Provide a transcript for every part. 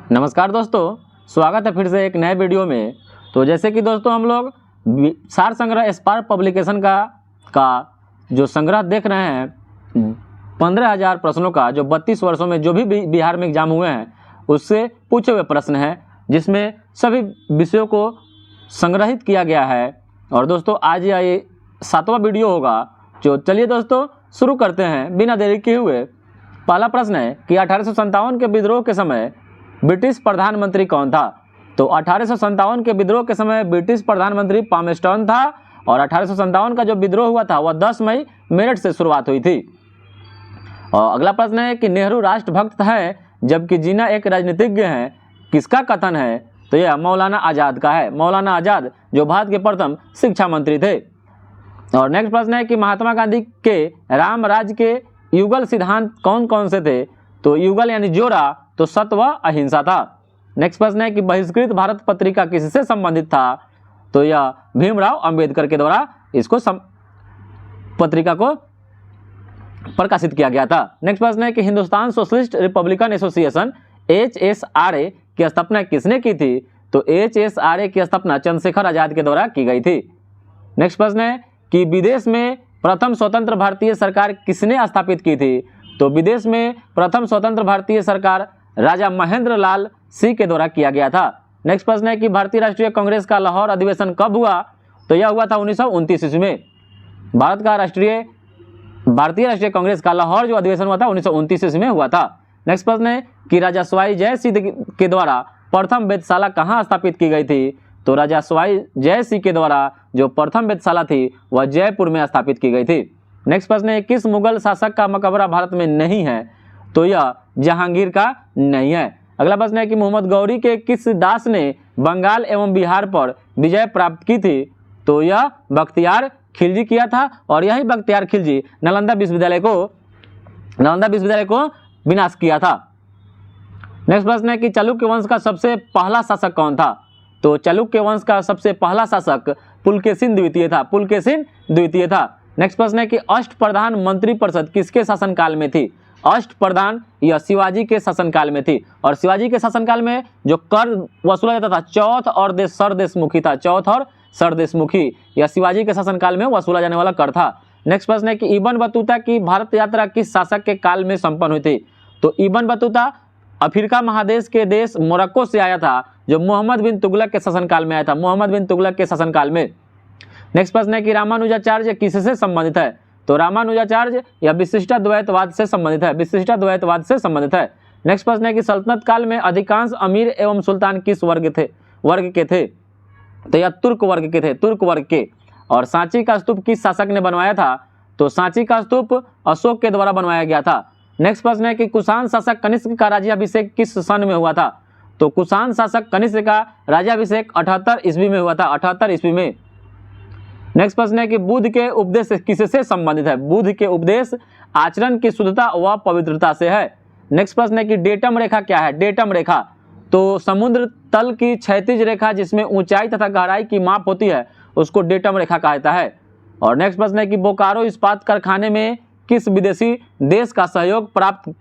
नमस्कार दोस्तों, स्वागत है फिर से एक नए वीडियो में। तो जैसे कि दोस्तों हम लोग सार संग्रह स्पार्क पब्लिकेशन का जो संग्रह देख रहे हैं 15,000 प्रश्नों का, जो 32 वर्षों में जो भी बिहार में एग्जाम हुए हैं उससे पूछे हुए प्रश्न हैं, जिसमें सभी विषयों को संग्रहित किया गया है। और दोस्तों आज ये 7वां वीडियो होगा। जो चलिए दोस्तों शुरू करते हैं बिना देरी किए हुए। पहला प्रश्न है कि 1857 के विद्रोह के समय ब्रिटिश प्रधानमंत्री कौन था? तो 1857 के विद्रोह के समय ब्रिटिश प्रधानमंत्री पामेस्टन था और 1857 का जो विद्रोह हुआ था वह 10 मई मेरठ से शुरुआत हुई थी। और अगला प्रश्न है कि नेहरू राष्ट्रभक्त है जबकि जिन्ना एक राजनीतिज्ञ हैं, किसका कथन है? तो यह मौलाना आज़ाद का है। मौलाना आज़ाद जो भारत के प्रथम शिक्षा मंत्री थे। और नेक्स्ट प्रश्न है कि महात्मा गांधी के राम राज्य के युगल सिद्धांत कौन कौन से थे? तो युगल यानी जोड़ा, तो सत्य व अहिंसा था। नेक्स्ट प्रश्न है कि बहिष्कृत भारत पत्रिका किससे संबंधित था? तो यह भीमराव अंबेडकर के द्वारा इसको पत्रिका को प्रकाशित किया गया था। नेक्स्ट प्रश्न है कि Hindustan socialist Republican association HSRA की स्थापना किसने की थी? तो HSRA की स्थापना चंद्रशेखर आजाद के द्वारा की गई थी। नेक्स्ट प्रश्न है कि विदेश में प्रथम स्वतंत्र भारतीय सरकार किसने स्थापित की थी? तो विदेश में प्रथम स्वतंत्र भारतीय सरकार राजा महेंद्र लाल सिंह के द्वारा किया गया था। नेक्स्ट प्रश्न है कि भारतीय राष्ट्रीय कांग्रेस का लाहौर अधिवेशन कब हुआ? तो यह हुआ था 1929 ईस्वी में। भारतीय राष्ट्रीय कांग्रेस का लाहौर जो अधिवेशन हुआ था 1929 ईस्वी में हुआ था। नेक्स्ट प्रश्न है कि राजा सवाई जय सिंह के द्वारा प्रथम वेधशाला कहाँ स्थापित की गई थी? तो राजा सवाई जय सिंह के द्वारा जो प्रथम वेधशाला थी वह जयपुर में स्थापित की गई थी। नेक्स्ट प्रश्न है किस मुगल शासक का मकबरा भारत में नहीं है? तो यह जहांगीर का नहीं है। अगला प्रश्न है कि मोहम्मद गौरी के किस दास ने बंगाल एवं बिहार पर विजय प्राप्त की थी? तो यह बख्तियार खिलजी किया था और यही बख्तियार खिलजी नालंदा विश्वविद्यालय को विनाश किया था। नेक्स्ट प्रश्न है कि चालुक्य वंश का सबसे पहला शासक कौन था? तो चालुक्य वंश का सबसे पहला शासक पुलकेशिन द्वितीय था। नेक्स्ट प्रश्न है कि अष्टप्रधान मंत्री परिषद किसके शासनकाल में थी? अष्टप्रधान यह शिवाजी के शासनकाल में थी। और शिवाजी के शासनकाल में जो कर वसूला जाता था चौथ और सरदेशमुखी, यह शिवाजी के शासनकाल में वसूला जाने वाला कर था। नेक्स्ट प्रश्न है कि इब्न बतूता की भारत यात्रा किस शासक के काल में संपन्न हुई थी? तो इब्न बतूता अफ्रीका महादेश के देश मोरक्को से आया था, जो मोहम्मद बिन तुगलक के शासनकाल में आया था, नेक्स्ट प्रश्न है कि रामानुजाचार्य किससे संबंधित है? तो रामानुजाचार्य या विशिष्टाद्वैतवाद से संबंधित है। नेक्स्ट प्रश्न है कि सल्तनत काल में अधिकांश अमीर एवं सुल्तान किस वर्ग के थे? तो यह तुर्क वर्ग के। और सांची का स्तूप किस शासक ने बनवाया था? तो सांची का स्तूप अशोक के द्वारा बनवाया गया था। नेक्स्ट प्रश्न है कि कुषाण शासक कनिष्क का राज्याभिषेक किस सन में हुआ था? तो कुषाण शासक कनिष्क का राज्याभिषेक 78 ईस्वी में हुआ था, 78 ईस्वी में। नेक्स्ट प्रश्न है कि बुद्ध के उपदेश किससे संबंधित है? बुद्ध के उपदेश आचरण की शुद्धता व पवित्रता से है। नेक्स्ट प्रश्न है कि डेटम रेखा क्या है? डेटम रेखा तो समुद्र तल की क्षैतिज रेखा जिसमें ऊंचाई तथा गहराई की माप होती है उसको डेटम रेखा कहा जाता है। और नेक्स्ट प्रश्न है कि बोकारो इस्पात कारखाने में किस विदेशी देश का सहयोग प्राप्त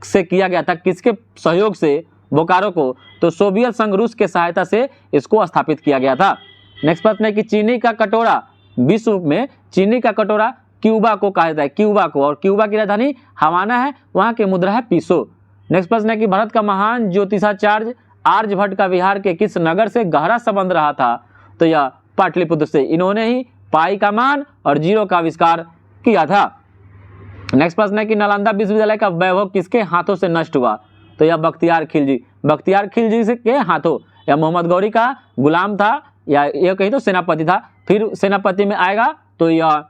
से किया गया था? किसके सहयोग से बोकारो को? तो सोवियत संघ रूस के सहायता से इसको स्थापित किया गया था। नेक्स्ट प्रश्न है कि चीनी का कटोरा विश्व में क्यूबा को कहा जाता है, और क्यूबा की राजधानी हवाना है, वहां की मुद्रा है पीसो। नेक्स्ट प्रश्न है कि भारत का महान ज्योतिषाचार्य आर्यभट्ट का बिहार के किस नगर से गहरा संबंध रहा था? तो यह पाटलिपुत्र से। इन्होंने ही पाई का मान और जीरो का आविष्कार किया था। नेक्स्ट प्रश्न है कि नालंदा विश्वविद्यालय का वैभव किसके हाथों से नष्ट हुआ? तो यह बख्तियार खिलजी के हाथों। यह मोहम्मद गौरी का गुलाम था, या यह कहीं तो सेनापति था। फिर सेनापति में आएगा तो यह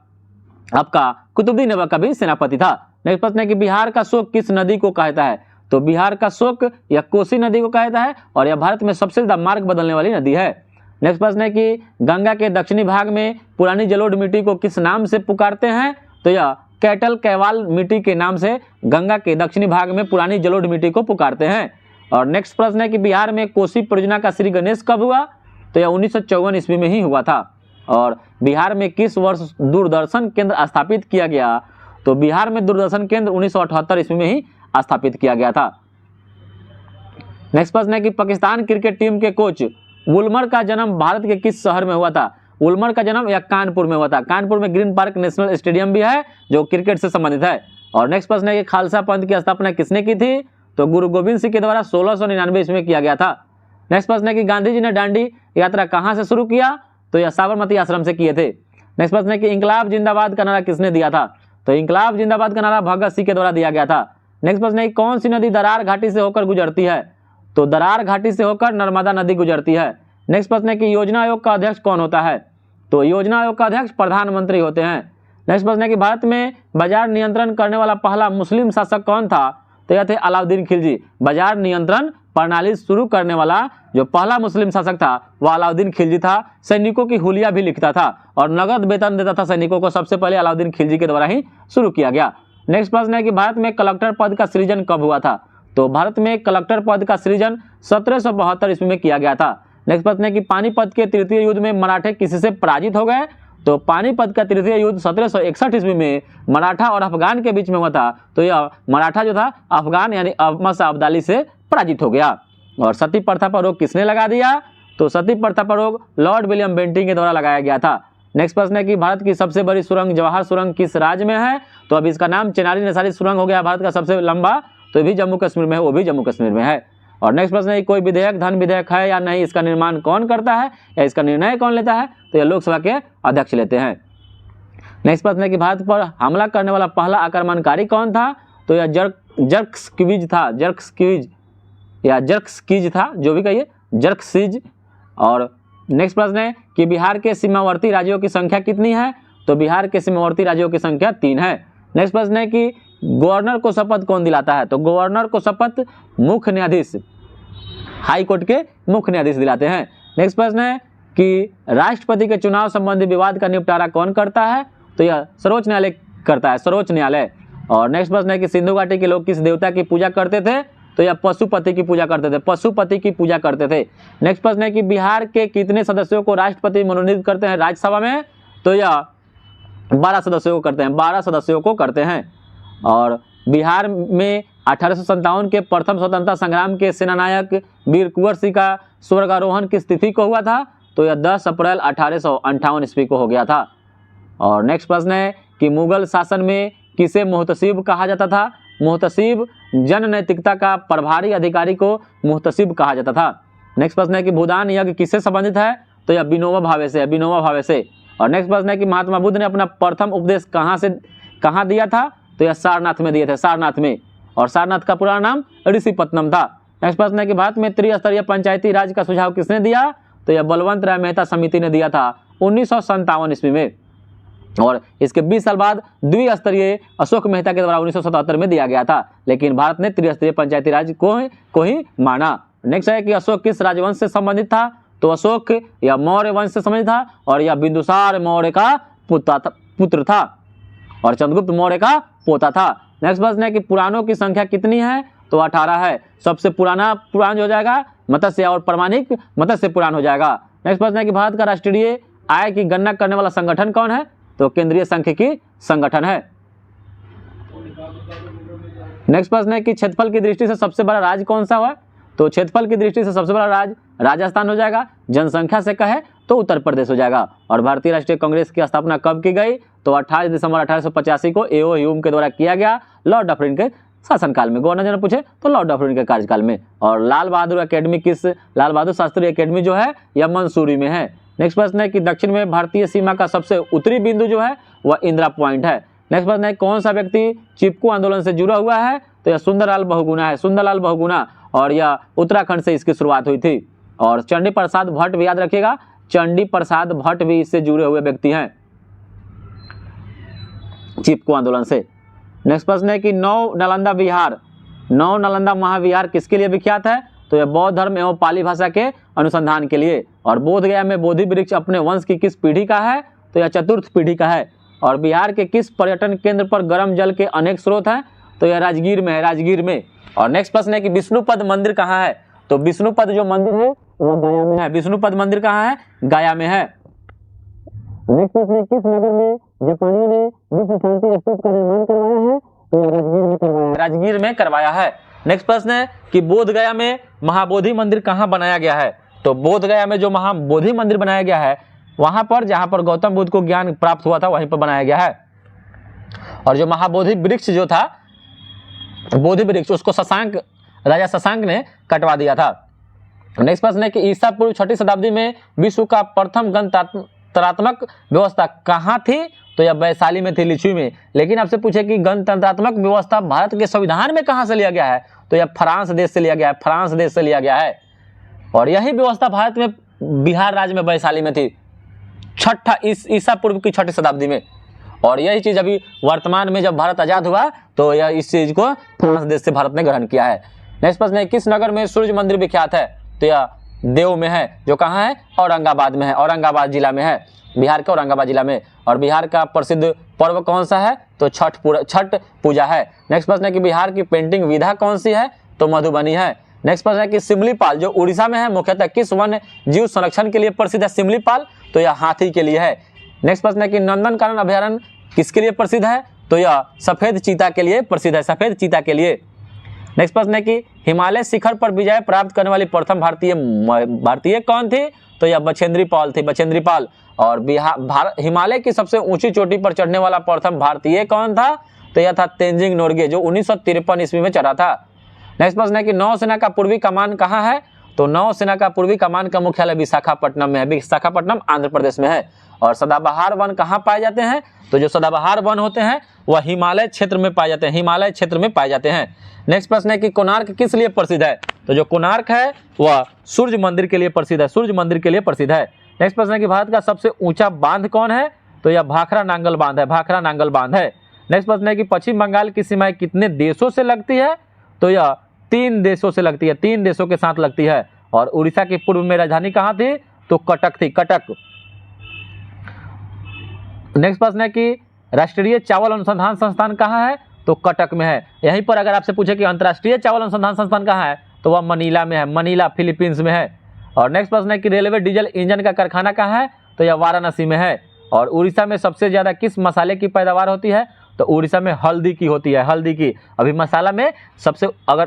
आपका कुतुबुद्दीन ऐबक का भी सेनापति था। नेक्स्ट प्रश्न है कि बिहार का शोक किस नदी को कहता है? तो बिहार का शोक यह कोसी नदी को कहता है और यह भारत में सबसे ज्यादा मार्ग बदलने वाली नदी है। नेक्स्ट प्रश्न है कि गंगा के दक्षिणी भाग में पुरानी जलोढ़ मिट्टी को किस नाम से पुकारते हैं? तो यह कैटल कैवाल मिट्टी के नाम से गंगा के दक्षिणी भाग में पुरानी जलोढ़ मिट्टी को पुकारते हैं। और नेक्स्ट प्रश्न है कि बिहार में कोसी परियोजना का श्री गणेश कब हुआ? तो यह 1954 ईस्वी में ही हुआ था। और बिहार में किस वर्ष दूरदर्शन केंद्र स्थापित किया गया? तो बिहार में दूरदर्शन केंद्र 1978 ईस्वी में ही स्थापित किया गया था। नेक्स्ट प्रश्न है कि पाकिस्तान क्रिकेट टीम के कोच वुलमर का जन्म भारत के किस शहर में हुआ था? वुलमर का जन्म या कानपुर में हुआ था। कानपुर में ग्रीन पार्क नेशनल स्टेडियम भी है जो क्रिकेट से संबंधित है। और नेक्स्ट प्रश्न है कि खालसा पंथ की स्थापना किसने की थी? तो गुरु गोविंद सिंह के द्वारा 1699 ईस्वी में किया गया था। नेक्स्ट प्रश्न है कि गांधी जी ने दांडी यात्रा कहां से शुरू किया? तो यह साबरमती आश्रम से किए थे। नेक्स्ट प्रश्न है कि इंकलाब जिंदाबाद का नारा किसने दिया था? तो इंकलाब जिंदाबाद का नारा भगत सिंह के द्वारा दिया गया था। नेक्स्ट प्रश्न है कि कौन सी नदी दरार घाटी से होकर गुजरती है? तो दरार घाटी से होकर नर्मदा नदी गुजरती है। नेक्स्ट प्रश्न है कि योजना आयोग का अध्यक्ष कौन होता है? तो योजना आयोग का अध्यक्ष प्रधानमंत्री होते हैं। नेक्स्ट प्रश्न है कि भारत में बाजार नियंत्रण करने वाला पहला मुस्लिम शासक कौन था? तो यह थे अलाउद्दीन खिलजी। बाजार नियंत्रण प्रणाली शुरू करने वाला जो पहला मुस्लिम शासक था वह अलाउद्दीन खिलजी था। सैनिकों की हुलिया भी लिखता था और नगद वेतन देता था सैनिकों को, सबसे पहले अलाउद्दीन खिलजी के द्वारा ही शुरू किया गया। नेक्स्ट प्रश्न है कि भारत में कलेक्टर पद का सृजन कब हुआ था? तो भारत में कलेक्टर पद का सृजन 1772 ईस्वी में किया गया था। नेक्स्ट प्रश्न है कि पानीपत के तृतीय युद्ध में मराठे किससे पराजित हो गए? तो पानीपत का तृतीय युद्ध 1761 ईस्वी में मराठा और अफगान के बीच में हुआ था। तो यह मराठा जो था अफगान यानी अहमद शाह अब्दाली से पराजित हो गया। और सती प्रथा पर रोक किसने लगा दिया? तो सती प्रथा पर रोक लॉर्ड विलियम बेंटिंग के द्वारा लगाया गया था। नेक्स्ट प्रश्न है कि भारत की सबसे बड़ी सुरंग जवाहर सुरंग किस राज्य में है? तो अब इसका नाम चिनारी नैसारी सुरंग हो गया भारत का सबसे लंबा, तो भी जम्मू कश्मीर में है, वो भी जम्मू कश्मीर में है। और नेक्स्ट प्रश्न है कोई विधेयक धन विधेयक है या नहीं, इसका निर्माण कौन करता है या इसका निर्णय कौन लेता है? तो यह लोकसभा के अध्यक्ष लेते हैं। नेक्स्ट प्रश्न है कि भारत पर हमला करने वाला पहला आक्रमणकारी कौन था? तो यह जर्कस्किविज था, जर्कस्किविज या जर्कस्किज था, जो भी कहिए, जर्कस्किज। और नेक्स्ट प्रश्न है कि बिहार के सीमावर्ती राज्यों की संख्या कितनी है? तो बिहार के सीमावर्ती राज्यों की संख्या 3 है। नेक्स्ट प्रश्न है कि गवर्नर को शपथ कौन दिलाता है? तो गवर्नर को शपथ मुख्य न्यायाधीश, हाई कोर्ट के मुख्य न्यायाधीश दिलाते हैं। नेक्स्ट प्रश्न है कि राष्ट्रपति के चुनाव संबंधी विवाद का निपटारा कौन करता है? तो यह सर्वोच्च न्यायालय करता है, सर्वोच्च न्यायालय। और नेक्स्ट प्रश्न है कि सिंधु घाटी के लोग किस देवता की पूजा करते थे? तो यह पशुपति की पूजा करते थे, पशुपति की पूजा करते थे। नेक्स्ट प्रश्न है कि बिहार के कितने सदस्यों को राष्ट्रपति मनोनीत करते हैं राज्यसभा में? तो यह 12 सदस्यों को करते हैं, 12 सदस्यों को करते हैं। और बिहार में 1857 के प्रथम स्वतंत्रता संग्राम के सेनानायक वीर कुंवर सिंह का स्वर्गारोहण किस तिथि को हुआ था? तो यह 10 अप्रैल 1858 ईस्वी को हो गया था। और नेक्स्ट प्रश्न है कि मुगल शासन में किसे मुहतसिब कहा जाता था? मुहतसिब जन नैतिकता का प्रभारी अधिकारी को मुहतसिब कहा जाता था। नेक्स्ट प्रश्न है कि भूदान यज्ञ किससे संबंधित है? तो यह विनोबा भावे से है, विनोबा भावे से। और नेक्स्ट प्रश्न है कि महात्मा बुद्ध ने अपना प्रथम उपदेश कहाँ दिया था? तो यह सारनाथ में दिए थे, सारनाथ में। और सारनाथ का पूरा नाम ऋषिपत्तनम था। नेक्स्ट प्रश्न है कि भारत में त्रिस्तरीय पंचायती राज का सुझाव किसने दिया? तो यह बलवंत राय मेहता समिति ने दिया था 1957 ईस्वी में। और इसके 20 साल बाद द्विस्तरीय अशोक मेहता के द्वारा 1977 में दिया गया था, लेकिन भारत ने त्रिस्तरीय पंचायती राज को ही माना। नेक्स्ट है कि अशोक किस राजवंश से संबंधित था? तो अशोक या मौर्य वंश से संबंधित था और यह बिंदुसार मौर्य का पुत्र था और चंद्रगुप्त मौर्य का पोता था। नेक्स्ट प्रश्न है कि पुराणों की संख्या कितनी है? तो 18 है। सबसे पुराना पुराण हो जाएगा मत्स्य और प्रमाणिक मत्स्य पुराण हो जाएगा। नेक्स्ट प्रश्न है कि भारत का राष्ट्रीय आय की गणना करने वाला संगठन कौन है? तो केंद्रीय सांख्यिकी संगठन है। नेक्स्ट प्रश्न है कि क्षेत्रफल की दृष्टि से सबसे बड़ा राज्य कौन सा हुआ? तो क्षेत्रफल की दृष्टि से सबसे बड़ा राज्य राजस्थान हो जाएगा। जनसंख्या से कहे तो उत्तर प्रदेश हो जाएगा। और भारतीय राष्ट्रीय कांग्रेस की स्थापना कब की गई? तो 28 दिसंबर 1885 को एओ ह्यूम के द्वारा किया गया, लॉर्ड डफरिन के शासनकाल में। गवर्नर जनरल पूछे तो लॉर्ड डफरिन के कार्यकाल में। और लाल बहादुर शास्त्री अकेडमी जो है यह मंसूरी में है। नेक्स्ट प्रश्न है कि दक्षिण में भारतीय सीमा का सबसे उत्तरी बिंदु जो है वह इंदिरा पॉइंट है। नेक्स्ट प्रश्न है कौन सा व्यक्ति चिपको आंदोलन से जुड़ा हुआ है? तो यह सुंदरलाल बहुगुणा है, सुंदरलाल बहुगुणा। और यह उत्तराखंड से इसकी शुरुआत हुई थी। और चंडी प्रसाद भट्ट भी याद रखिएगा, चंडी प्रसाद भट्ट भी इससे जुड़े हुए व्यक्ति हैं चिपको आंदोलन से। नेक्स्ट प्रश्न है कि नौ नालंदा महाविहार किसके लिए विख्यात है? तो यह बौद्ध धर्म एवं पाली भाषा के अनुसंधान के लिए। और बोधगया में बोधि वृक्ष अपने वंश की किस पीढ़ी का है? तो यह चतुर्थ पीढ़ी का है। और बिहार के किस पर्यटन केंद्र पर गर्म जल के अनेक स्रोत हैं? तो यह राजगीर में है, राजगीर में। और नेक्स्ट प्रश्न है कि विष्णुपद मंदिर कहाँ है? तो विष्णुपद जो मंदिर है वह गया में है। विष्णुपद मंदिर कहाँ है? गया में है। नेक्स्ट प्रश्न है किस नगर में जापानियों ने विश्व शांति स्तूप का निर्माण करवाया है? तो राजगीर में करवाया है, राजगीर में करवाया है। नेक्स्ट प्रश्न है कि बोध गया में महाबोधि मंदिर कहाँ बनाया गया है? तो बोध गया में जो महाबोधि मंदिर बनाया गया है वहां पर जहां पर गौतम बुद्ध को ज्ञान प्राप्त हुआ था वहीं पर बनाया गया है। और जो महाबोधि वृक्ष जो था, बोधि वृक्ष, उसको राजा शशांक ने कटवा दिया था। नेक्स्ट प्रश्न है कि ईसा पूर्व 6वीं शताब्दी में विश्व का प्रथम गणतंत्रात्मक व्यवस्था कहाँ थी? तो यह वैशाली में थी, लिच्छवी में। लेकिन आपसे पूछे कि गणतंत्रात्मक व्यवस्था भारत के संविधान में कहाँ से लिया गया है? तो यह फ्रांस देश से लिया गया है, फ्रांस देश से लिया गया है। और यही व्यवस्था भारत में बिहार राज्य में वैशाली में थी ईसा पूर्व की 6वीं शताब्दी में। और यही चीज अभी वर्तमान में जब भारत आजाद हुआ तो यह इस चीज को फ्रांस देश से भारत ने ग्रहण किया है। नेक्स्ट प्रश्न है किस नगर में सूर्य मंदिर विख्यात है? तो यह देव में है, जो कहाँ है? औरंगाबाद में है, औरंगाबाद जिला में है, बिहार के औरंगाबाद जिला में। और बिहार का प्रसिद्ध पर्व कौन सा है? तो छठ पूजा है। नेक्स्ट प्रश्न है कि बिहार की पेंटिंग विधा कौन सी है? तो मधुबनी है। नेक्स्ट प्रश्न है कि सिमलीपाल जो उड़ीसा में है मुख्यतः किस वन्य जीव संरक्षण के लिए प्रसिद्ध है? सिमलीपाल तो यह हाथी के लिए है। नेक्स्ट प्रश्न है कि नंदनकानन अभयारण्य किसके लिए प्रसिद्ध है? तो यह सफेद चीता के लिए प्रसिद्ध है, सफेद चीता के लिए। नेक्स्ट प्रश्न है कि हिमालय शिखर पर विजय प्राप्त करने वाली प्रथम भारतीय कौन थी? तो यह बछेंद्री पाल थी, बछेंद्री पाल। और हिमालय की सबसे ऊंची चोटी पर चढ़ने वाला प्रथम भारतीय कौन था? तो यह था तेंजिंग नोरगे, जो 1953 ईस्वी में चढ़ा था। नेक्स्ट प्रश्न है कि नौसेना का पूर्वी कमान कहाँ है? तो नौसेना का पूर्वी कमान का मुख्यालय विशाखापट्टनम में है, विशाखापट्टनम आंध्र प्रदेश में है। और सदाबहार वन कहाँ पाए जाते हैं? तो जो सदाबहार वन होते हैं वह हिमालय क्षेत्र में पाए जाते हैं, हिमालय क्षेत्र में पाए जाते हैं। नेक्स्ट प्रश्न है कि कोणार्क किस लिए प्रसिद्ध है? तो जो कोणार्क है वह सूर्य मंदिर के लिए प्रसिद्ध है, सूर्य मंदिर के लिए प्रसिद्ध है। नेक्स्ट प्रश्न है कि भारत का सबसे ऊंचा बांध कौन है? तो यह भाखरा नांगल बांध है, भाखरा नांगल बांध है। नेक्स्ट प्रश्न है कि पश्चिम बंगाल की सीमाएं कितने देशों से लगती है? तो यह 3 देशों से लगती है, 3 देशों के साथ लगती है। और उड़ीसा की पूर्व में राजधानी कहाँ थी? तो कटक थी, कटक। नेक्स्ट प्रश्न है कि राष्ट्रीय चावल अनुसंधान संस्थान कहाँ है? तो कटक में है। यहीं पर अगर आपसे पूछे कि अंतर्राष्ट्रीय चावल अनुसंधान संस्थान कहाँ है? तो वह मनीला में है, मनीला फिलीपींस में है। और नेक्स्ट प्रश्न है कि रेलवे डीजल इंजन का कारखाना कहाँ है? तो यह वाराणसी में है। और उड़ीसा में सबसे ज्यादा किस मसाले की पैदावार होती है? तो उड़ीसा में हल्दी की होती है, हल्दी की। अभी मसाला में सबसे अगर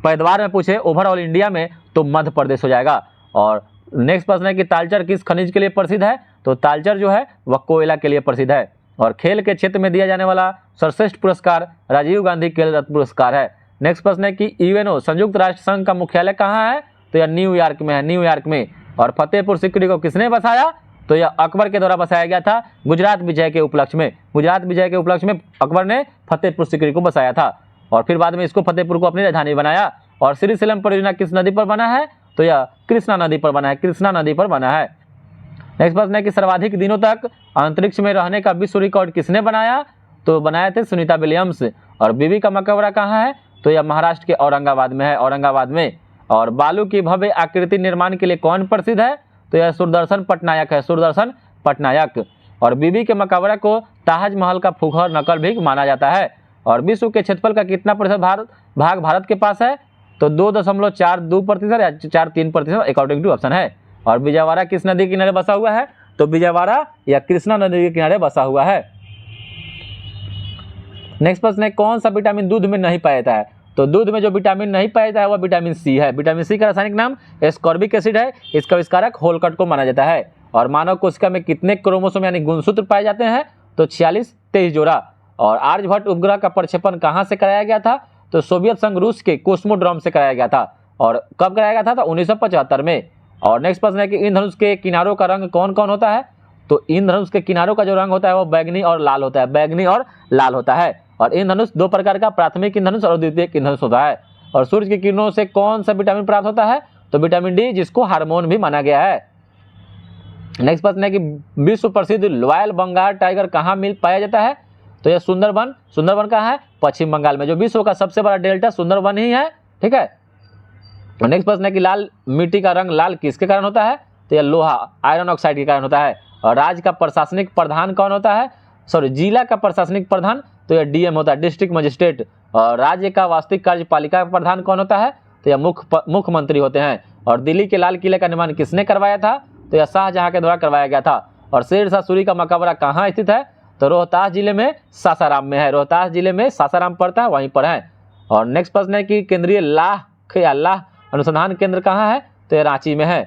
पैदावार में पूछे ओवरऑल इंडिया में तो मध्य प्रदेश हो जाएगा। और नेक्स्ट प्रश्न है कि तालचर किस खनिज के लिए प्रसिद्ध है? तो तालचर जो है वह कोयला के लिए प्रसिद्ध है। और खेल के क्षेत्र में दिया जाने वाला सर्वश्रेष्ठ पुरस्कार राजीव गांधी खेल रत्न पुरस्कार है। नेक्स्ट प्रश्न है कि यूएनओ संयुक्त राष्ट्र संघ का मुख्यालय कहाँ है? तो यह न्यूयॉर्क में है, न्यूयॉर्क में। और फतेहपुर सीकरी को किसने बसाया? तो यह अकबर के द्वारा बसाया गया था गुजरात विजय के उपलक्ष्य में, गुजरात विजय के उपलक्ष्य में अकबर ने फतेहपुर सीकरी को बसाया था। और फिर बाद में इसको फतेहपुर को अपनी राजधानी बनाया। और श्रीशैलम परियोजना किस नदी पर बना है? तो यह कृष्णा नदी पर बना है, कृष्णा नदी पर बना है। नेक्स्ट प्रश्न है कि सर्वाधिक दिनों तक अंतरिक्ष में रहने का विश्व रिकॉर्ड किसने बनाया? तो बनाए थे सुनीता विलियम्स। और बीबी का मकबरा कहाँ है? तो यह महाराष्ट्र के औरंगाबाद में है, औरंगाबाद में। और बालू की भव्य आकृति निर्माण के लिए कौन प्रसिद्ध है? तो यह सुदर्शन पटनायक है, सुदर्शन पटनायक। और बीबी के मकबरा को ताजमहल का फुखर नकल भी माना जाता है। और विश्व के क्षेत्रफल का कितना प्रतिशत भाग भारत के पास है? तो 2.42% या 4.3% अकॉर्डिंग टू ऑप्शन है। और विजयवाड़ा किस नदी के किनारे बसा हुआ है? तो विजयवाड़ा या कृष्णा नदी के किनारे बसा हुआ है। नेक्स्ट प्रश्न है कौन सा विटामिन दूध में नहीं पाया जाता है? तो दूध में जो विटामिन नहीं पाया जाता है वह विटामिन सी है। विटामिन सी का रासायनिक नाम एस्कॉर्बिक एसिड है। इसका आविष्कारक होलकट को माना जाता है। और मानव कोशिका में कितने क्रोमोसोम यानी गुणसूत्र पाए जाते हैं? तो 23 जोड़ा। और आर्यभट्ट उपग्रह का प्रक्षेपण कहाँ से कराया गया था? तो सोवियत संघ रूस के कोस्मोड्रोम से कराया गया था। और कब कराया गया था? तो 1975 में। और नेक्स्ट प्रश्न है कि इंद्रधनुष के किनारों का रंग कौन कौन होता है? तो इंद्रधनुष के किनारों का जो रंग होता है वो बैगनी और लाल होता है, बैगनी और लाल होता है। और इंद्रधनुष 2 प्रकार का, प्राथमिक इंद्रधनुष और द्वितीयक इंद्रधनुष होता है। और सूर्य की किरणों से कौन सा विटामिन प्राप्त होता है? तो विटामिन डी, जिसको हार्मोन भी माना गया है। नेक्स्ट प्रश्न है कि विश्व प्रसिद्ध रॉयल बंगाल टाइगर कहाँ पाया जाता है? तो यह सुंदरबन, सुंदरबन कहाँ है? पश्चिम बंगाल में। जो विश्व का सबसे बड़ा डेल्टा सुंदरबन ही है, ठीक है। नेक्स्ट प्रश्न है कि लाल मिट्टी का रंग लाल किसके कारण होता है? तो यह लोहा, आयरन ऑक्साइड के कारण होता है। और राज्य का प्रशासनिक प्रधान कौन होता है? जिला का प्रशासनिक प्रधान तो यह डीएम होता है, डिस्ट्रिक्ट मजिस्ट्रेट। और राज्य का वास्तविक कार्यपालिका का प्रधान कौन होता है? तो यह मुख्यमंत्री होते हैं। और दिल्ली के लाल किले का निर्माण किसने करवाया था? तो यह शाहजहां के द्वारा करवाया गया था। और शेरशाह सूरी का मकबरा कहाँ स्थित है? तो रोहतास जिले में सासाराम में है, रोहतास जिले में सासाराम पड़ता है, वहीं पर है। और नेक्स्ट प्रश्न है कि केंद्रीय लाह अनुसंधान केंद्र कहाँ है, तो ये रांची में है।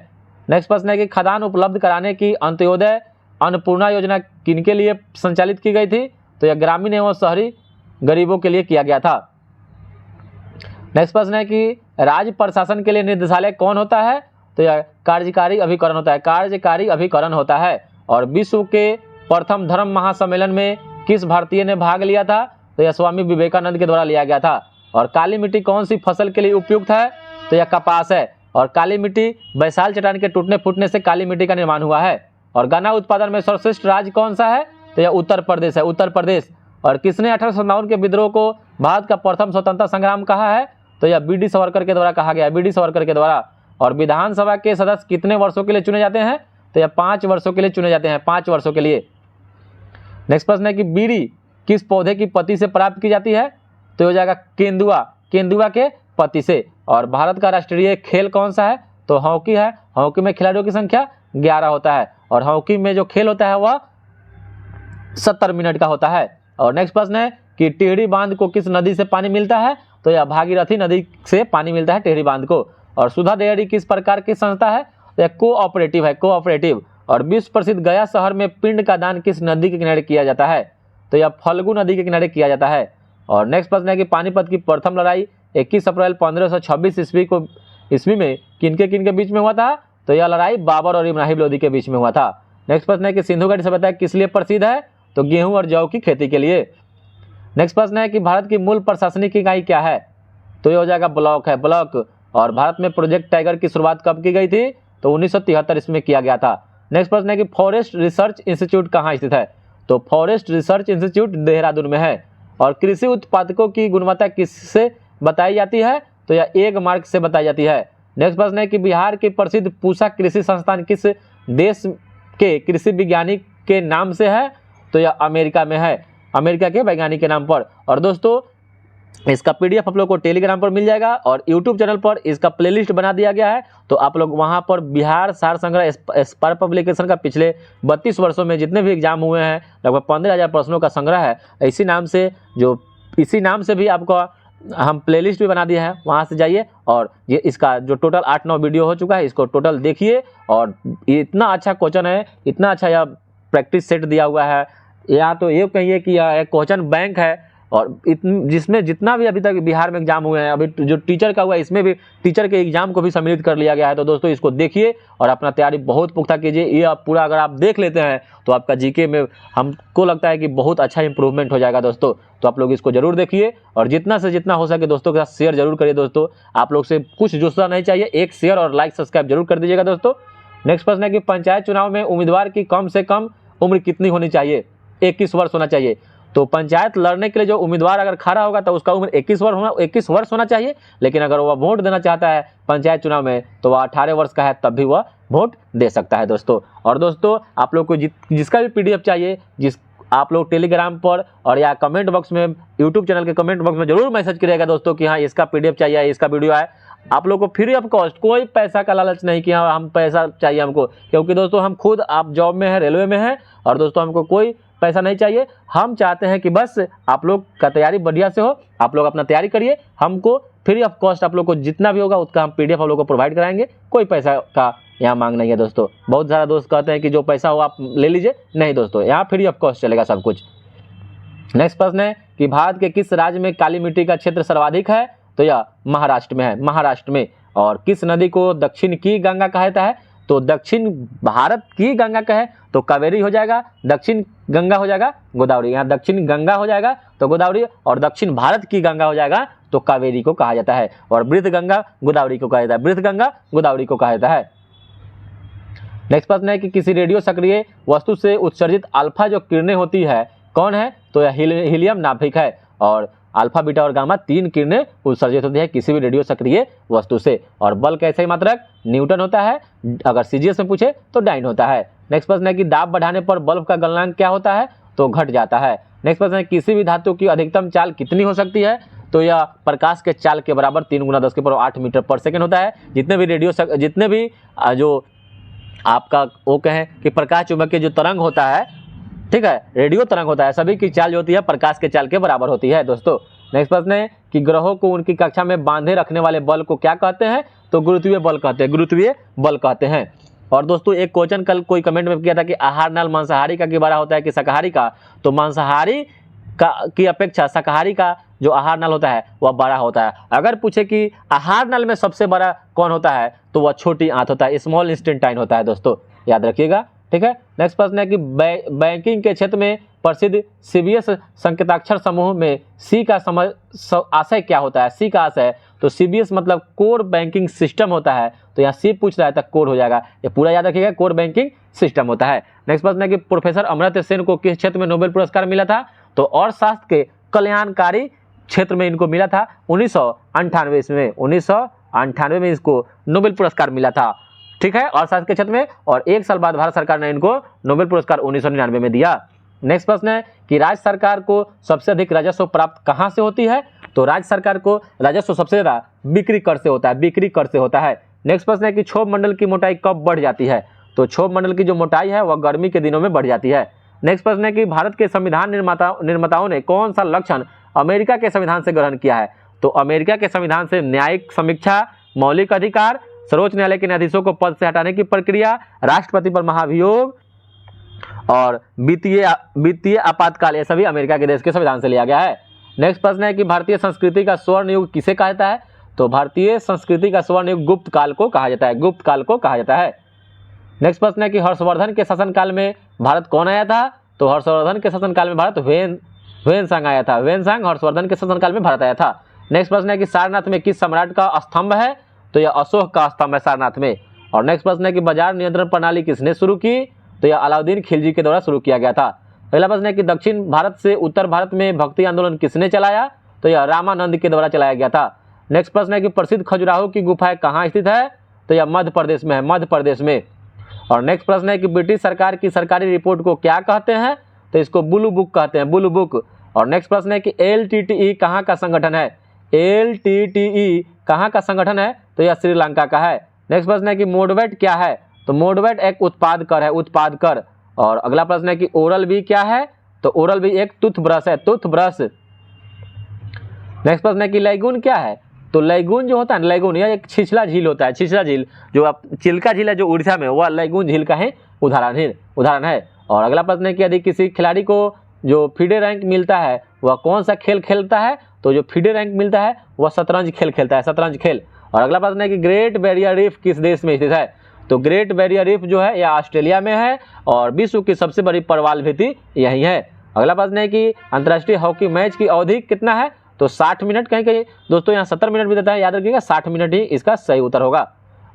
नेक्स्ट प्रश्न है कि खदान उपलब्ध कराने की अंत्योदय अन्नपूर्णा योजना किनके लिए संचालित की गई थी, तो यह ग्रामीण एवं शहरी गरीबों के लिए किया गया था। नेक्स्ट प्रश्न है कि राज्य प्रशासन के लिए निदेशालय कौन होता है, तो यह कार्यकारी अभिकरण होता है, कार्यकारी अभिकरण होता है। और विश्व के प्रथम धर्म महासम्मेलन में किस भारतीय ने भाग लिया था, तो यह स्वामी विवेकानंद के द्वारा लिया गया था। और काली मिट्टी कौन सी फसल के लिए उपयुक्त है, तो यह कपास है। और काली मिट्टी बैसाल चट्टान के टूटने फूटने से काली मिट्टी का निर्माण हुआ है। और गन्ना उत्पादन में सर्वश्रेष्ठ राज्य कौन सा है, तो यह उत्तर प्रदेश है, उत्तर प्रदेश। और किसने 1857 के विद्रोह को भारत का प्रथम स्वतंत्रता संग्राम कहा है, तो यह बी डी सावरकर के द्वारा कहा गया है, बी डी सावरकर के द्वारा। और विधानसभा के सदस्य कितने वर्षों के लिए चुने जाते हैं, तो यह 5 वर्षों के लिए चुने जाते हैं, 5 वर्षों के लिए। नेक्स्ट प्रश्न है कि बीड़ी किस पौधे की पत्ती से प्राप्त की जाती है, तो हो जाएगा केंदुआ, केंदुआ के पत्ती से। और भारत का राष्ट्रीय खेल कौन सा है, तो हॉकी है। हॉकी में खिलाड़ियों की संख्या 11 होता है। और हॉकी में जो खेल होता है वह 70 मिनट का होता है। और नेक्स्ट प्रश्न है कि टिहरी बांध को किस नदी से पानी मिलता है, तो यह भागीरथी नदी से पानी मिलता है टिहरी बांध को। और सुधा डेयरी किस प्रकार की संस्था है, तो यह कोऑपरेटिव है, कोऑपरेटिव। और विश्व प्रसिद्ध गया शहर में पिंड का दान किस नदी के किनारे किया जाता है, तो यह फल्गु नदी के किनारे किया जाता है। और नेक्स्ट प्रश्न है कि पानीपत की प्रथम लड़ाई 21 अप्रैल 1526 ईस्वी में किनके किनके बीच में हुआ था, तो यह लड़ाई बाबर और इब्राहिम लोदी के बीच में हुआ था। नेक्स्ट प्रश्न है कि सिंधु घाटी सभ्यता किस लिए प्रसिद्ध है, तो गेहूं और जौ की खेती के लिए। नेक्स्ट प्रश्न है कि भारत की मूल प्रशासनिक इकाई क्या है, तो ये हो जाएगा ब्लॉक है, ब्लॉक। और भारत में प्रोजेक्ट टाइगर की शुरुआत कब की गई थी, तो 1973 ईस्वी में किया गया था। नेक्स्ट प्रश्न है कि फॉरेस्ट रिसर्च इंस्टीट्यूट कहाँ स्थित है, तो फॉरेस्ट रिसर्च इंस्टीट्यूट देहरादून में है। और कृषि उत्पादकों की गुणवत्ता किससे बताई जाती है, तो यह एक मार्क से बताई जाती है। नेक्स्ट प्रश्न है कि बिहार के प्रसिद्ध पूसा कृषि संस्थान किस देश के कृषि वैज्ञानिक के नाम से है, तो यह अमेरिका में है, अमेरिका के वैज्ञानिक के नाम पर। और दोस्तों इसका पीडीएफ आप लोग को टेलीग्राम पर मिल जाएगा और यूट्यूब चैनल पर इसका प्लेलिस्ट बना दिया गया है, तो आप लोग वहां पर बिहार सार संग्रह एस्पायर पब्लिकेशन का पिछले 32 वर्षों में जितने भी एग्जाम हुए हैं लगभग 15,000 प्रश्नों का संग्रह है। इसी नाम से भी आपको हम प्लेलिस्ट भी बना दिया है, वहां से जाइए और ये इसका जो टोटल 8-9 वीडियो हो चुका है इसको टोटल देखिए। और ये इतना अच्छा क्वेश्चन है, इतना अच्छा यह प्रैक्टिस सेट दिया हुआ है, या तो ये कहिए कि यह एक क्वेश्चन बैंक है। और जिसमें जितना भी अभी तक बिहार में एग्जाम हुए हैं, अभी जो टीचर का हुआ है इसमें भी टीचर के एग्जाम को भी सम्मिलित कर लिया गया है। तो दोस्तों इसको देखिए और अपना तैयारी बहुत पुख्ता कीजिए। ये आप पूरा अगर आप देख लेते हैं तो आपका जीके में हमको लगता है कि बहुत अच्छा इंप्रूवमेंट हो जाएगा दोस्तों। तो आप लोग इसको जरूर देखिए और जितना से जितना हो सके दोस्तों के साथ शेयर जरूर करिए। दोस्तों आप लोग से कुछ दूसरा नहीं चाहिए, एक शेयर और लाइक सब्सक्राइब जरूर कर दीजिएगा दोस्तों। नेक्स्ट प्रश्न है कि पंचायत चुनाव में उम्मीदवार की कम से कम उम्र कितनी होनी चाहिए, 21 वर्ष होना चाहिए। तो पंचायत लड़ने के लिए जो उम्मीदवार अगर खड़ा होगा तो उसका उम्र 21 वर्ष होना चाहिए, लेकिन अगर वह वोट देना चाहता है पंचायत चुनाव में तो वह 18 वर्ष का है तब भी वह वोट दे सकता है दोस्तों। और दोस्तों आप लोग को जिसका भी पीडीएफ चाहिए, आप लोग टेलीग्राम पर और या कमेंट बॉक्स में यूट्यूब चैनल के कमेंट बॉक्स में जरूर मैसेज करिएगा दोस्तों कि हाँ इसका पीडीएफ चाहिए, इसका वीडियो है। आप लोग को फ्री ऑफ कॉस्ट, कोई पैसा का लालच नहीं कि हाँ हम पैसा चाहिए हमको, क्योंकि दोस्तों हम खुद आप जॉब में हैं, रेलवे में हैं और दोस्तों हमको कोई पैसा नहीं चाहिए। हम चाहते हैं कि बस आप लोग का तैयारी बढ़िया से हो, आप लोग अपना तैयारी करिए, हमको फ्री ऑफ कॉस्ट आप लोग को जितना भी होगा उसका हम पीडीएफ आप लोग को प्रोवाइड कराएंगे। कोई पैसा का यहाँ मांग नहीं है दोस्तों। बहुत सारा दोस्त कहते हैं कि जो पैसा हो आप ले लीजिए, नहीं दोस्तों यहाँ फ्री ऑफ कॉस्ट चलेगा सब कुछ। नेक्स्ट प्रश्न है कि भारत के किस राज्य में काली मिट्टी का क्षेत्र सर्वाधिक है, तो यह महाराष्ट्र में है, महाराष्ट्र में। और किस नदी को दक्षिण की गंगा कहता है, तो दक्षिण भारत की गंगा कहे तो कावेरी हो जाएगा, दक्षिण गंगा हो जाएगा गोदावरी। यहाँ दक्षिण गंगा हो जाएगा तो गोदावरी, और दक्षिण भारत की गंगा हो जाएगा तो कावेरी को कहा जाता है। और वृद्ध गंगा गोदावरी को कहा जाता है, वृद्ध गंगा गोदावरी को कहा जाता है। नेक्स्ट प्रश्न है कि किसी रेडियो सक्रिय वस्तु से उत्सर्जित अल्फा जो किरणें होती है कौन है, तो यह हीलियम नाभिक है। और अल्फा बीटा और गामा 3 किरणें उत्सर्जित होती है किसी भी रेडियो सक्रिय वस्तु से। और बल का ऐसा ही मात्रक न्यूटन होता है, अगर सीजीएस में पूछे तो डाइन होता है। नेक्स्ट प्रश्न है कि दाब बढ़ाने पर बल्ब का गलनांक क्या होता है, तो घट जाता है। नेक्स्ट प्रश्न है किसी भी धातु की अधिकतम चाल कितनी हो सकती है, तो यह प्रकाश के चाल के बराबर 3 × 10⁸ मीटर पर सेकेंड होता है। जितने भी जो आपका वो कहें कि प्रकाश चुंबकीय जो तरंग होता है, ठीक है, रेडियो तरंग होता है, सभी की चाल जो होती है प्रकाश के चाल के बराबर होती है दोस्तों। नेक्स्ट प्रश्न है कि ग्रहों को उनकी कक्षा में बांधे रखने वाले बल को क्या कहते हैं, तो गुरुत्वीय बल कहते हैं, गुरुत्वीय बल कहते हैं। और दोस्तों एक क्वेश्चन कल कोई कमेंट में किया था कि आहार नल मांसाहारी का बड़ा होता है कि शाकाहारी का, तो मांसाहारी का की अपेक्षा शाकाहारी का जो आहार नल होता है वह बड़ा होता है। अगर पूछे कि आहार नल में सबसे बड़ा कौन होता है, तो वह छोटी आंत होता है, स्मॉल इंस्टेंटाइन होता है दोस्तों, याद रखिएगा। ठीक है, नेक्स्ट प्रश्न है कि बैंकिंग के क्षेत्र में प्रसिद्ध सीबीएस संकेताक्षर समूह में सी का आशय क्या होता है, सी का आशय, तो सीबीएस मतलब कोर बैंकिंग सिस्टम होता है, तो यहाँ सी पूछ रहा है तो कोर हो जाएगा, ये पूरा याद रखिएगा, कोर बैंकिंग सिस्टम होता है। नेक्स्ट प्रश्न है कि प्रोफेसर अमर्त्य सेन को किस क्षेत्र में नोबेल पुरस्कार मिला था, तो अर्थशास्त्र के कल्याणकारी क्षेत्र में इनको मिला था 1998 में, 1998 में इसको नोबेल पुरस्कार मिला था। ठीक है, अर्थशास्त्र के क्षेत्र में, और 1 साल बाद भारत सरकार ने इनको नोबेल पुरस्कार 1999 में दिया। नेक्स्ट प्रश्न है कि राज्य सरकार को सबसे अधिक राजस्व प्राप्त कहां से होती है, तो राज्य सरकार को राजस्व सबसे ज्यादा बिक्री कर से होता है, बिक्री कर से होता है। नेक्स्ट प्रश्न है कि क्षोभ मंडल की मोटाई कब बढ़ जाती है, तो क्षोभ मंडल की जो मोटाई है वह गर्मी के दिनों में बढ़ जाती है। नेक्स्ट प्रश्न है कि भारत के संविधान निर्माताओं ने कौन सा लक्षण अमेरिका के संविधान से ग्रहण किया है, तो अमेरिका के संविधान से न्यायिक समीक्षा, मौलिक अधिकार, सर्वोच्च न्यायालय के न्यायाधीशों को पद से हटाने की प्रक्रिया, राष्ट्रपति पर महाभियोग और वित्तीय आपातकाल, ये सभी अमेरिका के देश के संविधान से लिया गया है। नेक्स्ट प्रश्न है कि भारतीय संस्कृति का स्वर्ण युग किसे कहता है, तो भारतीय संस्कृति का स्वर्ण युग गुप्त काल को कहा जाता है, गुप्त काल को कहा जाता है। नेक्स्ट प्रश्न है कि हर्षवर्धन के शासनकाल में भारत कौन आया था, तो हर्षवर्धन के शासनकाल में भारत ह्वेनसांग आया था, ह्वेनसांग हर्षवर्धन के शासनकाल में भारत आया था। नेक्स्ट प्रश्न है कि सारनाथ में किस सम्राट का स्तंभ है, तो यह अशोक का स्तंभ है सारनाथ में। और नेक्स्ट प्रश्न है कि बाजार नियंत्रण प्रणाली किसने शुरू की, तो यह अलाउद्दीन खिलजी के द्वारा शुरू किया गया था। अगला प्रश्न है कि दक्षिण भारत से उत्तर भारत में भक्ति आंदोलन किसने चलाया, तो यह रामानंद के द्वारा चलाया गया था। नेक्स्ट प्रश्न है कि प्रसिद्ध खजुराहो की गुफाएं कहाँ स्थित है, तो यह मध्य प्रदेश में है, मध्य प्रदेश में। और नेक्स्ट प्रश्न है कि ब्रिटिश सरकार की सरकारी रिपोर्ट को क्या कहते हैं, तो इसको ब्लू बुक कहते हैं, ब्लू बुक। और नेक्स्ट प्रश्न है कि LTTE कहाँ का संगठन है, LTTE कहाँ का संगठन है, तो यह श्रीलंका का है। नेक्स्ट प्रश्न है कि मोडवेट क्या है, तो मोडवेट एक उत्पाद कर है, उत्पाद कर। और अगला प्रश्न है कि ओरल बी क्या है, तो ओरल बी एक टूथब्रश है, टूथब्रश। नेक्स्ट प्रश्न है कि लैगून क्या है, तो लैगून जो होता है, लैगून यह एक छिछला झील होता है, छिछला झील जो आप चिल्का झील है जो उड़ीसा में, वह लैगून झील का है उदाहरण है। और अगला प्रश्न है कि यदि किसी खिलाड़ी को जो फीडे रैंक मिलता है वह कौन सा खेल खेलता है, तो जो फीडे रैंक मिलता है वह शतरंज खेल खेलता है, शतरंज खेल। और अगला प्रश्न है कि ग्रेट बैरियर रीफ किस देश में स्थित है, तो ग्रेट बैरियर रीफ जो है यह ऑस्ट्रेलिया में है और विश्व की सबसे बड़ी प्रवाल भित्ति यही है। अगला प्रश्न है कि अंतर्राष्ट्रीय हॉकी मैच की अवधि कितना है, तो 60 मिनट, कहीं कहीं दोस्तों यहाँ 70 मिनट भी देता है, याद रखिएगा 60 मिनट ही इसका सही उत्तर होगा।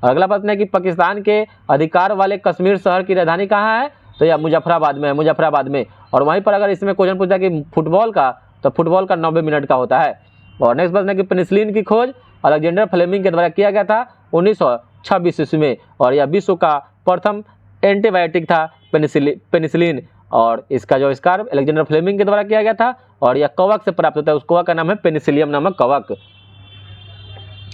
अगला प्रश्न है कि पाकिस्तान के अधिकार वाले कश्मीर शहर की राजधानी कहाँ है, तो यह मुजफ्फराबाद में है, मुजफ्फराबाद में। और वहीं पर अगर इसमें क्वेश्चन पूछा कि फुटबॉल का, तो फुटबॉल का 90 मिनट का होता है। और नेक्स्ट प्रश्न है कि पेनिसिलिन की खोज अलेक्जेंडर फ्लेमिंग के द्वारा किया गया था 1926 ईस्वी में, और यह विश्व का प्रथम एंटीबायोटिक था पेनिसिलिन। और इसका जो आविष्कार अलेक्जेंडर फ्लेमिंग के द्वारा किया गया था, और यह कवक से प्राप्त होता है, उस कवक का नाम है पेनिसिलियम नामक कवक।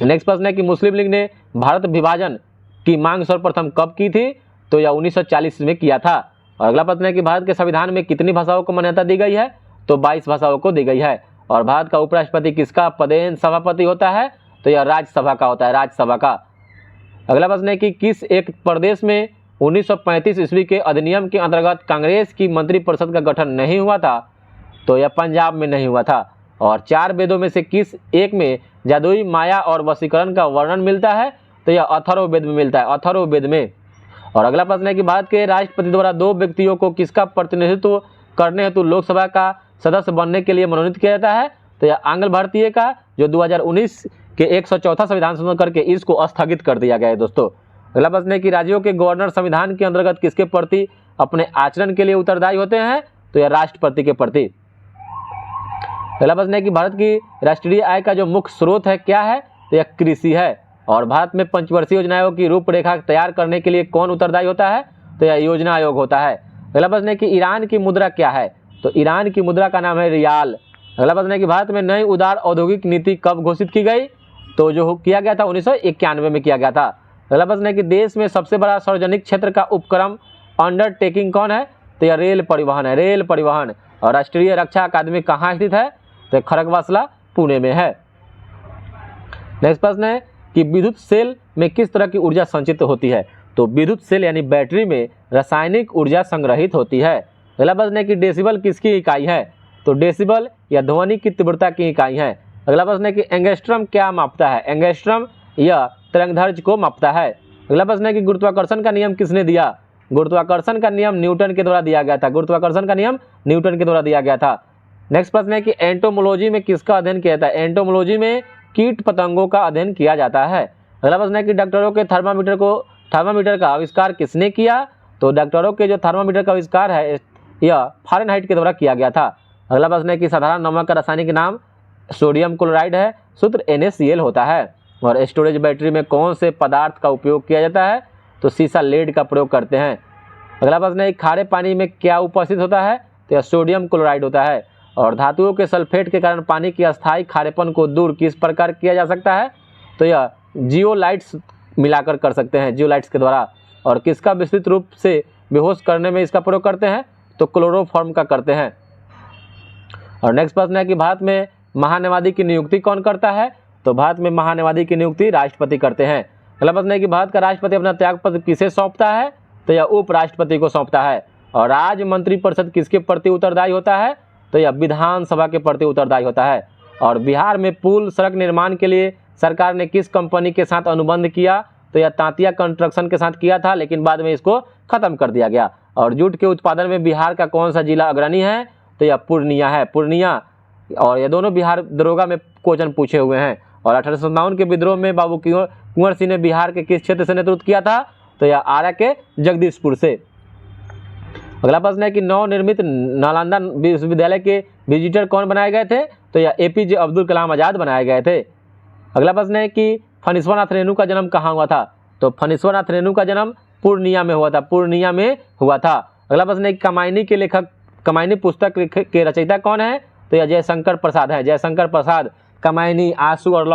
नेक्स्ट प्रश्न है कि मुस्लिम लीग ने भारत विभाजन की मांग सर्वप्रथम कब की थी, तो यह 1940 में किया था। और अगला प्रश्न है कि भारत के संविधान में कितनी भाषाओं को मान्यता दी गई है, तो 22 भाषाओं को दी गई है। और भारत का उपराष्ट्रपति किसका पदेन सभापति होता है, तो यह राज्यसभा का होता है, राज्यसभा का। अगला प्रश्न है कि किस एक प्रदेश में 1935 ईस्वी के अधिनियम के अंतर्गत कांग्रेस की मंत्रिपरिषद का गठन नहीं हुआ था, तो यह पंजाब में नहीं हुआ था। और 4 वेदों में से किस एक में जादुई माया और वशीकरण का वर्णन मिलता है, तो यह अथर्ववेद में मिलता है, अथर्ववेद में। और अगला प्रश्न है कि भारत के राष्ट्रपति द्वारा 2 व्यक्तियों को किसका प्रतिनिधित्व करने हेतु लोकसभा का सदस्य बनने के लिए मनोनीत किया जाता है, तो यह आंग्ल भारतीय का, जो 2019 के 104 संविधान संशोधन करके इसको स्थगित कर दिया गया है दोस्तों। अगला प्रश्न है कि राज्यों के गवर्नर संविधान के अंतर्गत किसके प्रति अपने आचरण के लिए उत्तरदायी होते हैं, तो यह राष्ट्रपति के प्रति। अगला प्रश्न है कि भारत की राष्ट्रीय आय का जो मुख्य स्रोत है क्या है, तो यह कृषि है। और भारत में पंचवर्षीय योजनाओं की रूपरेखा तैयार करने के लिए कौन उत्तरदायी होता है, तो यह योजना आयोग होता है। अगला प्रश्न है कि ईरान की मुद्रा क्या है, तो ईरान की मुद्रा का नाम है रियाल। अगला प्रश्न है कि भारत में नई उदार औद्योगिक नीति कब घोषित की गई, तो जो किया गया था 1991 में किया गया था। अगला प्रश्न है कि देश में सबसे बड़ा सार्वजनिक क्षेत्र का उपक्रम अंडरटेकिंग कौन है, तो यह रेल परिवहन है, रेल परिवहन। और राष्ट्रीय रक्षा अकादमी कहाँ स्थित है, तो खड़गवासला पुणे में है। नेक्स्ट प्रश्न है कि विद्युत सेल में किस तरह की ऊर्जा संचित होती है। तो विद्युत सेल यानी बैटरी में रासायनिक ऊर्जा संग्रहित होती है। अगला प्रश्न है कि डेसिबल किसकी इकाई है। तो डेसिबल या ध्वनि की तीव्रता की इकाई है। अगला प्रश्न है कि एंगस्ट्रम क्या मापता है। एंगस्ट्रम यह तरंगदैर्घ्य को मापता है। अगला प्रश्न है कि गुरुत्वाकर्षण का नियम किसने दिया। गुरुत्वाकर्षण का नियम न्यूटन के द्वारा दिया गया था। गुरुत्वाकर्षण का नियम न्यूटन के द्वारा दिया गया था। नेक्स्ट प्रश्न है कि एंटोमोलॉजी में किसका अध्ययन किया जाता है। एंटोमोलॉजी में कीट पतंगों का अध्ययन किया जाता है। अगला प्रश्न है कि डॉक्टरों के थर्मामीटर का आविष्कार किसने किया। तो डॉक्टरों के जो थर्मामीटर का आविष्कार है यह फारेनहाइट के द्वारा किया गया था। अगला प्रश्न है कि साधारण नमक का रासायनिक नाम सोडियम क्लोराइड है। सूत्र NaCl होता है। और स्टोरेज बैटरी में कौन से पदार्थ का उपयोग किया जाता है। तो सीसा लेड का प्रयोग करते हैं। अगला प्रश्न है खारे पानी में क्या उपस्थित होता है। तो यह सोडियम क्लोराइड होता है। और धातुओं के सल्फेट के कारण पानी के अस्थायी खारेपन को दूर किस प्रकार किया जा सकता है। तो यह जियोलाइट्स मिलाकर कर सकते हैं, जियोलाइट्स के द्वारा। और किसका विस्तृत रूप से बेहोश करने में इसका प्रयोग करते हैं। तो क्लोरोफॉर्म का करते हैं। और नेक्स्ट प्रश्न है कि भारत में महान्यायवादी की नियुक्ति कौन करता है। तो भारत में महान्यायवादी की नियुक्ति राष्ट्रपति करते हैं। अगला प्रश्न है कि भारत का राष्ट्रपति अपना त्यागपत्र किसे सौंपता है। तो यह उपराष्ट्रपति को सौंपता है। और राज्य मंत्रिपरिषद किसके प्रति उत्तरदायी होता है। तो यह विधानसभा के प्रति उत्तरदायी होता है। और बिहार में पुल सड़क निर्माण के लिए सरकार ने किस कंपनी के साथ अनुबंध किया। तो यह तांतिया कंस्ट्रक्शन के साथ किया था, लेकिन बाद में इसको खत्म कर दिया गया। और जूट के उत्पादन में बिहार का कौन सा जिला अग्रणी है। तो यह पूर्णिया है, पूर्णिया। और ये दोनों बिहार दरोगा में क्वेश्चन पूछे हुए हैं। और 1857 के विद्रोह में बाबू कुंवर सिंह ने बिहार के किस क्षेत्र से नेतृत्व किया था। तो यह आरा के जगदीशपुर से। अगला प्रश्न है कि नवनिर्मित नालंदा विश्वविद्यालय के विजिटर कौन बनाए गए थे। तो यह APJ अब्दुल कलाम आजाद बनाए गए थे। अगला प्रश्न है कि फणीश्वरनाथ रेणु का जन्म कहाँ हुआ था। तो फणीश्वरनाथ रेणु का जन्म पूर्णिया में हुआ था, पूर्णिया में हुआ था। अगला प्रश्न है कि कमायनी के लेखक, कमायनी पुस्तक के रचयिता कौन है। तो यह जयशंकर प्रसाद है, जयशंकर प्रसाद। कमायनी, आंसू और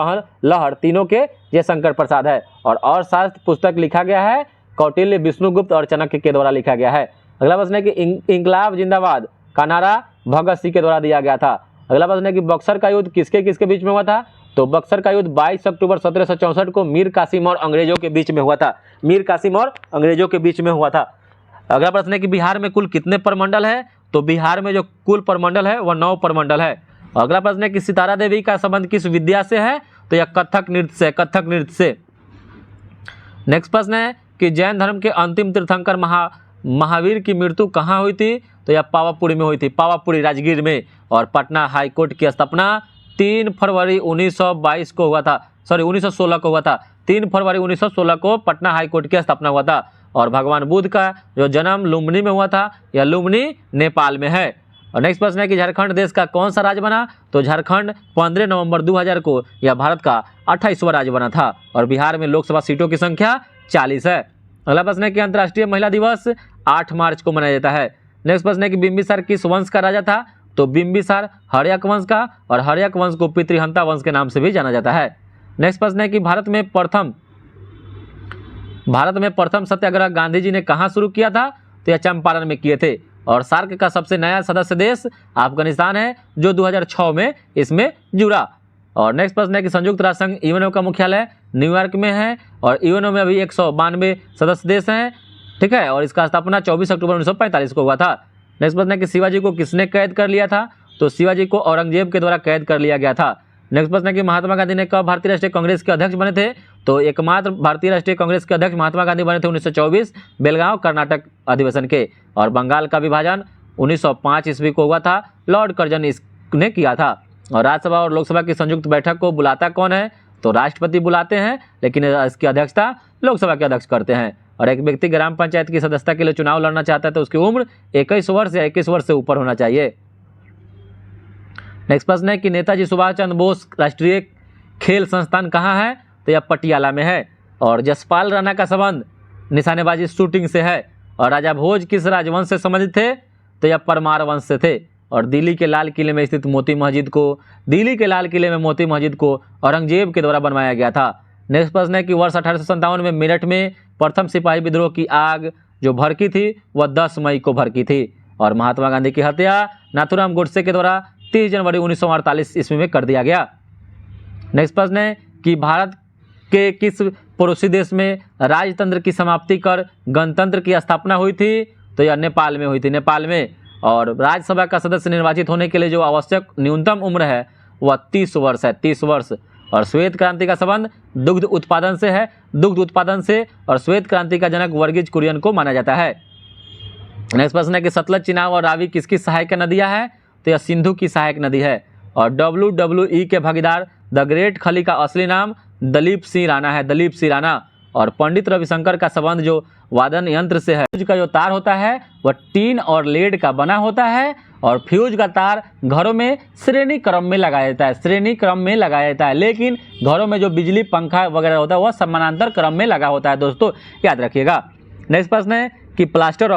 लहर तीनों के जयशंकर प्रसाद है। और शास्त्र पुस्तक लिखा गया है कौटिल्य, विष्णुगुप्त और चाणक्य के द्वारा लिखा गया है। अगला प्रश्न है कि इंकलाब जिंदाबाद का नारा भगत सिंह के द्वारा दिया गया था। अगला प्रश्न है कि बक्सर का युद्ध किसके किसके बीच में हुआ था। तो बक्सर का युद्ध 22 अक्टूबर 1764 को मीर कासिम और अंग्रेजों के बीच में हुआ था, मीर कासिम और अंग्रेजों के बीच में हुआ था। अगला प्रश्न है कि बिहार में कुल कितने प्रमंडल है। तो बिहार में जो कुल प्रमंडल है वह 9 प्रमंडल है। अगला प्रश्न है कि सितारा देवी का संबंध किस विद्या से है। तो यह कथक नृत्य से, कथक नृत्य से। नेक्स्ट प्रश्न है कि जैन धर्म के अंतिम तीर्थंकर महावीर की मृत्यु कहाँ हुई थी। तो यह पावापुरी में हुई थी, पावापुरी राजगीर में। और पटना हाईकोर्ट की स्थापना 3 फरवरी 1922 को हुआ था, 1916 को हुआ था। 3 फरवरी 1916 को पटना हाईकोर्ट की स्थापना हुआ था। और भगवान बुद्ध का जो जन्म लुम्बिनी में हुआ था, यह लुम्बिनी नेपाल में है। और नेक्स्ट प्रश्न है कि झारखंड देश का कौन सा राज्य बना। तो झारखंड 15 नवंबर 2000 को यह भारत का 28वां राज्य बना था। और बिहार में लोकसभा सीटों की संख्या 40 है। अगला प्रश्न है कि अंतर्राष्ट्रीय महिला दिवस 8 मार्च को मनाया जाता है। नेक्स्ट प्रश्न है कि बिंबिसार किस वंश का राजा था। तो बिंबिसार हर्यक वंश का। और हर्यक वंश को पितृहंता वंश के नाम से भी जाना जाता है। नेक्स्ट प्रश्न है कि भारत में प्रथम सत्याग्रह गांधी जी ने कहाँ शुरू किया था। तो यह चंपारण में किए थे। और सार्क का सबसे नया सदस्य देश अफगानिस्तान है, जो 2006 में इसमें जुड़ा। और नेक्स्ट प्रश्न है कि संयुक्त राष्ट्र संघ यूएनओ का मुख्यालय न्यूयॉर्क में है। और यूएनओ में अभी 192 सदस्य देश हैं, ठीक है। और इसका स्थापना 24 अक्टूबर 1945 को हुआ था। नेक्स्ट प्रश्न है कि शिवाजी को किसने कैद कर लिया था। तो शिवाजी को औरंगजेब के द्वारा कैद कर लिया गया था। नेक्स्ट प्रश्न है कि महात्मा गांधी ने कब भारतीय राष्ट्रीय कांग्रेस के अध्यक्ष बने थे। तो एकमात्र भारतीय राष्ट्रीय कांग्रेस के अध्यक्ष महात्मा गांधी बने थे 1924 बेलगांव कर्नाटक अधिवेशन के। और बंगाल का विभाजन 1905 ईस्वी को हुआ था, लॉर्ड कर्जन इसने किया था। और राज्यसभा और लोकसभा की संयुक्त बैठक को बुलाता कौन है। तो राष्ट्रपति बुलाते हैं, लेकिन इसकी अध्यक्षता लोकसभा के अध्यक्ष करते हैं। और एक व्यक्ति ग्राम पंचायत की सदस्यता के लिए चुनाव लड़ना चाहता है तो उसकी उम्र 21 वर्ष या 21 वर्ष से ऊपर होना चाहिए। नेक्स्ट प्रश्न है कि नेताजी सुभाष चंद्र बोस राष्ट्रीय खेल संस्थान कहाँ है। तो यह पटियाला में है। और जसपाल राणा का संबंध निशानेबाजी शूटिंग से है। और राजा भोज किस राजवंश से संबंधित थे। तो यह परमार वंश से थे। और दिल्ली के लाल किले में स्थित मोती मस्जिद को औरंगजेब के द्वारा बनवाया गया था। नेक्स्ट प्रश्न है कि वर्ष 1857 में मेरठ में प्रथम सिपाही विद्रोह की आग जो भड़की थी वह 10 मई को भड़की थी। और महात्मा गांधी की हत्या नाथूराम गोडसे के द्वारा 30 जनवरी 1948 ईस्वी में कर दिया गया। नेक्स्ट प्रश्न है कि भारत के किस पड़ोसी देश में राजतंत्र की समाप्ति कर गणतंत्र की स्थापना हुई थी? तो यह नेपाल में हुई थी, नेपाल में। और राज्यसभा का सदस्य निर्वाचित होने के लिए जो आवश्यक न्यूनतम उम्र है वह 30 वर्ष है, 30 वर्ष। और श्वेत क्रांति का संबंध दुग्ध उत्पादन से है, दुग्ध उत्पादन से। और श्वेत क्रांति का जनक वर्गीज कुरियन को माना जाता है। नेक्स्ट प्रश्न है कि सतलज, चिनाब और रावी किसकी सहायक नदियां हैं? तो यह सिंधु की सहायक नदी है। और WWE के भागीदार द ग्रेट खली का असली नाम दलीप सिंह राणा है, दलीप सिंह राणा। और पंडित रविशंकर का संबंध जो वादन यंत्र से है, फ्यूज का जो तार होता है वह टीन और लेड का बना होता है। और फ्यूज का तार घरों में श्रेणी क्रम में लगाया जाता है, श्रेणी क्रम में लगाया जाता है। लेकिन घरों में जो बिजली पंखा वगैरह होता है वह समानांतर क्रम में लगा होता है, दोस्तों याद रखिएगा। नेक्स्ट प्रश्न है कि प्लास्टर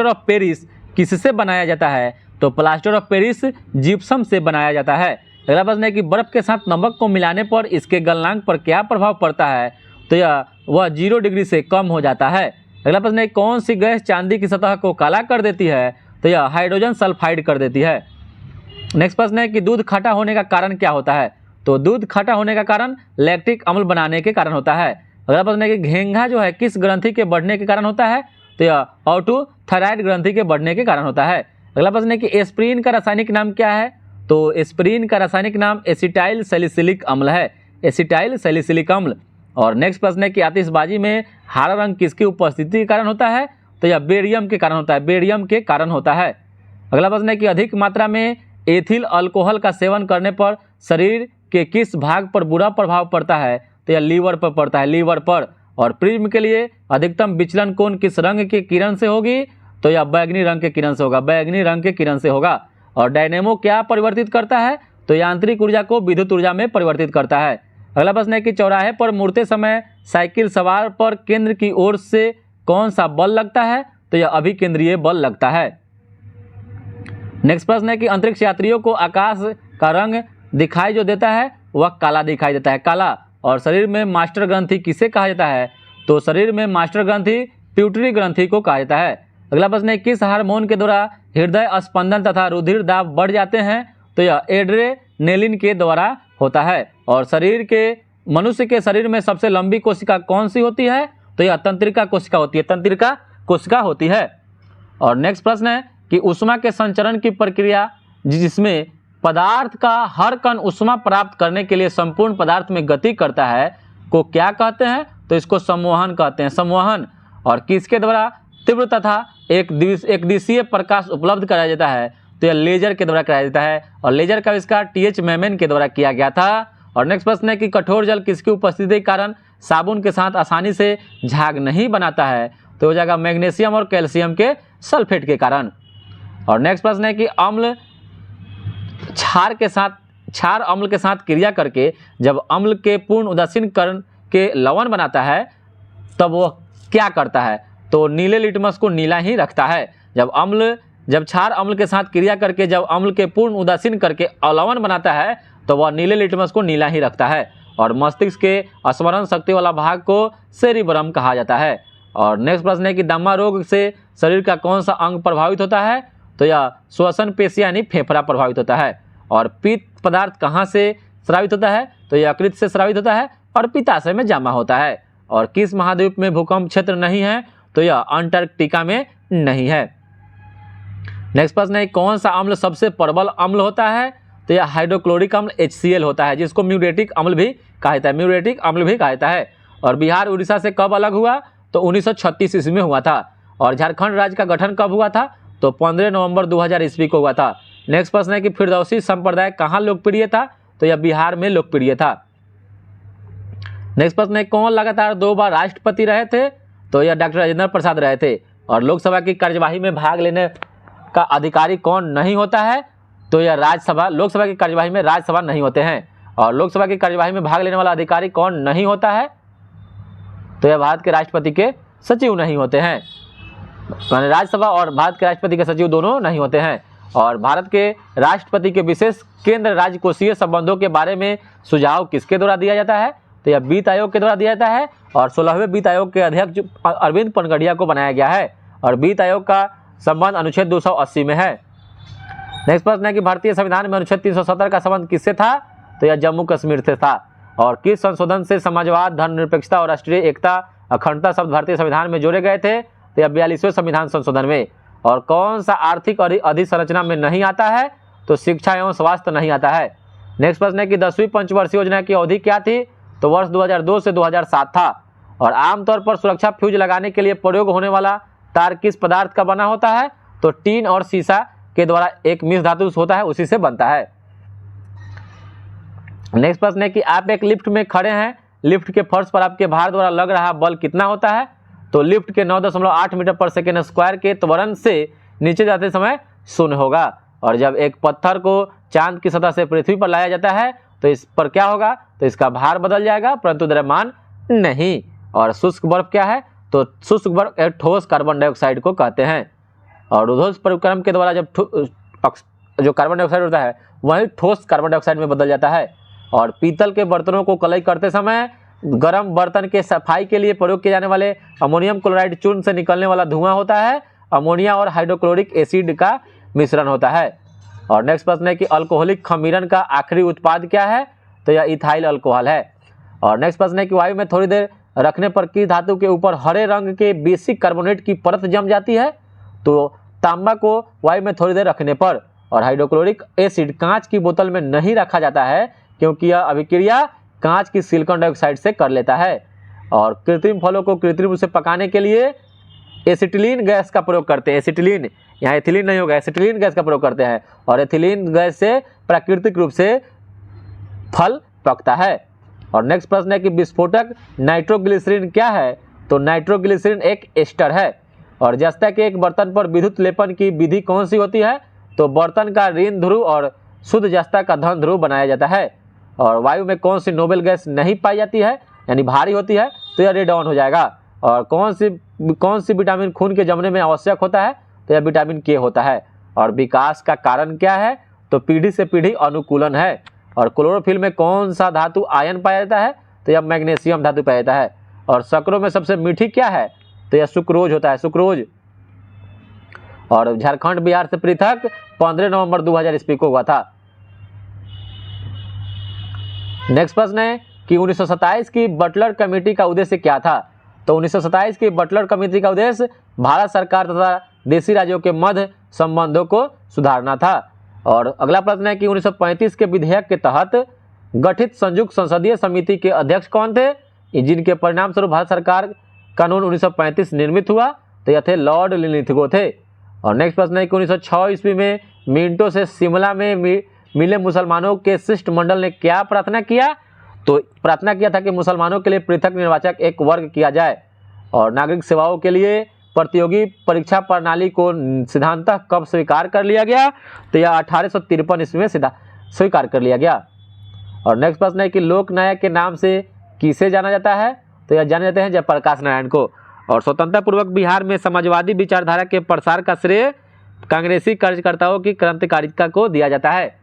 ऑफ पेरिस किससे बनाया जाता है? तो प्लास्टर ऑफ पेरिस जिप्सम से बनाया जाता है। अगला प्रश्न है कि बर्फ के साथ नमक को मिलाने पर इसके गलनांक पर क्या प्रभाव पड़ता है? तो वह 0 डिग्री से कम हो जाता है। अगला प्रश्न है कौन सी गैस चांदी की सतह को काला कर देती है? तो यह हाइड्रोजन सल्फाइड कर देती है। नेक्स्ट प्रश्न है कि दूध खट्टा होने का कारण क्या होता है? तो दूध खट्टा होने का कारण लैक्टिक अम्ल बनाने के कारण होता है। अगला प्रश्न है कि घेंघा जो है किस ग्रंथि के बढ़ने के कारण होता है? तो यह ऑटोथायराइड ग्रंथि के बढ़ने के कारण होता है। अगला प्रश्न है कि एस्प्रिन का रासायनिक नाम क्या है? तो एस्प्रिन का रासायनिक नाम एसिटाइल सैलिसिलिक अम्ल है, एसिटाइल सैलिसिलिक अम्ल। और नेक्स्ट प्रश्न है कि आतिशबाजी में हरा रंग किसकी उपस्थिति के कारण होता है? तो यह बेरियम के कारण होता है, बेरियम के कारण होता है। अगला प्रश्न है कि अधिक मात्रा में एथिल अल्कोहल का सेवन करने पर शरीर के किस भाग पर बुरा प्रभाव पड़ता है? तो यह लीवर पर पड़ता है, लीवर पर। और प्रिज्म के लिए अधिकतम विचलन कोण किस रंग के किरण से होगी? तो यह बैगनी रंग के किरण से होगा, बैगनी रंग के किरण से होगा। और डायनेमो क्या परिवर्तित करता है? तो यांत्रिक ऊर्जा को विद्युत ऊर्जा में परिवर्तित करता है। अगला प्रश्न है कि चौराहे पर मुड़ते समय साइकिल सवार पर केंद्र की ओर से कौन सा बल लगता है? तो यह अभिकेंद्रीय बल लगता है। नेक्स्ट प्रश्न है कि अंतरिक्ष यात्रियों को आकाश का रंग दिखाई जो देता है वह काला दिखाई देता है, काला। और शरीर में मास्टर ग्रंथि किसे कहा जाता है? तो शरीर में मास्टर ग्रंथि प्यूटरी ग्रंथि को कहा जाता है। अगला प्रश्न है किस हार्मोन के द्वारा हृदय स्पंदन तथा रुधिर दाब बढ़ जाते हैं? तो यह एड्रेनेलिन के द्वारा होता है। और मनुष्य के शरीर में सबसे लंबी कोशिका कौन सी होती है? तो यह तंत्रिका कोशिका होती है, तंत्रिका कोशिका होती है। और नेक्स्ट प्रश्न है कि ऊष्मा के संचरण की प्रक्रिया जिसमें पदार्थ का हर कण ऊष्मा प्राप्त करने के लिए संपूर्ण पदार्थ में गति करता है को क्या कहते हैं? तो इसको संवहन कहते हैं, संवहन। और किसके द्वारा तीव्र तथा एक दिशीय प्रकाश उपलब्ध कराया जाता है? तो यह लेजर के द्वारा कराया जाता है। और लेजर का आविष्कार TH मेमन के द्वारा किया गया था। और नेक्स्ट प्रश्न है कि कठोर जल किसकी उपस्थिति के कारण साबुन के साथ आसानी से झाग नहीं बनाता है? तो हो जाएगा मैग्नीशियम और कैल्शियम के सल्फेट के कारण। और नेक्स्ट प्रश्न है कि अम्ल क्षार अम्ल के साथ क्रिया करके जब अम्ल के पूर्ण उदासीन करण के लवण बनाता है तब वह क्या करता है? तो नीले लिटमस को नीला ही रखता है। जब क्षार अम्ल के साथ क्रिया करके जब अम्ल के पूर्ण उदासीन करके अलवण बनाता है तो वह नीले लिटमस को नीला ही रखता है। और मस्तिष्क के स्मरण शक्ति वाला भाग को सेरिब्रम कहा जाता है। और नेक्स्ट प्रश्न है कि दमा रोग से शरीर का कौन सा अंग प्रभावित होता है? तो यह श्वसन पेशी यानी फेफड़ा प्रभावित होता है। और पित्त पदार्थ कहाँ से स्रावित होता है? तो यह यकृत से स्रावित होता है और पित्ताशय में जमा होता है। और किस महाद्वीप में भूकंप क्षेत्र नहीं है? तो यह अंटार्कटिका में नहीं है। नेक्स्ट प्रश्न है कौन सा अम्ल सबसे प्रबल अम्ल होता है? तो यह हाइड्रोक्लोरिक अम्ल HCl होता है, जिसको म्यूरेटिक अम्ल भी कहा जाता है, म्यूरेटिक अम्ल भी कहा जाता है। और बिहार उड़ीसा से कब अलग हुआ? तो 1936 ईस्वी में हुआ था। और झारखंड राज्य का गठन कब हुआ था? तो 15 नवंबर 2000 ईस्वी को हुआ था। नेक्स्ट प्रश्न है कि फिरदौसी संप्रदाय कहाँ लोकप्रिय था? तो यह बिहार में लोकप्रिय था। नेक्स्ट प्रश्न है कौन लगातार 2 बार राष्ट्रपति रहे थे? तो यह डॉक्टर राजेंद्र प्रसाद रहे थे। और लोकसभा की कार्यवाही में भाग लेने का अधिकारी कौन नहीं होता है? तो यह राज्यसभा, लोकसभा की कार्यवाही में राज्यसभा नहीं होते हैं। और लोकसभा की कार्यवाही में भाग लेने वाला अधिकारी कौन नहीं होता है? तो यह भारत के राष्ट्रपति के सचिव नहीं होते हैं। यानी राज्यसभा और भारत के राष्ट्रपति के सचिव दोनों नहीं होते हैं। और भारत के राष्ट्रपति के विशेष केंद्र राज्य कोषीय संबंधों के बारे में सुझाव किसके द्वारा दिया जाता है? तो यह वित्त आयोग के द्वारा दिया जाता है। और 16वें वित्त आयोग के अध्यक्ष अरविंद पनगड़िया को बनाया गया है। और वित्त आयोग का संबंध अनुच्छेद 280 में है। नेक्स्ट प्रश्न है कि भारतीय संविधान में अनुच्छेद 370 का संबंध किससे था? तो यह जम्मू कश्मीर से था। और किस संशोधन से समाजवाद, धर्मनिरपेक्षता और राष्ट्रीय एकता, अखंडता शब्द भारतीय संविधान में जोड़े गए थे? तो यह 42वें संविधान संशोधन में। और कौन सा आर्थिक और अधिसंरचना में नहीं आता है? तो शिक्षा एवं स्वास्थ्य नहीं आता है। नेक्स्ट प्रश्न है कि 10वीं पंचवर्षीय योजना की अवधि क्या थी? तो वर्ष 2002 से 2007 था। और आमतौर पर सुरक्षा फ्यूज लगाने के लिए प्रयोग होने वाला तार किस पदार्थ का बना होता है? तो टीन और सीसा के द्वारा एक मिश्र धातु होता है, उसी से बनता है। नेक्स्ट प्रश्न है कि आप एक लिफ्ट में खड़े हैं, लिफ्ट के फर्श पर आपके भार द्वारा लग रहा बल कितना होता है? तो लिफ्ट के 9.8 मीटर पर सेकेंड स्क्वायर के त्वरण से नीचे जाते समय 0 होगा। और जब एक पत्थर को चांद की सतह से पृथ्वी पर लाया जाता है तो इस पर क्या होगा? तो इसका भार बदल जाएगा, परंतु द्रव्यमान नहीं। और शुष्क बर्फ क्या है? तो शुष्क बर्फ एक ठोस कार्बन डाइऑक्साइड को कहते हैं। और उद्घोष परिक्रम के द्वारा जब जो कार्बन डाइऑक्साइड होता है वही ठोस कार्बन डाइऑक्साइड में बदल जाता है। और पीतल के बर्तनों को कलई करते समय गर्म बर्तन के सफाई के लिए प्रयोग किए जाने वाले अमोनियम क्लोराइड चूर्ण से निकलने वाला धुआं होता है अमोनिया और हाइड्रोक्लोरिक एसिड का मिश्रण होता है। और नेक्स्ट प्रश्न है कि अल्कोहलिक खमीरन का आखिरी उत्पाद क्या है? तो यह इथाइल अल्कोहल है। और नेक्स्ट प्रश्न है कि वायु में थोड़ी देर रखने पर किस धातु के ऊपर हरे रंग के बेसिक कार्बोनेट की परत जम जाती है? तो तांबा को वायु में थोड़ी देर रखने पर। और हाइड्रोक्लोरिक एसिड कांच की बोतल में नहीं रखा जाता है क्योंकि यह अभिक्रिया कांच की सिलिकॉन डाइऑक्साइड से कर लेता है। और कृत्रिम फलों को कृत्रिम रूप से पकाने के लिए एसिटिलीन गैस का प्रयोग करते हैं। एसिटिलीन, यहाँ एथिलीन नहीं होगा, एसिटिलीन गैस का प्रयोग करते हैं। और एथिलीन गैस से प्राकृतिक रूप से फल पकता है। और नेक्स्ट प्रश्न है कि विस्फोटक नाइट्रोग्लिसरीन क्या है? तो नाइट्रोग्लिसरीन एक एस्टर है। और जस्ता के एक बर्तन पर विद्युत लेपन की विधि कौन सी होती है? तो बर्तन का ऋण ध्रुव और शुद्ध जस्ता का धन ध्रुव बनाया जाता है। और वायु में कौन सी नोबेल गैस नहीं पाई जाती है, यानी भारी होती है? तो यह रेडॉन हो जाएगा। और कौन सी विटामिन खून के जमने में आवश्यक होता है? तो यह विटामिन के होता है। और विकास का कारण क्या है? तो पीढ़ी से पीढ़ी अनुकूलन है। और क्लोरोफिल में कौन सा धातु आयन पाया जाता है? तो यह मैग्नीशियम धातु पाया जाता है। और शक्करों में सबसे मीठी क्या है? तो यह सुक्रोज होता है, सुक्रोज। और झारखंड बिहार से पृथक 15 नवंबर 2000 ईस्वी को हुआ था। नेक्स्ट प्रश्न है कि 1927 की बटलर कमेटी का उद्देश्य क्या था? तो 1927 की बटलर कमेटी का उद्देश्य भारत सरकार तथा देशी राज्यों के मध्य संबंधों को सुधारना था। और अगला प्रश्न है कि 1935 के विधेयक के तहत गठित संयुक्त संसदीय समिति के अध्यक्ष कौन थे, जिनके परिणाम स्वरूप भारत सरकार कानून 1935 निर्मित हुआ? तो यह थे लॉर्ड लिनलिथगो थे। और नेक्स्ट प्रश्न है कि 1906 ईस्वी में मिंटो से शिमला में मिले मुसलमानों के शिष्टमंडल ने क्या प्रार्थना किया? तो प्रार्थना किया था कि मुसलमानों के लिए पृथक निर्वाचक एक वर्ग किया जाए। और नागरिक सेवाओं के लिए प्रतियोगी परीक्षा प्रणाली को सिद्धांततः कब स्वीकार कर लिया गया? तो यह 1853 ईस्वी में स्वीकार कर लिया गया। और नेक्स्ट प्रश्न है कि लोकनायक के नाम से किसे जाना जाता है? तो यह जाने जाते हैं जयप्रकाश नारायण को। और स्वतंत्रता पूर्वक बिहार में समाजवादी विचारधारा के प्रसार का श्रेय कांग्रेसी कार्यकर्ताओं की क्रांतिकारिता को दिया जाता है।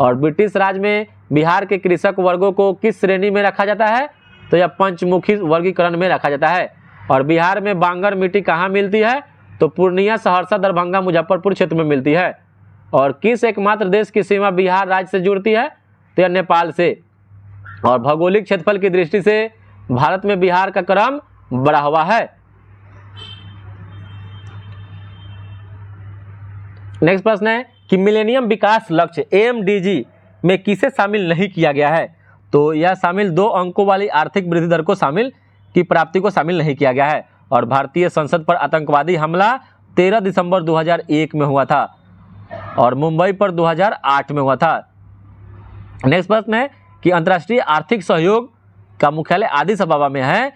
और ब्रिटिश राज में बिहार के कृषक वर्गों को किस श्रेणी में रखा जाता है? तो यह पंचमुखी वर्गीकरण में रखा जाता है। और बिहार में बांगर मिट्टी कहाँ मिलती है? तो पूर्णिया, सहरसा, दरभंगा, मुजफ्फरपुर क्षेत्र में मिलती है। और किस एकमात्र देश की सीमा बिहार राज्य से जुड़ती है? तो यह नेपाल से। और भौगोलिक क्षेत्रफल की दृष्टि से भारत में बिहार का क्रम बढ़ा हुआ है। नेक्स्ट प्रश्न है कि मिलेनियम विकास लक्ष्य AMDG में किसे शामिल नहीं किया गया है? तो यह शामिल 2 अंकों वाली आर्थिक वृद्धि दर को की प्राप्ति को शामिल नहीं किया गया है। और भारतीय संसद पर आतंकवादी हमला 13 दिसंबर 2001 में हुआ था और मुंबई पर 2008 में हुआ था। नेक्स्ट प्रश्न है कि अंतर्राष्ट्रीय आर्थिक सहयोग का मुख्यालय आदिस अबाबा में है,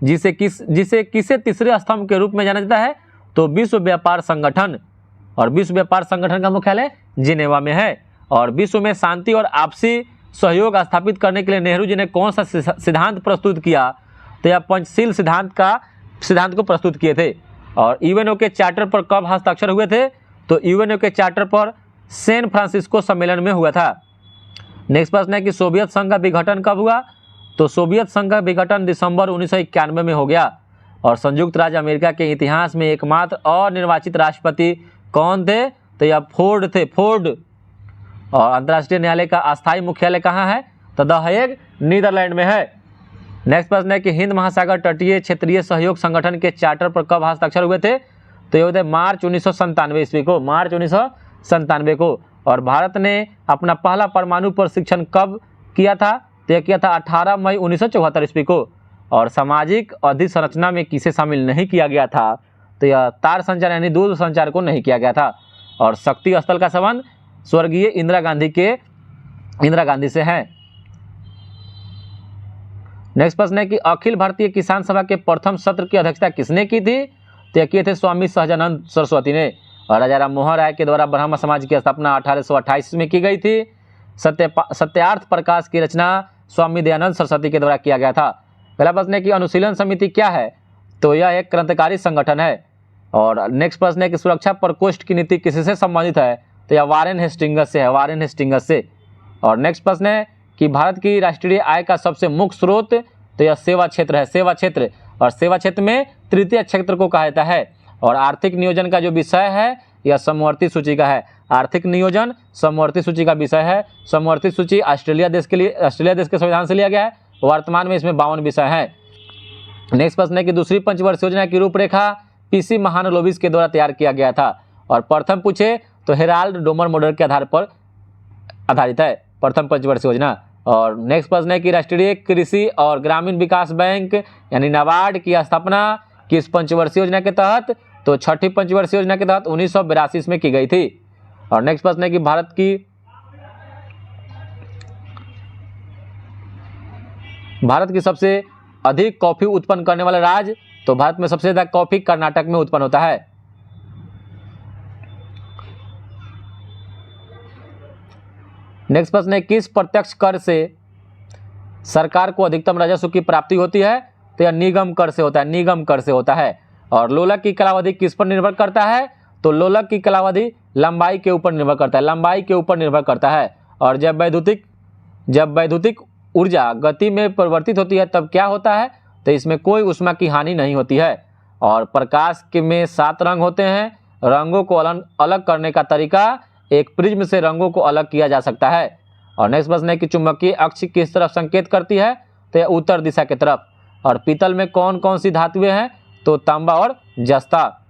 जिसे किसे तीसरे स्तंभ के रूप में जाना जाता है? तो विश्व व्यापार संगठन। और विश्व व्यापार संगठन का मुख्यालय जिनेवा में है। और विश्व में शांति और आपसी सहयोग स्थापित करने के लिए नेहरू जी ने कौन सा सिद्धांत प्रस्तुत किया? तो यह पंचशील सिद्धांत को प्रस्तुत किए थे। और यूएनओ के चार्टर पर कब हस्ताक्षर हुए थे? तो यूएनओ के चार्टर पर सैन फ्रांसिस्को सम्मेलन में हुआ था। नेक्स्ट प्रश्न है कि सोवियत संघ का विघटन कब हुआ? तो सोवियत संघ का विघटन दिसंबर 1991 में हो गया। और संयुक्त राज्य अमेरिका के इतिहास में एकमात्र अनिर्वाचित राष्ट्रपति कौन थे? तो यह फोर्ड थे, फोर्ड। और अंतर्राष्ट्रीय न्यायालय का अस्थायी मुख्यालय कहाँ है? तो द हेग नीदरलैंड में है। नेक्स्ट प्रश्न है कि हिंद महासागर तटीय क्षेत्रीय सहयोग संगठन के चार्टर पर कब हस्ताक्षर हुए थे? तो ये होते मार्च 1997 ईस्वी को, मार्च 1997 को। और भारत ने अपना पहला परमाणु परीक्षण कब किया था? तो यह किया था 18 मई 1974 ईस्वी को। और सामाजिक अधिसंरचना में किसे शामिल नहीं किया गया था? तो यह तार संचार यानी दूर संचार को नहीं किया गया था। और शक्ति स्थल का संबंध स्वर्गीय इंदिरा गांधी से है। नेक्स्ट प्रश्न है कि अखिल भारतीय किसान सभा के प्रथम सत्र की अध्यक्षता किसने की थी? तो यह किए थे स्वामी सहजानंद सरस्वती ने। और राजा राम मोहन राय के द्वारा ब्राह्मण समाज की स्थापना 1828 में की गई थी। सत्यार्थ प्रकाश की रचना स्वामी दयानंद सरस्वती के द्वारा किया गया था। पहला प्रश्न है कि अनुशीलन समिति क्या है? तो यह एक क्रांतिकारी संगठन है। और नेक्स्ट प्रश्न है कि सुरक्षा प्रकोष्ठ की नीति किससे संबंधित है? तो यह वारेन हेस्टिंगस से है, वारेन हेस्टिंगस से। और नेक्स्ट प्रश्न है कि भारत की राष्ट्रीय आय का सबसे मुख्य स्रोत? तो यह सेवा क्षेत्र है, सेवा क्षेत्र। और सेवा क्षेत्र में तृतीय क्षेत्र को कहा जाता है। और आर्थिक नियोजन का जो विषय है यह समवर्ती सूची का है। आर्थिक नियोजन समवर्ती सूची का विषय है। समवर्ती सूची ऑस्ट्रेलिया देश के संविधान से लिया गया है। वर्तमान में इसमें 52 विषय हैं। नेक्स्ट प्रश्न है कि दूसरी पंचवर्षीय योजना की रूपरेखा पीसी महालनोबिस के द्वारा तैयार किया गया था। और प्रथम पूछे तो हेराल्ड डोमर मॉडल के आधार पर आधारित है प्रथम पंचवर्षीय योजना। और नेक्स्ट प्रश्न है कि राष्ट्रीय कृषि और ग्रामीण विकास बैंक यानी नाबार्ड की स्थापना किस पंचवर्षीय योजना के तहत? तो छठी पंचवर्षीय योजना के तहत 1982 में की गई थी। और नेक्स्ट प्रश्न है कि भारत की सबसे अधिक कॉफी उत्पन्न करने वाला राज्य? तो भारत में सबसे ज्यादा कॉफी कर्नाटक में उत्पन्न होता है। नेक्स्ट प्रश्न है किस प्रत्यक्ष कर से सरकार को अधिकतम राजस्व की प्राप्ति होती है? तो यह निगम कर से होता है, निगम कर से होता है। और लोलक की कालावधि किस पर निर्भर करता है? तो लोलक की कालावधि लंबाई के ऊपर निर्भर करता है, लंबाई के ऊपर निर्भर करता है। और जब वैद्युतिक ऊर्जा गति में परिवर्तित होती है तब क्या होता है? तो इसमें कोई ऊष्मा की हानि नहीं होती है। और प्रकाश के में 7 रंग होते हैं। रंगों को अलग करने का तरीका एक प्रिज्म से रंगों को अलग किया जा सकता है। और नेक्स्ट प्रश्न है कि चुंबकीय अक्ष किस तरफ संकेत करती है? तो यह उत्तर दिशा की तरफ। और पीतल में कौन कौन सी धातुएं हैं? तो तांबा और जस्ता।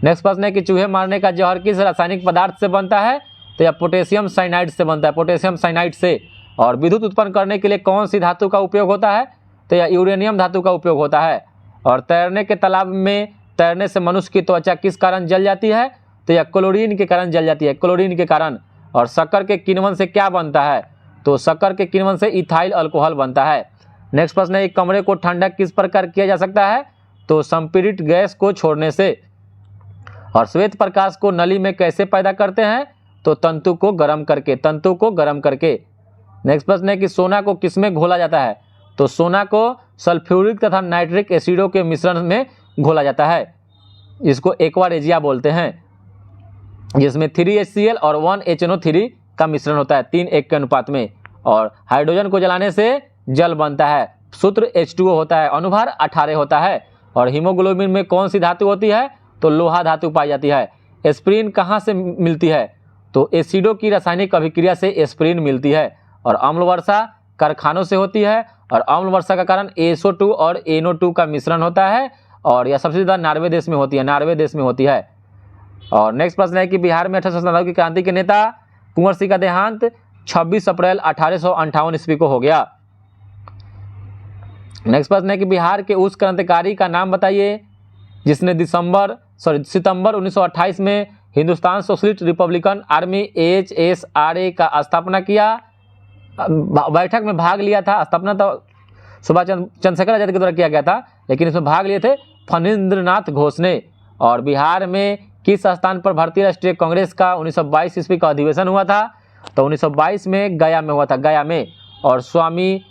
नेक्स्ट प्रश्न है कि चूहे मारने का जहर किस रासायनिक पदार्थ से बनता है? तो यह पोटेशियम साइनाइड से बनता है, पोटेशियम साइनाइड से। और विद्युत उत्पन्न करने के लिए कौन सी धातु का उपयोग होता है? तो यह यूरेनियम धातु का उपयोग होता है। और तैरने के तालाब में तैरने से मनुष्य की त्वचा किस कारण जल जाती है? तो यह क्लोरीन के कारण जल जाती है, क्लोरीन के कारण। और शक्कर के किण्वन से क्या बनता है? तो शक्कर के किण्वन से इथाइल अल्कोहल बनता है। नेक्स्ट प्रश्न है कमरे को ठंडा किस प्रकार किया जा सकता है? तो संपीड़ित गैस को छोड़ने से। और श्वेत प्रकाश को नली में कैसे पैदा करते हैं? तो तंतु को गर्म करके, तंतु को गर्म करके। नेक्स्ट प्रश्न है कि सोना को किसमें घोला जाता है? तो सोना को सल्फ्यूरिक तथा नाइट्रिक एसिडों के मिश्रण में घोला जाता है। इसको एक्वारेजिया बोलते हैं, जिसमें 3HCl और 1HNO3 का मिश्रण होता है 3:1 के अनुपात में। और हाइड्रोजन को जलाने से जल बनता है, सूत्र H2O होता है, अनुभार 18 होता है। और हीमोग्लोबिन में कौन सी धातु होती है? तो लोहा धातु पाई जाती है। एस्प्रिन कहाँ से मिलती है? तो एसिडों की रासायनिक अभिक्रिया से एस्प्रिन मिलती है। और अम्ल वर्षा कारखानों से होती है। और अम्ल वर्षा का कारण SO2 और NO2 का मिश्रण होता है। और यह सबसे ज़्यादा नॉर्वे देश में होती है, नॉर्वे देश में होती है। और नेक्स्ट प्रश्न है कि बिहार में 1857 की क्रांति के नेता कुंवर सिंह का देहांत 26 अप्रैल 1858 ईस्वी को हो गया। नेक्स्ट प्रश्न है कि बिहार के उस क्रांतिकारी का नाम बताइए जिसने सितंबर 1928 में Hindustan socialist Republican army HSRA का स्थापना किया, बैठक में भाग लिया था। स्थापना तो सुभाष चंद्रशेखर आजाद के द्वारा किया गया था, लेकिन इसमें भाग लिए थे फणींद्रनाथ घोष ने। और बिहार में किस स्थान पर भारतीय राष्ट्रीय कांग्रेस का 1922 ईस्वी का अधिवेशन हुआ था? तो 1922 में गया में हुआ था, गया में। और स्वामी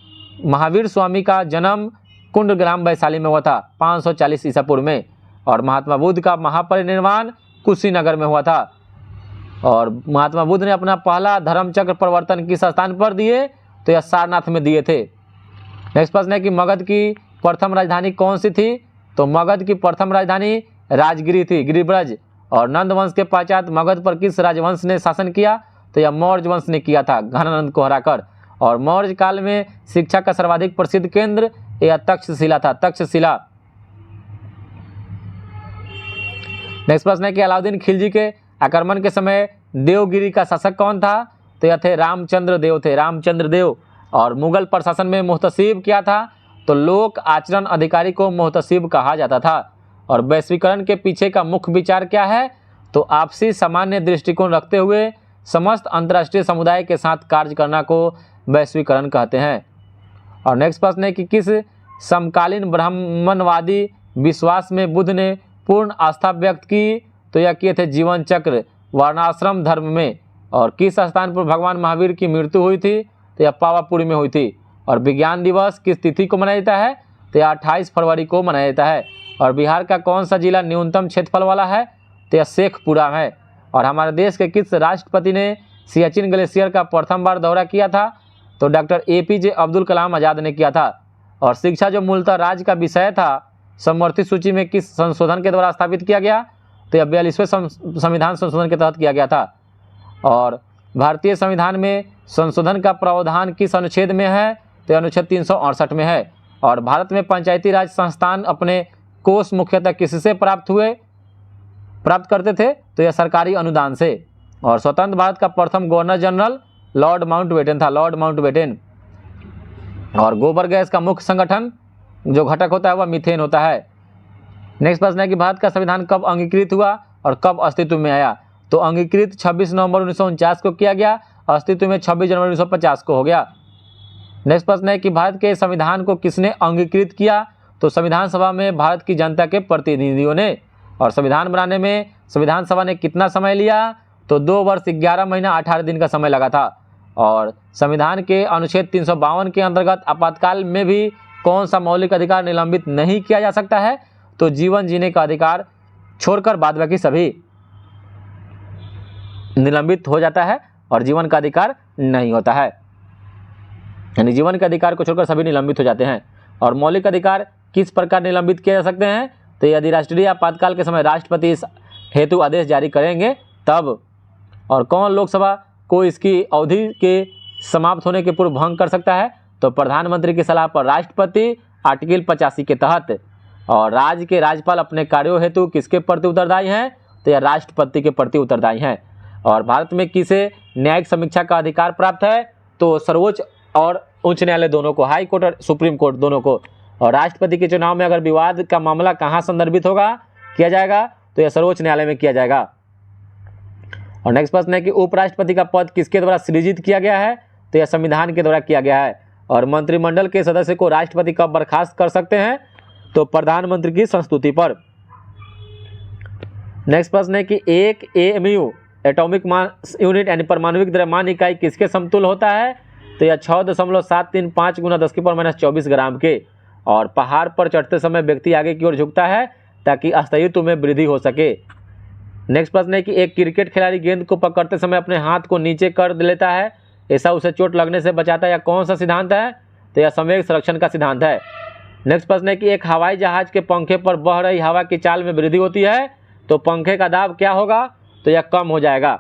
महावीर स्वामी का जन्म कुंडग्राम वैशाली में हुआ था 540 ईसा पूर्व में। और महात्मा बुद्ध का महापरिनिर्वाण कुशीनगर में हुआ था। और महात्मा बुद्ध ने अपना पहला धर्मचक्र प्रवर्तन किस स्थान पर दिए? तो यह सारनाथ में दिए थे। नेक्स्ट प्रश्न है कि मगध की प्रथम राजधानी कौन सी थी? तो मगध की प्रथम राजधानी राजगिरी थी, गिरिब्रज। और नंद वंश के पश्चात मगध पर किस राजवंश ने शासन किया? तो यह मौर्य वंश ने किया था, घनानंद को हराकर। और मौर्य काल में शिक्षा का सर्वाधिक प्रसिद्ध केंद्र यह तक्षशिला था, तक्षशिला। नेक्स्ट प्रश्न है कि अलाउद्दीन खिलजी के आक्रमण के समय देवगिरी का शासक कौन था? तो यह थे रामचंद्र देव थे, रामचंद्र देव। और मुगल प्रशासन में मुहतसिब क्या था? तो लोक आचरण अधिकारी को मुहतसिब कहा जाता था। और वैश्वीकरण के पीछे का मुख्य विचार क्या है? तो आपसी सामान्य दृष्टिकोण रखते हुए समस्त अंतर्राष्ट्रीय समुदाय के साथ कार्य करना को वैश्वीकरण कहते हैं। और नेक्स्ट प्रश्न है कि किस समकालीन ब्राह्मणवादी विश्वास में बुद्ध ने पूर्ण आस्था व्यक्त की? तो यह किए थे जीवन चक्र वर्णाश्रम धर्म में। और किस स्थान पर भगवान महावीर की मृत्यु हुई थी? तो यह पावापुरी में हुई थी। और विज्ञान दिवस किस तिथि को मनाया जाता है? तो यह 28 फरवरी को मनाया जाता है। और बिहार का कौन सा जिला न्यूनतम क्षेत्रफल वाला है? तो यह शेखपुरा है। और हमारे देश के किस राष्ट्रपति ने सियाचिन ग्लेशियर का प्रथम बार दौरा किया था? तो डॉक्टर APJ अब्दुल कलाम आज़ाद ने किया था। और शिक्षा जो मूलतः राज्य का विषय था, समवर्ती सूची में किस संशोधन के द्वारा स्थापित किया गया? तो यह 42वें संविधान संशोधन के तहत किया गया था। और भारतीय संविधान में संशोधन का प्रावधान किस अनुच्छेद में है? तो अनुच्छेद 368 में है। और भारत में पंचायती राज संस्थान अपने कोष मुख्यतः किससे प्राप्त करते थे? तो यह सरकारी अनुदान से। और स्वतंत्र भारत का प्रथम गवर्नर जनरल लॉर्ड माउंटबेटन था, लॉर्ड माउंटबेटन। और गोबर गैस का मुख्य संगठन जो घटक होता है वह मीथेन होता है। नेक्स्ट प्रश्न है कि भारत का संविधान कब अंगीकृत हुआ और कब अस्तित्व में आया? तो अंगीकृत 26 नवंबर 1949 को किया गया, अस्तित्व में 26 जनवरी 1950 को हो गया। नेक्स्ट प्रश्न है कि भारत के संविधान को किसने अंगीकृत किया? तो संविधान सभा में भारत की जनता के प्रतिनिधियों ने। और संविधान बनाने में संविधान सभा ने कितना समय लिया? तो 2 वर्ष 11 महीना 18 दिन का समय लगा था। और संविधान के अनुच्छेद 352 के अंतर्गत आपातकाल में भी कौन सा मौलिक अधिकार निलंबित नहीं किया जा सकता है? तो जीवन जीने का अधिकार छोड़कर बाद बाकी सभी निलंबित हो जाता है और जीवन का अधिकार नहीं होता है, यानी जीवन के अधिकार को छोड़कर सभी निलंबित हो जाते हैं। और मौलिक अधिकार किस प्रकार निलंबित किए जा सकते हैं? तो यदि राष्ट्रीय आपातकाल के समय राष्ट्रपति इस हेतु आदेश जारी करेंगे तब। और कौन लोकसभा को इसकी अवधि के समाप्त होने के पूर्व भंग कर सकता है? तो प्रधानमंत्री की सलाह पर राष्ट्रपति, आर्टिकल 85 के तहत। और राज्य के राज्यपाल अपने कार्यों हेतु किसके प्रति उत्तरदायी हैं? तो यह राष्ट्रपति के प्रति उत्तरदायी हैं। और भारत में किसे न्यायिक समीक्षा का अधिकार प्राप्त है? तो सर्वोच्च और उच्च न्यायालय दोनों को, हाई कोर्ट और सुप्रीम कोर्ट दोनों को। और राष्ट्रपति के चुनाव में अगर विवाद का मामला कहाँ संदर्भित होगा किया जाएगा? तो यह सर्वोच्च न्यायालय में किया जाएगा। और नेक्स्ट प्रश्न है कि उपराष्ट्रपति का पद किसके द्वारा सृजित किया गया है? तो यह संविधान के द्वारा किया गया है। और मंत्रिमंडल के सदस्य को राष्ट्रपति कब बर्खास्त कर सकते हैं? तो प्रधानमंत्री की संस्तुति पर। नेक्स्ट प्रश्न है कि एक AMU एटॉमिक यूनिट यानी परमाणुविक द्रव्यमान इकाई किसके समतुल्य होता है? तो यह 6.735 × 10⁻⁴ ग्राम के। और पहाड़ पर चढ़ते समय व्यक्ति आगे की ओर झुकता है ताकि स्थायित्व में वृद्धि हो सके। नेक्स्ट प्रश्न है कि एक क्रिकेट खिलाड़ी गेंद को पकड़ते समय अपने हाथ को नीचे कर लेता है, ऐसा उसे चोट लगने से बचाता है, या कौन सा सिद्धांत है? तो यह संवेग संरक्षण का सिद्धांत है। नेक्स्ट प्रश्न है कि एक हवाई जहाज के पंखे पर बह रही हवा की चाल में वृद्धि होती है तो पंखे का दाब क्या होगा? तो यह कम हो जाएगा।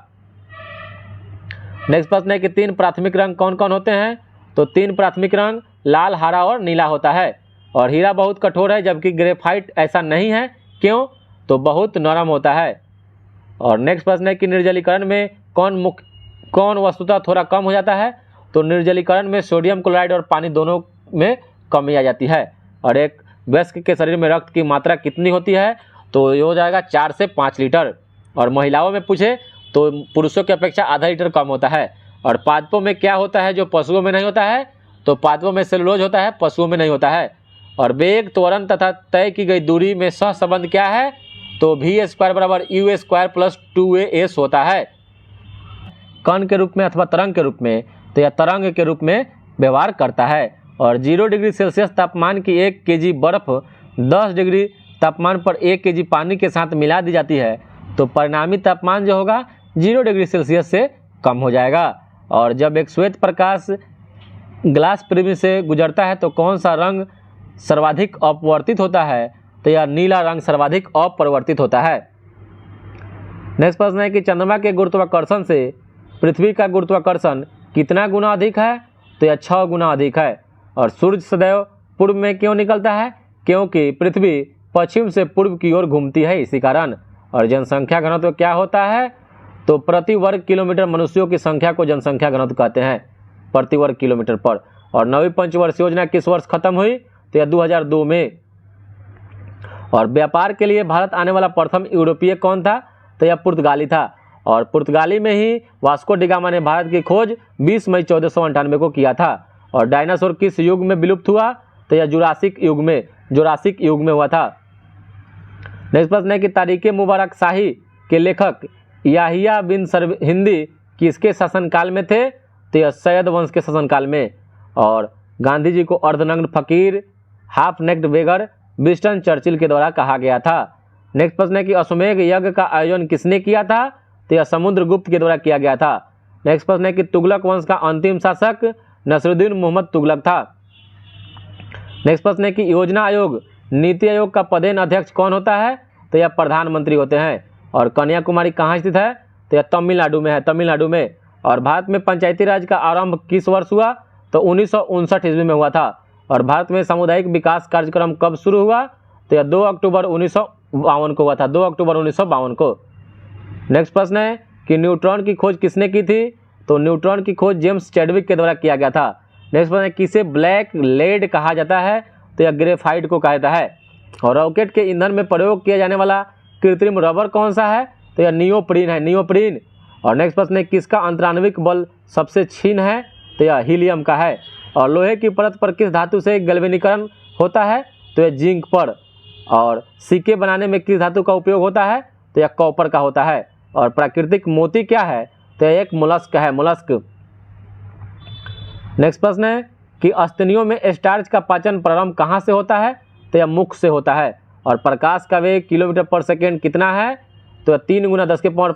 नेक्स्ट प्रश्न है कि 3 प्राथमिक रंग कौन कौन होते हैं? तो 3 प्राथमिक रंग लाल, हरा और नीला होता है। और हीरा बहुत कठोर है जबकि ग्रेफाइट ऐसा नहीं है, क्यों? तो बहुत नरम होता है। और नेक्स्ट प्रश्न है कि निर्जलीकरण में कौन वस्तुतः थोड़ा कम हो जाता है? तो निर्जलीकरण में सोडियम क्लोराइड और पानी दोनों में कमी आ जाती है। और एक वयस्क के शरीर में रक्त की मात्रा कितनी होती है? तो ये हो जाएगा 4 से 5 लीटर। और महिलाओं में पूछे तो पुरुषों की अपेक्षा आधा लीटर कम होता है। और पादपों में क्या होता है जो पशुओं में नहीं होता है? तो पादपों में सेलुलोज होता है, पशुओं में नहीं होता है। और वेग, त्वरण तथा तय की गई दूरी में सहसंबंध क्या है? तो v² = u² + 2as होता है। कण के रूप में अथवा तरंग के रूप में, तो यह तरंग के रूप में व्यवहार करता है। और 0 डिग्री सेल्सियस तापमान की 1 kg बर्फ 10 डिग्री तापमान पर 1 kg पानी के साथ मिला दी जाती है तो परिणामी तापमान जो होगा 0 डिग्री सेल्सियस से कम हो जाएगा। और जब एक श्वेत प्रकाश ग्लास प्रिज्म से गुजरता है तो कौन सा रंग सर्वाधिक अपवर्तित होता है? तो यह नीला रंग सर्वाधिक अपरिवर्तित होता है। नेक्स्ट प्रश्न है कि चंद्रमा के गुरुत्वाकर्षण से पृथ्वी का गुरुत्वाकर्षण कितना गुना अधिक है? तो यह 6 गुना अधिक है। और सूर्य सदैव पूर्व में क्यों निकलता है? क्योंकि पृथ्वी पश्चिम से पूर्व की ओर घूमती है, इसी कारण। और जनसंख्या घनत्व क्या होता है? तो प्रति वर्ग किलोमीटर मनुष्यों की संख्या को जनसंख्या घनत्व कहते हैं, प्रति वर्ग किलोमीटर पर। और 9वीं पंचवर्षीय योजना किस वर्ष खत्म हुई? तो यह 2002 में। और व्यापार के लिए भारत आने वाला प्रथम यूरोपीय कौन था? तो यह पुर्तगाली था। और पुर्तगाली में ही वास्को डी गामा ने भारत की खोज 20 मई 1498 को किया था। और डायनासोर किस युग में विलुप्त हुआ? तो यह जुरासिक युग में हुआ था। नेक्स्ट प्रश्न है कि तारीख मुबारक शाही के लेखक याहिया बिन हिंदी किसके शासनकाल में थे? तो यह सैयद वंश के शासनकाल में। और गांधी जी को अर्धनग्न फकीर, हाफ नेक्ड बेगर विंस्टन चर्चिल के द्वारा कहा गया था। नेक्स्ट प्रश्न है कि अश्वमेध यज्ञ का आयोजन किसने किया था? तो यह समुद्रगुप्त के द्वारा किया गया था। नेक्स्ट प्रश्न है कि तुगलक वंश का अंतिम शासक नसरुद्दीन मोहम्मद तुगलक था। नेक्स्ट प्रश्न है कि योजना आयोग, नीति आयोग का पदेन अध्यक्ष कौन होता है? तो यह प्रधानमंत्री होते हैं। और कन्याकुमारी कहाँ स्थित है? तो यह तमिलनाडु में है, तमिलनाडु में। और भारत में पंचायती राज का आरंभ किस वर्ष हुआ? तो 1959 ईस्वी में हुआ था। और भारत में सामुदायिक विकास कार्यक्रम कब शुरू हुआ? तो यह 2 अक्टूबर 1952 को हुआ था, 2 अक्टूबर 1952 को। नेक्स्ट प्रश्न है कि न्यूट्रॉन की खोज किसने की थी? तो न्यूट्रॉन की खोज जेम्स चैडविक के द्वारा किया गया था। नेक्स्ट प्रश्न है किसे ब्लैक लेड कहा जाता है? तो यह ग्रेफाइट को कहा जाता है। और रॉकेट के ईंधन में प्रयोग किया जाने वाला कृत्रिम रबर कौन सा है? तो यह नियोप्रीन है, नियोप्रीन। और नेक्स्ट प्रश्न है किसका अंतराण्विक बल सबसे क्षीण है? तो यह हीलियम का है। और लोहे की परत पर किस धातु से गैल्वेनीकरण होता है? तो यह जिंक पर। और सिक्के बनाने में किस धातु का उपयोग होता है? तो यह कॉपर का होता है। और प्राकृतिक मोती क्या है? तो यह एक मोलस्क है, मोलस्क। नेक्स्ट प्रश्न है कि अस्तनियों में स्टार्च का पाचन प्रारंभ कहाँ से होता है? तो यह मुख से होता है। और प्रकाश का वेग किलोमीटर पर सेकेंड कितना है? तो 3 × 10 के पावर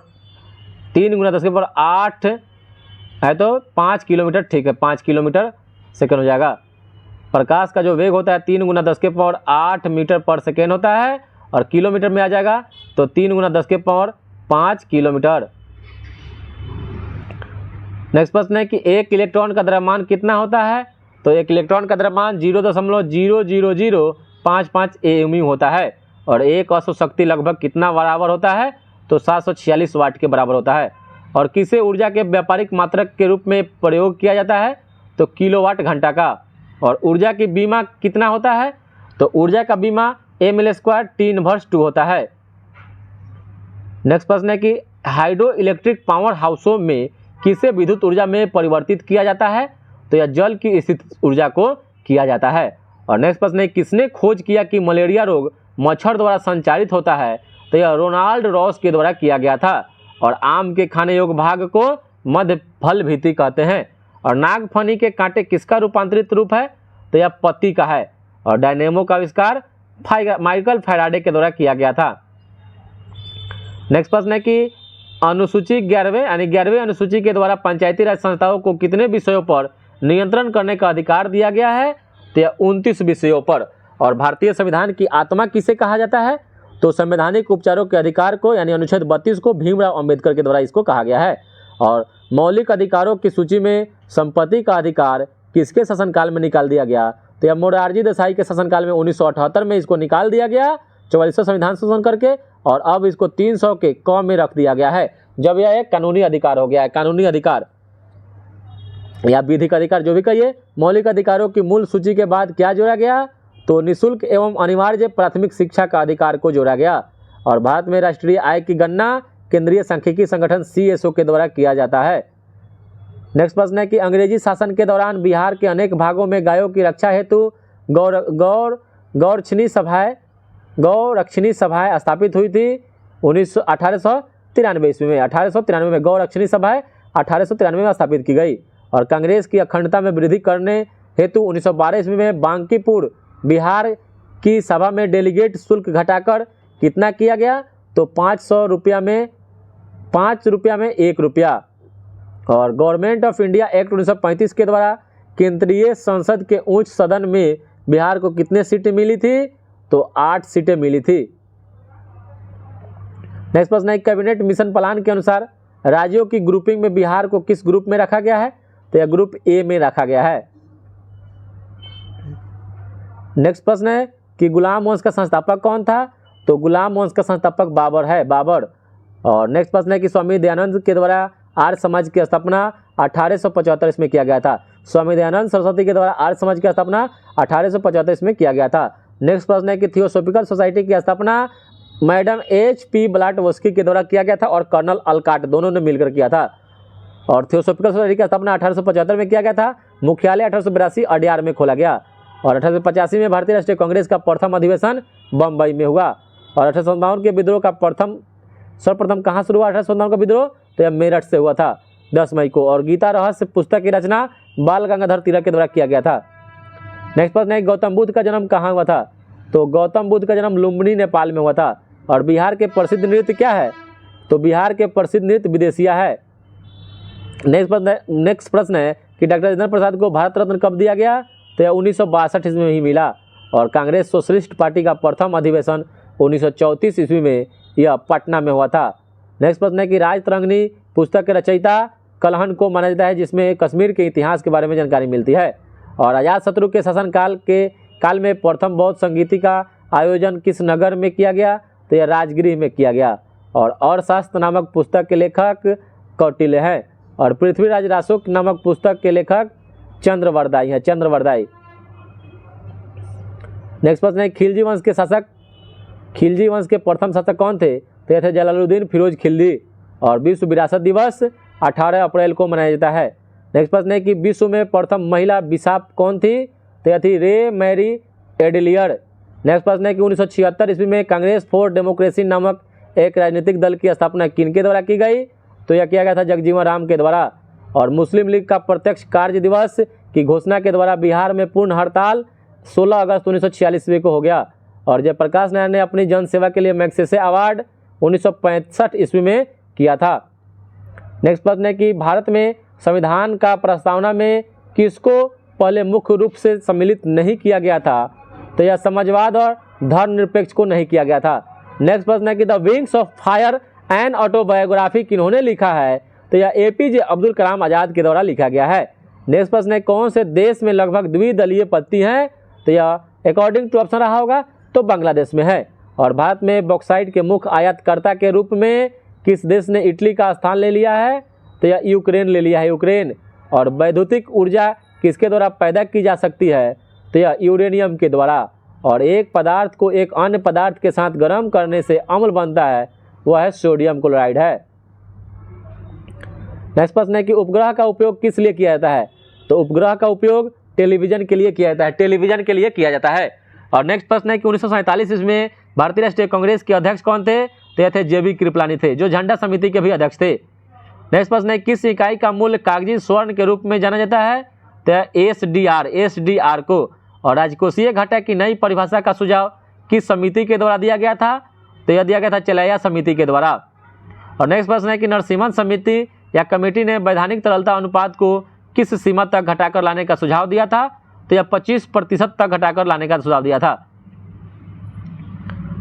8 है, तो 5 किलोमीटर, ठीक है, 5 किलोमीटर सेकेंड हो जाएगा। प्रकाश का जो वेग होता है 3 × 10 के पावर 8 मीटर पर सेकेंड होता है। और किलोमीटर में आ जाएगा तो 3 × 10 के पावर 5 किलोमीटर। नेक्स्ट प्रश्न है कि एक इलेक्ट्रॉन का द्रव्यमान कितना होता है? तो एक इलेक्ट्रॉन का द्रव्यमान 0.00055 AMU होता है। और एक अश्व शक्ति लगभग कितना बराबर होता है? तो 746 वाट के बराबर होता है। और किसे ऊर्जा के व्यापारिक मात्रक के रूप में प्रयोग किया जाता है? तो किलोवाट घंटा का। और ऊर्जा की बीमा कितना होता है? तो ऊर्जा का बीमा ml² T−2 होता है। नेक्स्ट प्रश्न है कि हाइड्रो इलेक्ट्रिक पावर हाउसों में किसे विद्युत ऊर्जा में परिवर्तित किया जाता है? तो यह जल की स्थित ऊर्जा को किया जाता है। और नेक्स्ट प्रश्न है किसने खोज किया कि मलेरिया रोग मच्छर द्वारा संचारित होता है? तो यह रोनाल्ड रॉस के द्वारा किया गया था। और आम के खाने योग्य भाग को मध्य फल भीति कहते हैं। और नागफनी के कांटे किसका रूपांतरित रूप है? तो यह पत्ती का है। और डायनेमो का आविष्कार माइकल फैराडे के द्वारा किया गया था। नेक्स्ट प्रश्न है कि अनुसूची 11वें यानी 11वीं अनुसूची के द्वारा पंचायती राज संस्थाओं को कितने विषयों पर नियंत्रण करने का अधिकार दिया गया है? तो यह 29 विषयों पर। और भारतीय संविधान की आत्मा किसे कहा जाता है? तो संवैधानिक उपचारों के अधिकार को यानी अनुच्छेद 32 को भीमराव अंबेडकर के द्वारा इसको कहा गया है। और मौलिक अधिकारों की सूची में संपत्ति का अधिकार किसके शासनकाल में निकाल दिया गया? तो यह मोरारजी देसाई के शासनकाल में 1978 में इसको निकाल दिया गया 44वां संविधान संशोधन करके। और अब इसको 300 के क में रख दिया गया है, जब यह एक कानूनी अधिकार हो गया है, कानूनी अधिकार या विधिक अधिकार जो भी कहिए। मौलिक अधिकारों की मूल सूची के बाद क्या जोड़ा गया? तो निःशुल्क एवं अनिवार्य प्राथमिक शिक्षा का अधिकार को जोड़ा गया। और भारत में राष्ट्रीय आय की गणना केंद्रीय सांख्यिकी संगठन CSO के द्वारा किया जाता है। नेक्स्ट प्रश्न है कि अंग्रेजी शासन के दौरान बिहार के अनेक भागों में गायों की रक्षा हेतु गौरक्षणी सभाएं स्थापित हुई थी 1893 ईस्वी में। 1893 में गौरक्षणी सभाएं 1893 में स्थापित की गई। और कांग्रेस की अखंडता में वृद्धि करने हेतु 1912 ईस्वी में बांकीपुर बिहार की सभा में डेलीगेट शुल्क घटाकर कितना किया गया? तो 500 रुपया में 5 रुपया में 1 रुपया। और गवर्नमेंट ऑफ इंडिया एक्ट 1935 के द्वारा केंद्रीय संसद के उच्च सदन में बिहार को कितने सीटें मिली थी? तो 8 सीटें मिली थी। नेक्स्ट प्रश्न है कैबिनेट मिशन प्लान के अनुसार राज्यों की ग्रुपिंग में बिहार को किस ग्रुप में रखा गया है? तो यह ग्रुप ए में रखा गया है। नेक्स्ट प्रश्न है कि गुलाम वंश का संस्थापक कौन था? तो गुलाम वंश का संस्थापक बाबर है, बाबर। और नेक्स्ट प्रश्न है कि स्वामी दयानंद के द्वारा आर्य समाज की स्थापना 1875 इसमें किया गया था। स्वामी दयानंद सरस्वती के द्वारा आर्य समाज की स्थापना 1875 में किया गया था। नेक्स्ट प्रश्न है कि थियोसॉफिकल सोसाइटी की स्थापना मैडम HP ब्लाटवस्की के द्वारा किया गया था और कर्नल अलकाट दोनों ने मिलकर किया था। और थियोसॉफिकल सोसाइटी की स्थापना 1875 में किया गया था। मुख्यालय 1882 अडयार में खोला गया। और 1885 में भारतीय राष्ट्रीय कांग्रेस का प्रथम अधिवेशन बम्बई में हुआ। और 1857 के विद्रोह का सर्वप्रथम कहाँ शुरू हुआ? 1857 का विद्रोह तो यह मेरठ से हुआ था 10 मई को। और गीता रहस्य पुस्तक की रचना बाल गंगाधर तिलक के द्वारा किया गया था। नेक्स्ट प्रश्न है गौतम बुद्ध का जन्म कहाँ हुआ था? तो गौतम बुद्ध का जन्म लुम्बिनी नेपाल में हुआ था। और बिहार के प्रसिद्ध नृत्य क्या है? तो बिहार के प्रसिद्ध नृत्य विदेशिया है। नेक्स्ट प्रश्न है कि डॉक्टर राजेंद्र प्रसाद को भारत रत्न कब दिया गया? तो यह 1962 ईस्वी में ही मिला। और कांग्रेस सोशलिस्ट पार्टी का प्रथम अधिवेशन 1934 ईस्वी में यह पटना में हुआ था। नेक्स्ट प्रश्न है कि राजतरंगिणी पुस्तक के रचयिता कलहन को माना जाता है, जिसमें कश्मीर के इतिहास के बारे में जानकारी मिलती है। और अजातशत्रु के शासनकाल में प्रथम बौद्ध संगीति का आयोजन किस नगर में किया गया? तो यह राजगृह में किया गया। और शास्त्र नामक पुस्तक के लेखक कौटिल्य हैं। और पृथ्वीराज रासोक नामक पुस्तक के लेखक चंद्रवरदाई हैं, चंद्रवरदाई। नेक्स्ट प्रश्न है खिलजी वंश के प्रथम शासक कौन थे? तो यह थे जलालुद्दीन फिरोज खिलजी। और विश्व विरासत दिवस 18 अप्रैल को मनाया जाता है। नेक्स्ट प्रश्न है कि विश्व में प्रथम महिला बिशप कौन थी? तो यह थी रे मैरी एडलियर। नेक्स्ट प्रश्न है कि 1976 ईस्वी में कांग्रेस फॉर डेमोक्रेसी नामक एक राजनीतिक दल की स्थापना किनके द्वारा की गई? तो यह किया गया था जगजीवन राम के द्वारा। और मुस्लिम लीग का प्रत्यक्ष कार्य दिवस की घोषणा के द्वारा बिहार में पूर्ण हड़ताल 16 अगस्त 1946 ईस्वी को हो गया। और जयप्रकाश नारायण ने अपनी जन सेवा के लिए मैग्सेसे अवार्ड 1965 ईस्वी में किया था। नेक्स्ट प्रश्न है कि भारत में संविधान का प्रस्तावना में किसको पहले मुख्य रूप से सम्मिलित नहीं किया गया था? तो यह समाजवाद और धर्मनिरपेक्ष को नहीं किया गया था। नेक्स्ट प्रश्न है कि the wings of fire and autobiography किन्होंने लिखा है? तो यह APJ अब्दुल कलाम आज़ाद के द्वारा लिखा गया है। नेक्स्ट प्रश्न है कौन से देश में लगभग द्विदलीय पत्ती हैं? तो यह अकॉर्डिंग टू ऑप्शन रहा होगा तो बांग्लादेश में है। और भारत में बॉक्साइट के मुख्य आयातकर्ता के रूप में किस देश ने इटली का स्थान ले लिया है? तो यह यूक्रेन ले लिया है, यूक्रेन। और वैद्युतिक ऊर्जा किसके द्वारा पैदा की जा सकती है? तो यह यूरेनियम के द्वारा। और एक पदार्थ को एक अन्य पदार्थ के साथ गर्म करने से अम्ल बनता है, वह है सोडियम क्लोराइड है। नेक्स्ट प्रश्न है कि उपग्रह का उपयोग किस लिए किया जाता है? तो उपग्रह का उपयोग टेलीविजन के लिए किया जाता है, टेलीविजन के लिए किया जाता है। और नेक्स्ट प्रश्न है कि 1947 ईस्वी में भारतीय राष्ट्रीय कांग्रेस के अध्यक्ष कौन थे? तो यह थे JB कृपलानी थे, जो झंडा समिति के भी अध्यक्ष थे। नेक्स्ट प्रश्न है किस इकाई का मूल्य कागजी स्वर्ण के रूप में जाना जाता है? तो SDR को। और राजकोषीय घाटा की नई परिभाषा का सुझाव किस समिति के द्वारा दिया गया था? तो यह दिया गया था चलैया समिति के द्वारा। और नेक्स्ट प्रश्न है कि नरसिम्हन समिति या कमेटी ने वैधानिक तरलता अनुपात को किस सीमा तक घटाकर लाने का सुझाव दिया था? तो यह 25% तक घटाकर लाने का सुझाव दिया था।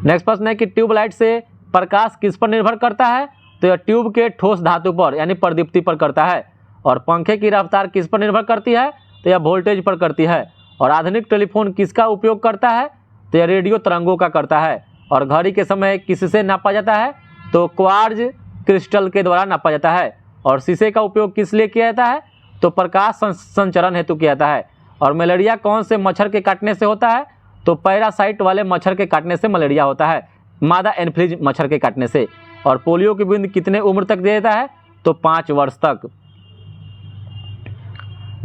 नेक्स्ट प्रश्न है कि ट्यूबलाइट से प्रकाश किस पर निर्भर करता है? तो यह ट्यूब के ठोस धातु पर यानी प्रदीप्ति पर करता है। और पंखे की रफ्तार किस पर निर्भर करती है? तो यह वोल्टेज पर करती है। और आधुनिक टेलीफोन किसका उपयोग करता है? तो यह रेडियो तरंगों का करता है। और घड़ी के समय किससे नापा जाता है? तो क्वार्ज क्रिस्टल के द्वारा नापा जाता है। और शीशे का उपयोग किस लिए किया जाता है? तो प्रकाश संचरण हेतु किया जाता है। और मलेरिया कौन से मच्छर के काटने से होता है? तो पैरासाइट वाले मच्छर के काटने से मलेरिया होता है, मादा एनफ्लूएंजा मच्छर के काटने से। और पोलियो की बूंद कितने उम्र तक दिया जाता है? तो 5 वर्ष तक।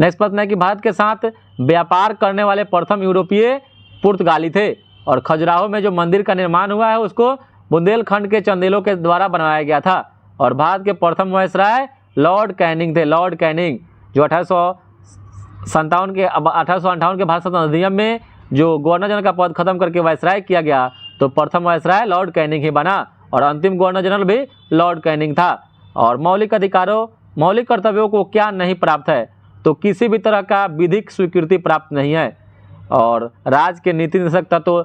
नेक्स्ट प्रश्न है कि भारत के साथ व्यापार करने वाले प्रथम यूरोपीय पुर्तगाली थे। और खजुराहो में जो मंदिर का निर्माण हुआ है उसको बुंदेलखंड के चंदेलों के द्वारा बनवाया गया था। और भारत के प्रथम वायसराय लॉर्ड कैनिंग थे, लॉर्ड कैनिंग, जो 1858 के भारत स्वतंत्रता अधिनियम में जो गवर्नर जनरल का पद खत्म करके वायसराय किया गया, तो प्रथम वायसराय लॉर्ड कैनिंग ही बना। और अंतिम गवर्नर जनरल भी लॉर्ड कैनिंग था। और मौलिक कर्तव्यों को क्या नहीं प्राप्त है? तो किसी भी तरह का विधिक स्वीकृति प्राप्त नहीं है। और राज्य के नीति निर्देशक तत्व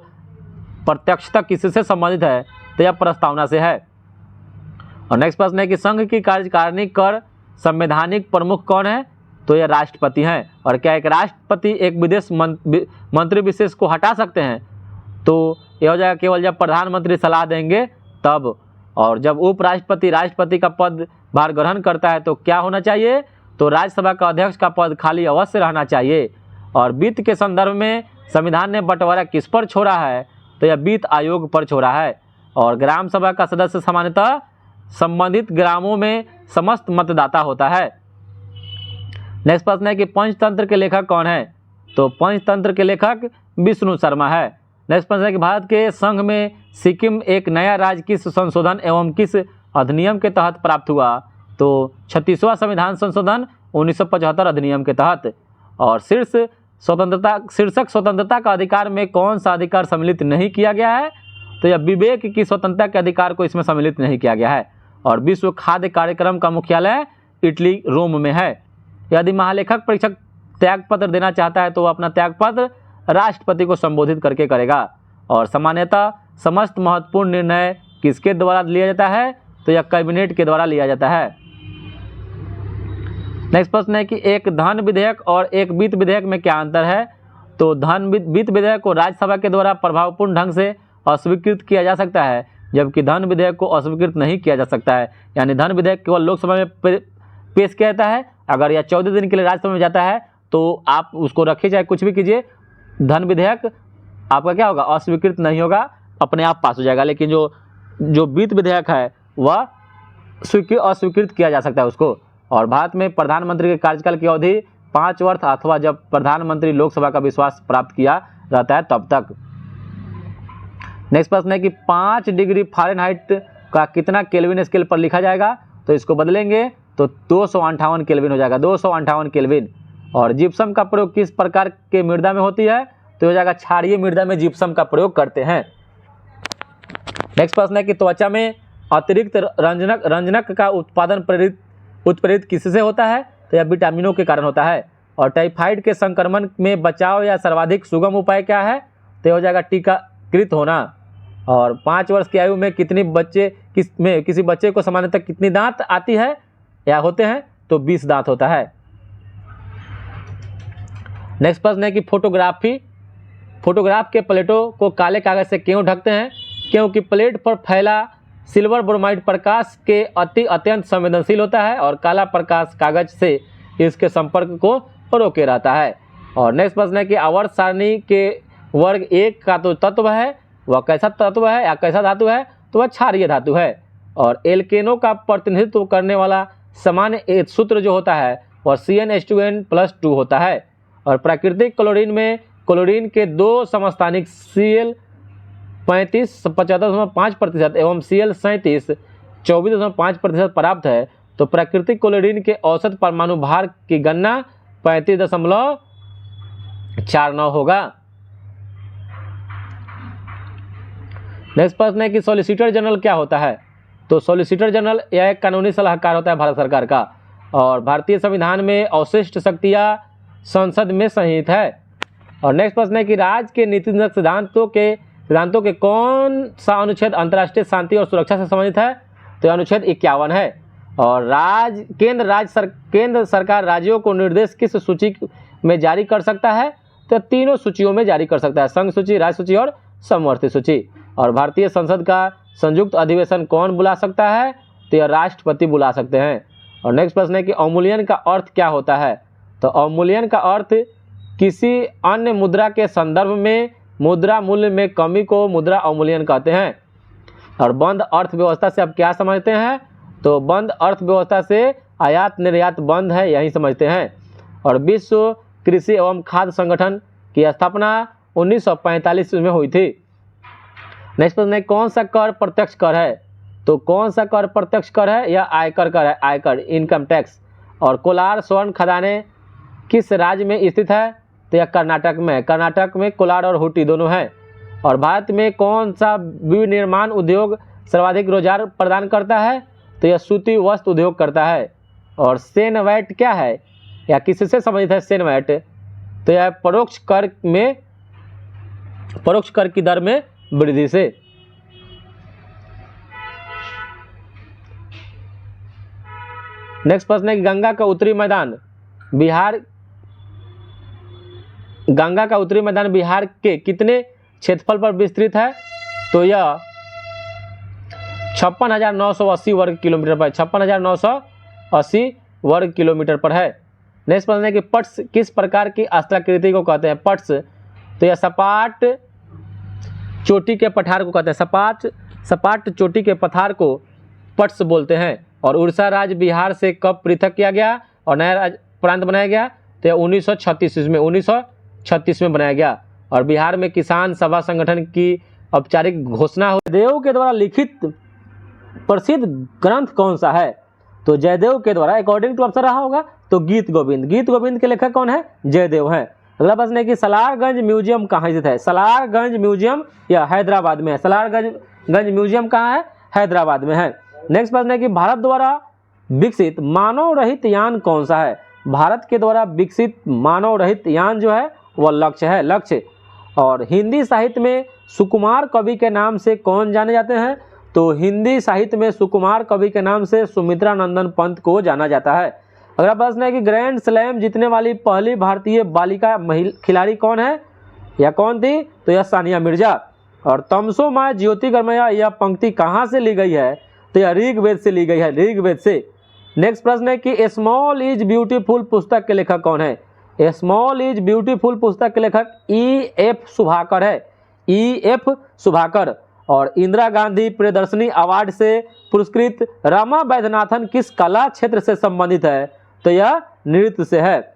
प्रत्यक्षता किससे संबंधित है? तो यह प्रस्तावना से है। और नेक्स्ट प्रश्न है कि संघ की कार्यकारिणी कर संवैधानिक प्रमुख कौन है? तो ये राष्ट्रपति हैं। और क्या एक राष्ट्रपति एक विदेश मंत्री विशेष को हटा सकते हैं? तो यह हो जाएगा केवल जब प्रधानमंत्री सलाह देंगे तब। और जब उपराष्ट्रपति राष्ट्रपति का पद भार ग्रहण करता है तो क्या होना चाहिए? तो राज्यसभा का अध्यक्ष का पद खाली अवश्य रहना चाहिए। और वित्त के संदर्भ में संविधान ने बंटवारा किस पर छोड़ा है? तो यह वित्त आयोग पर छोड़ा है। और ग्राम सभा का सदस्य सामान्यतः संबंधित ग्रामों में समस्त मतदाता होता है। नेक्स्ट प्रश्न है कि पंचतंत्र के लेखक कौन है? तो पंचतंत्र के लेखक विष्णु शर्मा है। नेक्स्ट प्रश्न है कि भारत के संघ में सिक्किम एक नया राज्य किस संशोधन एवं किस अधिनियम के तहत प्राप्त हुआ? तो 36वां संविधान संशोधन 1975 अधिनियम के तहत। और शीर्षक स्वतंत्रता का अधिकार में कौन सा अधिकार सम्मिलित नहीं किया गया है? तो यह विवेक की स्वतंत्रता के अधिकार को इसमें सम्मिलित नहीं किया गया है। और विश्व खाद्य कार्यक्रम का मुख्यालय इटली रोम में है। यदि महालेखक परीक्षक त्यागपत्र देना चाहता है तो वह अपना त्यागपत्र राष्ट्रपति को संबोधित करके करेगा। और सामान्यतः समस्त महत्वपूर्ण निर्णय किसके द्वारा लिया जाता है? तो यह कैबिनेट के द्वारा लिया जाता है। नेक्स्ट प्रश्न है कि एक धन विधेयक और एक वित्त विधेयक में क्या अंतर है? तो वित्त विधेयक को राज्यसभा के द्वारा प्रभावपूर्ण ढंग से अस्वीकृत किया जा सकता है, जबकि धन विधेयक को अस्वीकृत नहीं किया जा सकता है। यानी धन विधेयक केवल लोकसभा में पेश किया जाता है। अगर यह 14 दिन के लिए राज्यसभा में जाता है तो आप उसको रखिए चाहे कुछ भी कीजिए, धन विधेयक आपका क्या होगा? अस्वीकृत नहीं होगा, अपने आप पास हो जाएगा। लेकिन जो वित्त विधेयक है वह अस्वीकृत किया जा सकता है उसको। और भारत में प्रधानमंत्री के कार्यकाल की अवधि 5 वर्ष अथवा जब प्रधानमंत्री लोकसभा का विश्वास प्राप्त किया रहता है तब तक। नेक्स्ट प्रश्न है कि 5 डिग्री फ़ारेनहाइट का कितना केल्विन स्केल पर लिखा जाएगा? तो इसको बदलेंगे तो 258 केल्विन हो जाएगा, 258 केल्विन। और जिप्सम का प्रयोग किस प्रकार के मृदा में होती है? तो हो जाएगा क्षारीय मृदा में जिप्सम का प्रयोग करते हैं। नेक्स्ट प्रश्न है कि त्वचा में अतिरिक्त रंजक का उत्पादन उत्प्रेरित किससे होता है? तो यह विटामिनों के कारण होता है। और टाइफाइड के संक्रमण में बचाव या सर्वाधिक सुगम उपाय क्या है? तो हो जाएगा टीकाकृत होना। और 5 वर्ष की आयु में किसी बच्चे को सामान्यतः कितनी दांत आती है या होते हैं? तो 20 दांत होता है। नेक्स्ट प्रश्न है कि फोटोग्राफ के प्लेटों को काले कागज से क्यों ढकते हैं? क्योंकि प्लेट पर फैला सिल्वर ब्रोमाइड प्रकाश के अत्यंत संवेदनशील होता है और काला प्रकाश कागज से इसके संपर्क को रोके रहता है। और नेक्स्ट प्रश्न है कि आवर्त सारणी के वर्ग 1 का तो तत्व है, वह कैसा तत्व है या कैसा धातु है? तो वह क्षारीय धातु है। और एल्केनों का प्रतिनिधित्व करने वाला सामान्य सूत्र जो होता है वह CnH2n+2 होता है। और प्राकृतिक क्लोरीन में क्लोरीन के 2 समस्थानिक Cl 75.5% एवं Cl 24.5% प्राप्त है। तो प्राकृतिक क्लोरीन के औसत परमाणु भार की गणना 35.49 होगा। नेक्स्ट प्रश्न है कि सॉलिसिटर जनरल क्या होता है? तो सॉलिसिटर जनरल यह एक कानूनी सलाहकार होता है भारत सरकार का। और भारतीय संविधान में अवशिष्ट शक्तियाँ संसद में संहित है। और नेक्स्ट प्रश्न है कि राज्य के नीतिगत सिद्धांतों के कौन सा अनुच्छेद अंतर्राष्ट्रीय शांति और सुरक्षा से संबंधित है? तो अनुच्छेद 51 है। और केंद्र सरकार राज्यों को निर्देश किस सूची में जारी कर सकता है? तो तीनों सूचियों में जारी कर सकता है, संघ सूची, राज्य सूची और समवर्ती सूची। और भारतीय संसद का संयुक्त अधिवेशन कौन बुला सकता है? तो यह राष्ट्रपति बुला सकते हैं। और नेक्स्ट प्रश्न है कि अवमूल्यन का अर्थ क्या होता है? तो अवमूल्यन का अर्थ किसी अन्य मुद्रा के संदर्भ में मुद्रा मूल्य में कमी को मुद्रा अवमूल्यन कहते हैं। और बंद अर्थव्यवस्था से आप क्या समझते हैं? तो बंद अर्थव्यवस्था से आयात निर्यात बंद है, यही समझते हैं। और विश्व कृषि एवं खाद्य संगठन की स्थापना 1945 में हुई थी। नेक्स्ट प्रश्न है कौन सा कर प्रत्यक्ष कर है? तो कौन सा कर प्रत्यक्ष कर है? यह आयकर कर है, आयकर, इनकम टैक्स। और कोलार स्वर्ण खदानें किस राज्य में स्थित है? तो यह कर्नाटक में। कर्नाटक में कोलार और हुट्टी दोनों हैं। और भारत में कौन सा विनिर्माण उद्योग सर्वाधिक रोजगार प्रदान करता है? तो यह सूती वस्त्र उद्योग करता है। और सेन वैट क्या है या किससे संबंधित है सेन वैट? तो यह परोक्ष कर की दर में वृद्धि से। नेक्स्ट प्रश्न है कि गंगा का उत्तरी मैदान बिहार, गंगा का उत्तरी मैदान बिहार के कितने क्षेत्रफल पर विस्तृत है? तो यह 56,980 वर्ग किलोमीटर पर, 56,980 वर्ग किलोमीटर पर है। नेक्स्ट प्रश्न है कि पट्स किस प्रकार की स्थलाकृति को कहते हैं? पट्स, तो यह सपाट चोटी के पठार को कहते हैं, सपाट चोटी के पठार को पट्स बोलते हैं। और उड़ीसा राज्य बिहार से कब पृथक किया गया और नया प्रांत बनाया गया? तो 1936 में बनाया गया। और बिहार में किसान सभा संगठन की औपचारिक घोषणा हुई। जयदेव के द्वारा लिखित प्रसिद्ध ग्रंथ कौन सा है? तो जयदेव के द्वारा, अकॉर्डिंग टू ऑप्शन रहा होगा तो गीत गोविंद। गीत गोविंद के लेखक कौन है? जयदेव हैं। अगला प्रश्न है कि सलारगंज म्यूजियम कहाँ स्थित है? सलारगंज म्यूजियम यह हैदराबाद में है। सलारगंज म्यूजियम कहाँ है? हैदराबाद में है। नेक्स्ट प्रश्न है कि भारत द्वारा विकसित मानव रहित यान कौन सा है? भारत के द्वारा विकसित मानव रहित यान जो है वह लक्ष्य है, लक्ष्य। और हिंदी साहित्य में सुकुमार कवि के नाम से कौन जाने जाते हैं? तो हिंदी साहित्य में सुकुमार कवि के नाम से सुमित्रा नंदन पंत को जाना जाता है। अगला प्रश्न है कि ग्रैंड स्लैम जीतने वाली पहली भारतीय बालिका खिलाड़ी कौन है या कौन थी? तो यह सानिया मिर्जा। और तमसो माय ज्योतिर्गमय यह पंक्ति कहाँ से ली गई है? तो यह ऋग्वेद से ली गई है, ऋग्वेद से। नेक्स्ट प्रश्न है कि स्मॉल इज ब्यूटीफुल पुस्तक के लेखक कौन है? स्मॉल इज ब्यूटीफुल पुस्तक के लेखक E.F. सुभाकर है, E.F. सुभाकर। और इंदिरा गांधी प्रियदर्शनी अवार्ड से पुरस्कृत रमा वैद्यनाथन किस कला क्षेत्र से संबंधित है? तो यह नृत्य से है।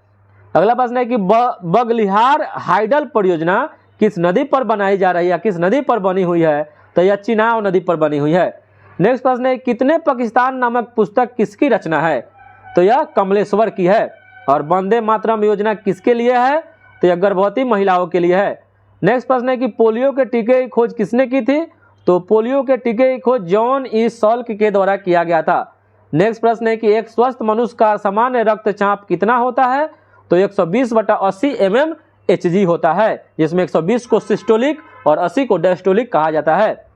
अगला प्रश्न है कि बगलिहार हाइडल परियोजना किस नदी पर बनाई जा रही है, किस नदी पर बनी हुई है? तो यह चिनाब नदी पर बनी हुई है। नेक्स्ट प्रश्न है कितने पाकिस्तान नामक पुस्तक किसकी रचना है? तो यह कमलेश्वर की है। और वंदे मातरम योजना किसके लिए है? तो यह गर्भवती महिलाओं के लिए है। नेक्स्ट प्रश्न है कि पोलियो के टीके की खोज किसने की थी? तो पोलियो के टीके की खोज जॉन ई सॉल्क के द्वारा किया गया था। नेक्स्ट प्रश्न है कि एक स्वस्थ मनुष्य का सामान्य रक्तचाप कितना होता है? तो 120/80 mm Hg होता है, जिसमें 120 को सिस्टोलिक और 80 को डायस्टोलिक कहा जाता है।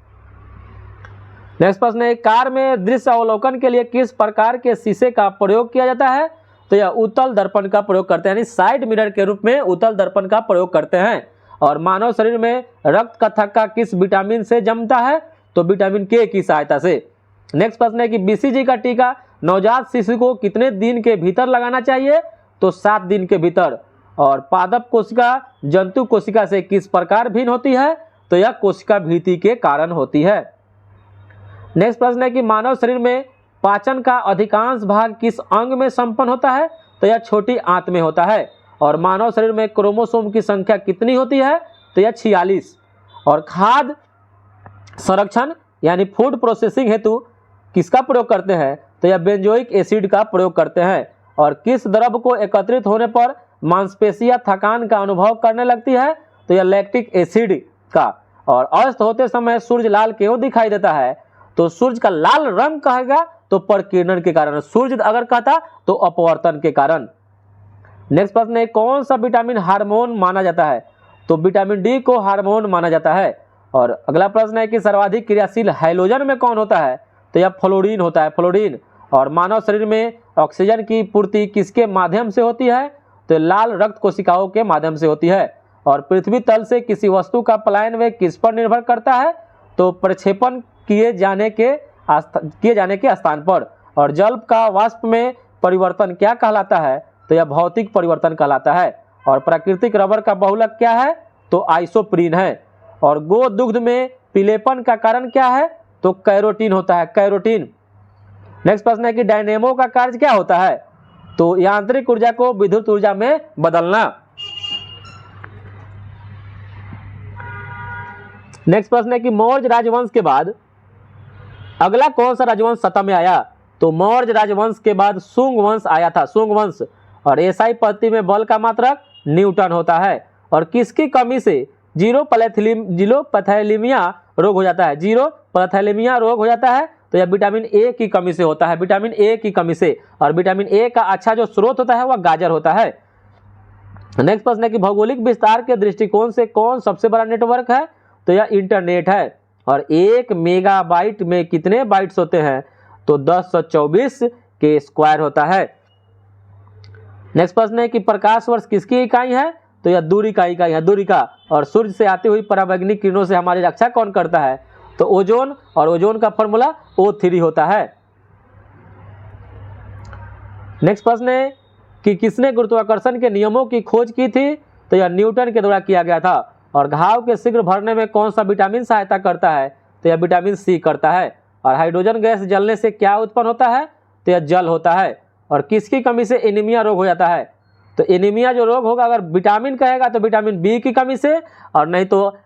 नेक्स्ट प्रश्न है कार में दृश्य अवलोकन के लिए किस प्रकार के शीशे का प्रयोग किया जाता है? तो यह उत्तल दर्पण का प्रयोग करते हैं, यानी साइड मिरर के रूप में उत्तल दर्पण का प्रयोग करते हैं। और मानव शरीर में रक्त का थक्का किस विटामिन से जमता है? तो विटामिन के की सहायता से। नेक्स्ट प्रश्न है कि BCG का टीका नवजात शिशु को कितने दिन के भीतर लगाना चाहिए? तो 7 दिन के भीतर। और पादप कोशिका जंतु कोशिका से किस प्रकार भिन्न होती है? तो यह कोशिका भीति के कारण होती है। नेक्स्ट प्रश्न है कि मानव शरीर में पाचन का अधिकांश भाग किस अंग में संपन्न होता है? तो यह छोटी आंत में होता है। और मानव शरीर में क्रोमोसोम की संख्या कितनी होती है? तो यह 46। और खाद्य संरक्षण यानी फूड प्रोसेसिंग हेतु किसका प्रयोग करते हैं? तो यह बेंजोइक एसिड का प्रयोग करते हैं। और किस द्रव को एकत्रित होने पर मांसपेशियां थकान का अनुभव करने लगती है? तो यह लैक्टिक एसिड का। और अस्त होते समय सूर्य लाल क्यों दिखाई देता है? तो सूर्य का लाल रंग कहेगा तो प्रकिरण के कारण, सूर्य अगर कहता तो अपवर्तन के कारण। नेक्स्ट प्रश्न है कौन सा विटामिन हार्मोन माना जाता है? तो विटामिन डी को हार्मोन माना जाता है। और अगला प्रश्न है कि सर्वाधिक क्रियाशील हैलोजन में कौन होता है? तो यह फ्लोरीन होता है, फ्लोरीन। और मानव शरीर में ऑक्सीजन की पूर्ति किसके माध्यम से होती है? तो लाल रक्त कोशिकाओं के माध्यम से होती है। और पृथ्वी तल से किसी वस्तु का पलायन वेग किस पर निर्भर करता है? तो प्रक्षेपण किए जाने के स्थान पर। और जल का वाष्प में परिवर्तन क्या कहलाता है? तो यह भौतिक परिवर्तन कहलाता है। और प्राकृतिक रबर का बहुलक क्या है? तो आइसोप्रीन है। और गो दुग्ध में पीलेपन का कारण क्या है? तो कैरोटीन होता है, कैरोटीन। नेक्स्ट प्रश्न है कि डायनेमो का कार्य क्या होता है? तो यांत्रिक ऊर्जा को विद्युत ऊर्जा में बदलना। नेक्स्ट प्रश्न है कि मौर्य राजवंश के बाद अगला कौन सा राजवंश सत्ता में आया? तो मौर्य राजवंश के बाद शुंग वंश आया था, शुंग वंश। और एसआई पद्धति में बल का मात्रक न्यूटन होता है। और किसकी कमी से जीरो पैथैलेमिया रोग हो जाता है? जीरो पैथैलेमिया रोग हो जाता है तो यह विटामिन ए की कमी से होता है, विटामिन ए की कमी से। और विटामिन ए का अच्छा जो स्रोत होता है वह गाजर होता है। नेक्स्ट प्रश्न है कि भौगोलिक विस्तार के दृष्टिकोण से कौन सबसे बड़ा नेटवर्क है? तो यह इंटरनेट है। और 1 मेगाबाइट में कितने बाइट्स होते हैं? तो 1024 के स्क्वायर होता है। नेक्स्ट प्रश्न है कि प्रकाश वर्ष किसकी इकाई है, तो यह दूरी का इकाई है, दूरी का। और सूर्य से आती हुई पराबैंगनी किरणों से हमारी रक्षा कौन करता है, तो ओजोन, और ओजोन का फॉर्मूला O3 होता है। नेक्स्ट प्रश्न है कि किसने गुरुत्वाकर्षण के नियमों की खोज की थी, तो यह न्यूटन के द्वारा किया गया था। और घाव के शीघ्र भरने में कौन सा विटामिन सहायता करता है, तो यह विटामिन C करता है। और हाइड्रोजन गैस जलने से क्या उत्पन्न होता है, तो यह जल होता है। और किसकी कमी से एनीमिया रोग हो जाता है, तो एनीमिया जो रोग होगा अगर विटामिन कहेगा तो विटामिन B की कमी से, और नहीं तो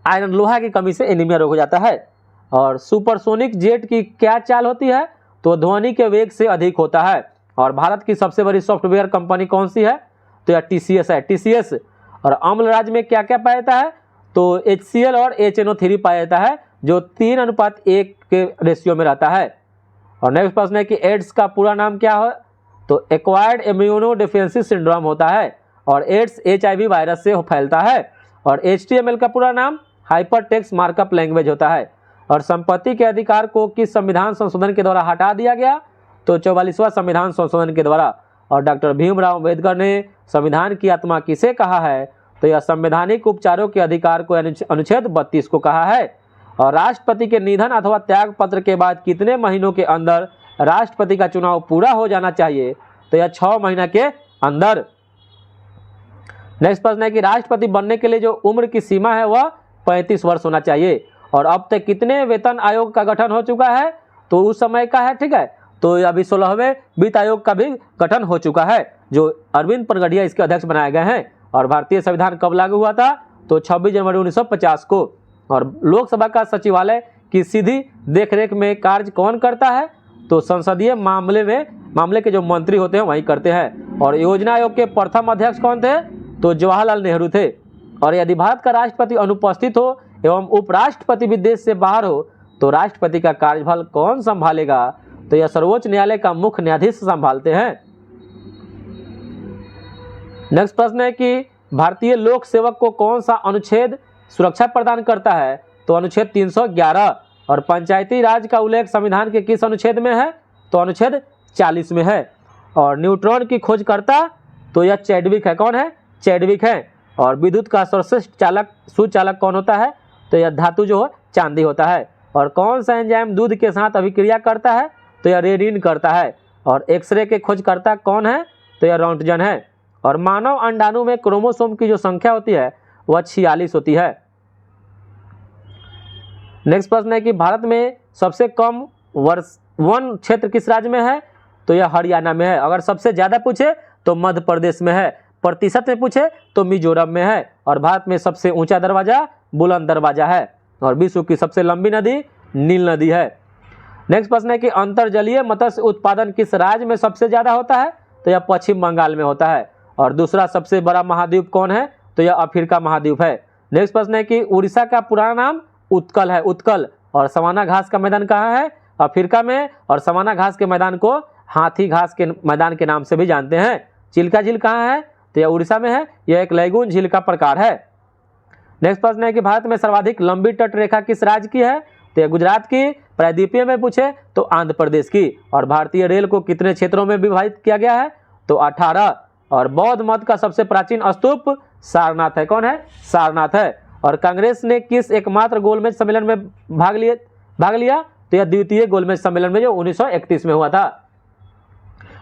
आयरन लोहा की कमी से एनीमिया रोग हो जाता है। और सुपरसोनिक जेट की क्या चाल होती है, तो ध्वनि के वेग से अधिक होता है। और भारत की सबसे बड़ी सॉफ्टवेयर कंपनी कौन सी है, तो यह TCS है, TCS। और अम्ल राज्य में क्या क्या पाया जाता है, तो HCl और HNO3 पाया जाता है, जो 3:1 के रेशियो में रहता है। और नेक्स्ट प्रश्न है कि एड्स का पूरा नाम क्या है, तो एक्वायर्ड इम्यूनो डिफिशियंसी सिंड्रोम होता है। और एड्स HIV वायरस से फैलता है। और HTML का पूरा नाम हाइपर टेक्स्ट मार्कअप लैंग्वेज होता है। और संपत्ति के अधिकार को किस संविधान संशोधन के द्वारा हटा दिया गया, तो 44वां संविधान संशोधन के द्वारा। और डॉक्टर भीमराव अम्बेडकर ने संविधान की आत्मा किसे कहा है, तो यह संवैधानिक उपचारों के अधिकार को अनुच्छेद 32 को कहा है। और राष्ट्रपति के निधन अथवा त्याग पत्र के बाद कितने महीनों के अंदर राष्ट्रपति का चुनाव पूरा हो जाना चाहिए, तो यह 6 महीने के अंदर। नेक्स्ट प्रश्न है कि राष्ट्रपति बनने के लिए जो उम्र की सीमा है वह 35 वर्ष होना चाहिए। और अब तक कितने वेतन आयोग का गठन हो चुका है, तो उस समय का है, ठीक है। तो अभी 16वें वित्त आयोग का भी गठन हो चुका है, जो अरविंद पनगडिया इसके अध्यक्ष बनाए गए हैं। और भारतीय संविधान कब लागू हुआ था, तो 26 जनवरी 1950 को। और लोकसभा का सचिवालय की सीधी देखरेख में कार्य कौन करता है, तो संसदीय मामले के जो मंत्री होते हैं वही करते हैं। और योजना आयोग के प्रथम अध्यक्ष कौन थे, तो जवाहरलाल नेहरू थे। और यदि भारत का राष्ट्रपति अनुपस्थित हो एवं उपराष्ट्रपति भी देश से बाहर हो, तो राष्ट्रपति का कार्यभार कौन संभालेगा, तो यह सर्वोच्च न्यायालय का मुख्य न्यायाधीश संभालते हैं। नेक्स्ट प्रश्न है कि भारतीय लोक सेवक को कौन सा अनुच्छेद सुरक्षा प्रदान करता है, तो अनुच्छेद 311। और पंचायती राज का उल्लेख संविधान के किस अनुच्छेद में है, तो अनुच्छेद 40 में है। और न्यूट्रॉन की खोजकर्ता, तो यह चैडविक है, कौन है, चैडविक है। और विद्युत का सर्वश्रेष्ठ सुचालक कौन होता है, तो यह धातु जो है चांदी होता है। और कौन सा एंजाइम दूध के साथ अभिक्रिया करता है, तो यह रेडिन करता है। और एक्सरे के खोजकर्ता कौन है, तो यह रोंटगन है। और मानव अंडाणु में क्रोमोसोम की जो संख्या होती है वह 46 होती है। नेक्स्ट प्रश्न है कि भारत में सबसे कम वन क्षेत्र किस राज्य में है, तो यह हरियाणा में है। अगर सबसे ज्यादा पूछे तो मध्य प्रदेश में है, प्रतिशत में पूछे तो मिजोरम में है। और भारत में सबसे ऊंचा दरवाजा बुलंद दरवाजा है। और विश्व की सबसे लंबी नदी नील नदी है। नेक्स्ट प्रश्न है कि अंतर्जलीय मत्स्य उत्पादन किस राज्य में सबसे ज्यादा होता है, तो यह पश्चिम बंगाल में होता है। और दूसरा सबसे बड़ा महाद्वीप कौन है, तो यह अफ्रीका महाद्वीप है। नेक्स्ट प्रश्न है कि उड़ीसा का पुराना नाम उत्कल है, उत्कल। और सवाना घास का मैदान कहाँ है, अफ्रीका में। और सवाना घास के मैदान को हाथी घास के मैदान के नाम से भी जानते हैं। चिल्का झील कहाँ है, तो यह उड़ीसा में है, यह एक लैगून झील का प्रकार है। नेक्स्ट प्रश्न है कि भारत में सर्वाधिक लंबी तट रेखा किस राज्य की है, तो यह गुजरात की। प्रायद्वीपीय में पूछे तो आंध्र प्रदेश की। और भारतीय रेल को कितने क्षेत्रों में विभाजित किया गया है, तो 18। और बौद्ध मत का सबसे प्राचीन स्तूप सारनाथ है, कौन है, सारनाथ है। और कांग्रेस ने किस एकमात्र गोलमेज सम्मेलन में भाग लिया, तो यह द्वितीय गोलमेज सम्मेलन में जो 1931 में हुआ था।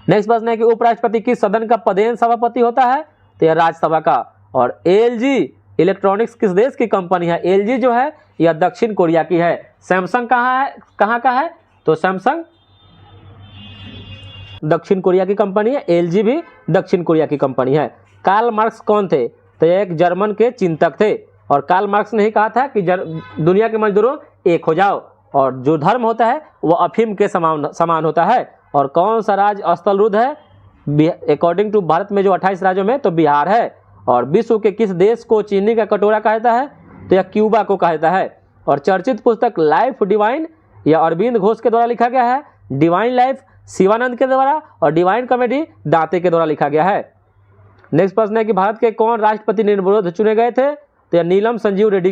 नेक्स्ट प्रश्न है कि उपराष्ट्रपति किस सदन का पदेन सभापति होता है, तो यह राज्यसभा का। और LG इलेक्ट्रॉनिक्स किस देश की कंपनी है, LG जो है यह दक्षिण कोरिया की है। सैमसंग कहाँ का है, तो सैमसंग दक्षिण कोरिया की कंपनी है, LG भी दक्षिण कोरिया की कंपनी है। कार्ल मार्क्स कौन थे, तो यह एक जर्मन के चिंतक थे। और कार्ल मार्क्स ने ही कहा था कि दुनिया के मजदूरों एक हो जाओ। और जो धर्म होता है वह अफीम के समान होता है। और कौन सा राज्य स्थलरुद्ध है, अकॉर्डिंग टू भारत में जो 28 राज्यों में, तो बिहार है। और विश्व के किस देश को चीनी का कटोरा कहता है, तो यह क्यूबा को कहता है। और चर्चित पुस्तक लाइफ डिवाइन यह अरविंद घोष के द्वारा लिखा गया है, डिवाइन लाइफ शिवानंद के द्वारा। और डिवाइन कॉमेडी दांते के द्वारा लिखा गया है। नेक्स्ट प्रश्न है कि भारत के कौन राष्ट्रपति निर्विरोध चुने गए थे, तो यह नीलम संजीव रेड्डी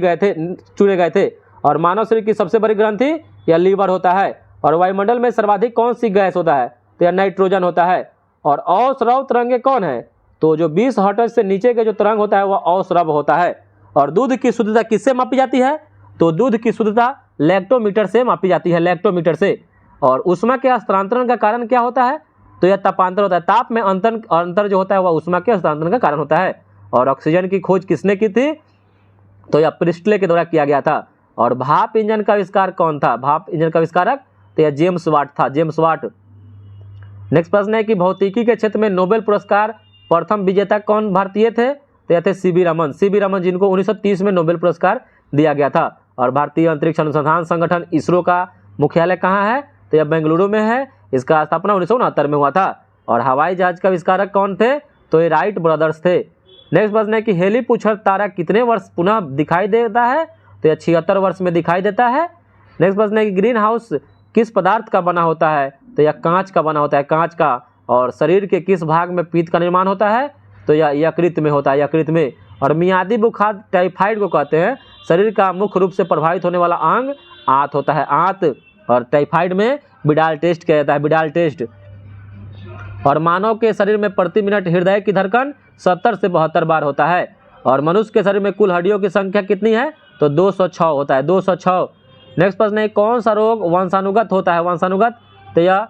चुने गए थे। और मानव शरीर की सबसे बड़ी ग्रंथि यह लीवर होता है। और वायुमंडल में सर्वाधिक कौन सी गैस होता है, तो यह नाइट्रोजन होता है। और अश्रव तरंगे कौन है? तो जो 20 हर्ट्ज से नीचे के जो तरंग होता है वह अश्रव होता है। और दूध की शुद्धता किससे मापी जाती है? तो दूध की शुद्धता लैक्टोमीटर से मापी जाती है, लैक्टोमीटर से। और ऊष्मा के हस्तांतरण का कारण क्या होता है? तो यह तापांतर होता है। ताप में अंतर जो होता है वह ऊष्मा के हस्तांतरण का कारण होता है। और ऑक्सीजन की खोज किसने की थी? तो यह प्रिस्टले के द्वारा किया गया था। और भाप इंजन का आविष्कार कौन था? भाप इंजन का आविष्कारक तो यह जेम्स वाट था, जेम्स वाट। नेक्स्ट प्रश्न है कि भौतिकी के क्षेत्र में नोबेल पुरस्कार प्रथम विजेता कौन भारतीय थे? तो यह थे सीवी रमन, सीवी रमन, जिनको 1930 में नोबेल पुरस्कार दिया गया था। और भारतीय अंतरिक्ष अनुसंधान संगठन इसरो का मुख्यालय कहाँ है? तो यह बेंगलुरु में है। इसका स्थापना 1969 में हुआ था। और हवाई जहाज का आविष्कारक कौन थे? तो ये राइट ब्रदर्स थे। नेक्स्ट प्रश्न है कि हेलीपुछर तारा कितने वर्ष पुनः दिखाई देता है? तो यह 76 वर्ष में दिखाई देता है। नेक्स्ट प्रश्न है कि ग्रीन हाउस किस पदार्थ का बना होता है? तो यह कांच का बना होता है, कांच का। और शरीर के किस भाग में पित्त का निर्माण होता है? तो यह यकृत में होता है, यकृत में। और मियादी बुखार टाइफाइड को कहते हैं। शरीर का मुख्य रूप से प्रभावित होने वाला अंग आंत होता है, आंत। और टाइफाइड में बिडाल टेस्ट किया जाता है, बिडाल टेस्ट। और मानव के शरीर में प्रति मिनट हृदय की धड़कन 70 से 72 बार होता है। और मनुष्य के शरीर में कुल हड्डियों की संख्या कितनी है? तो 206 होता है, 206। नेक्स्ट प्रश्न है कौन सा रोग वंशानुगत होता है? वंशानुगत तो यह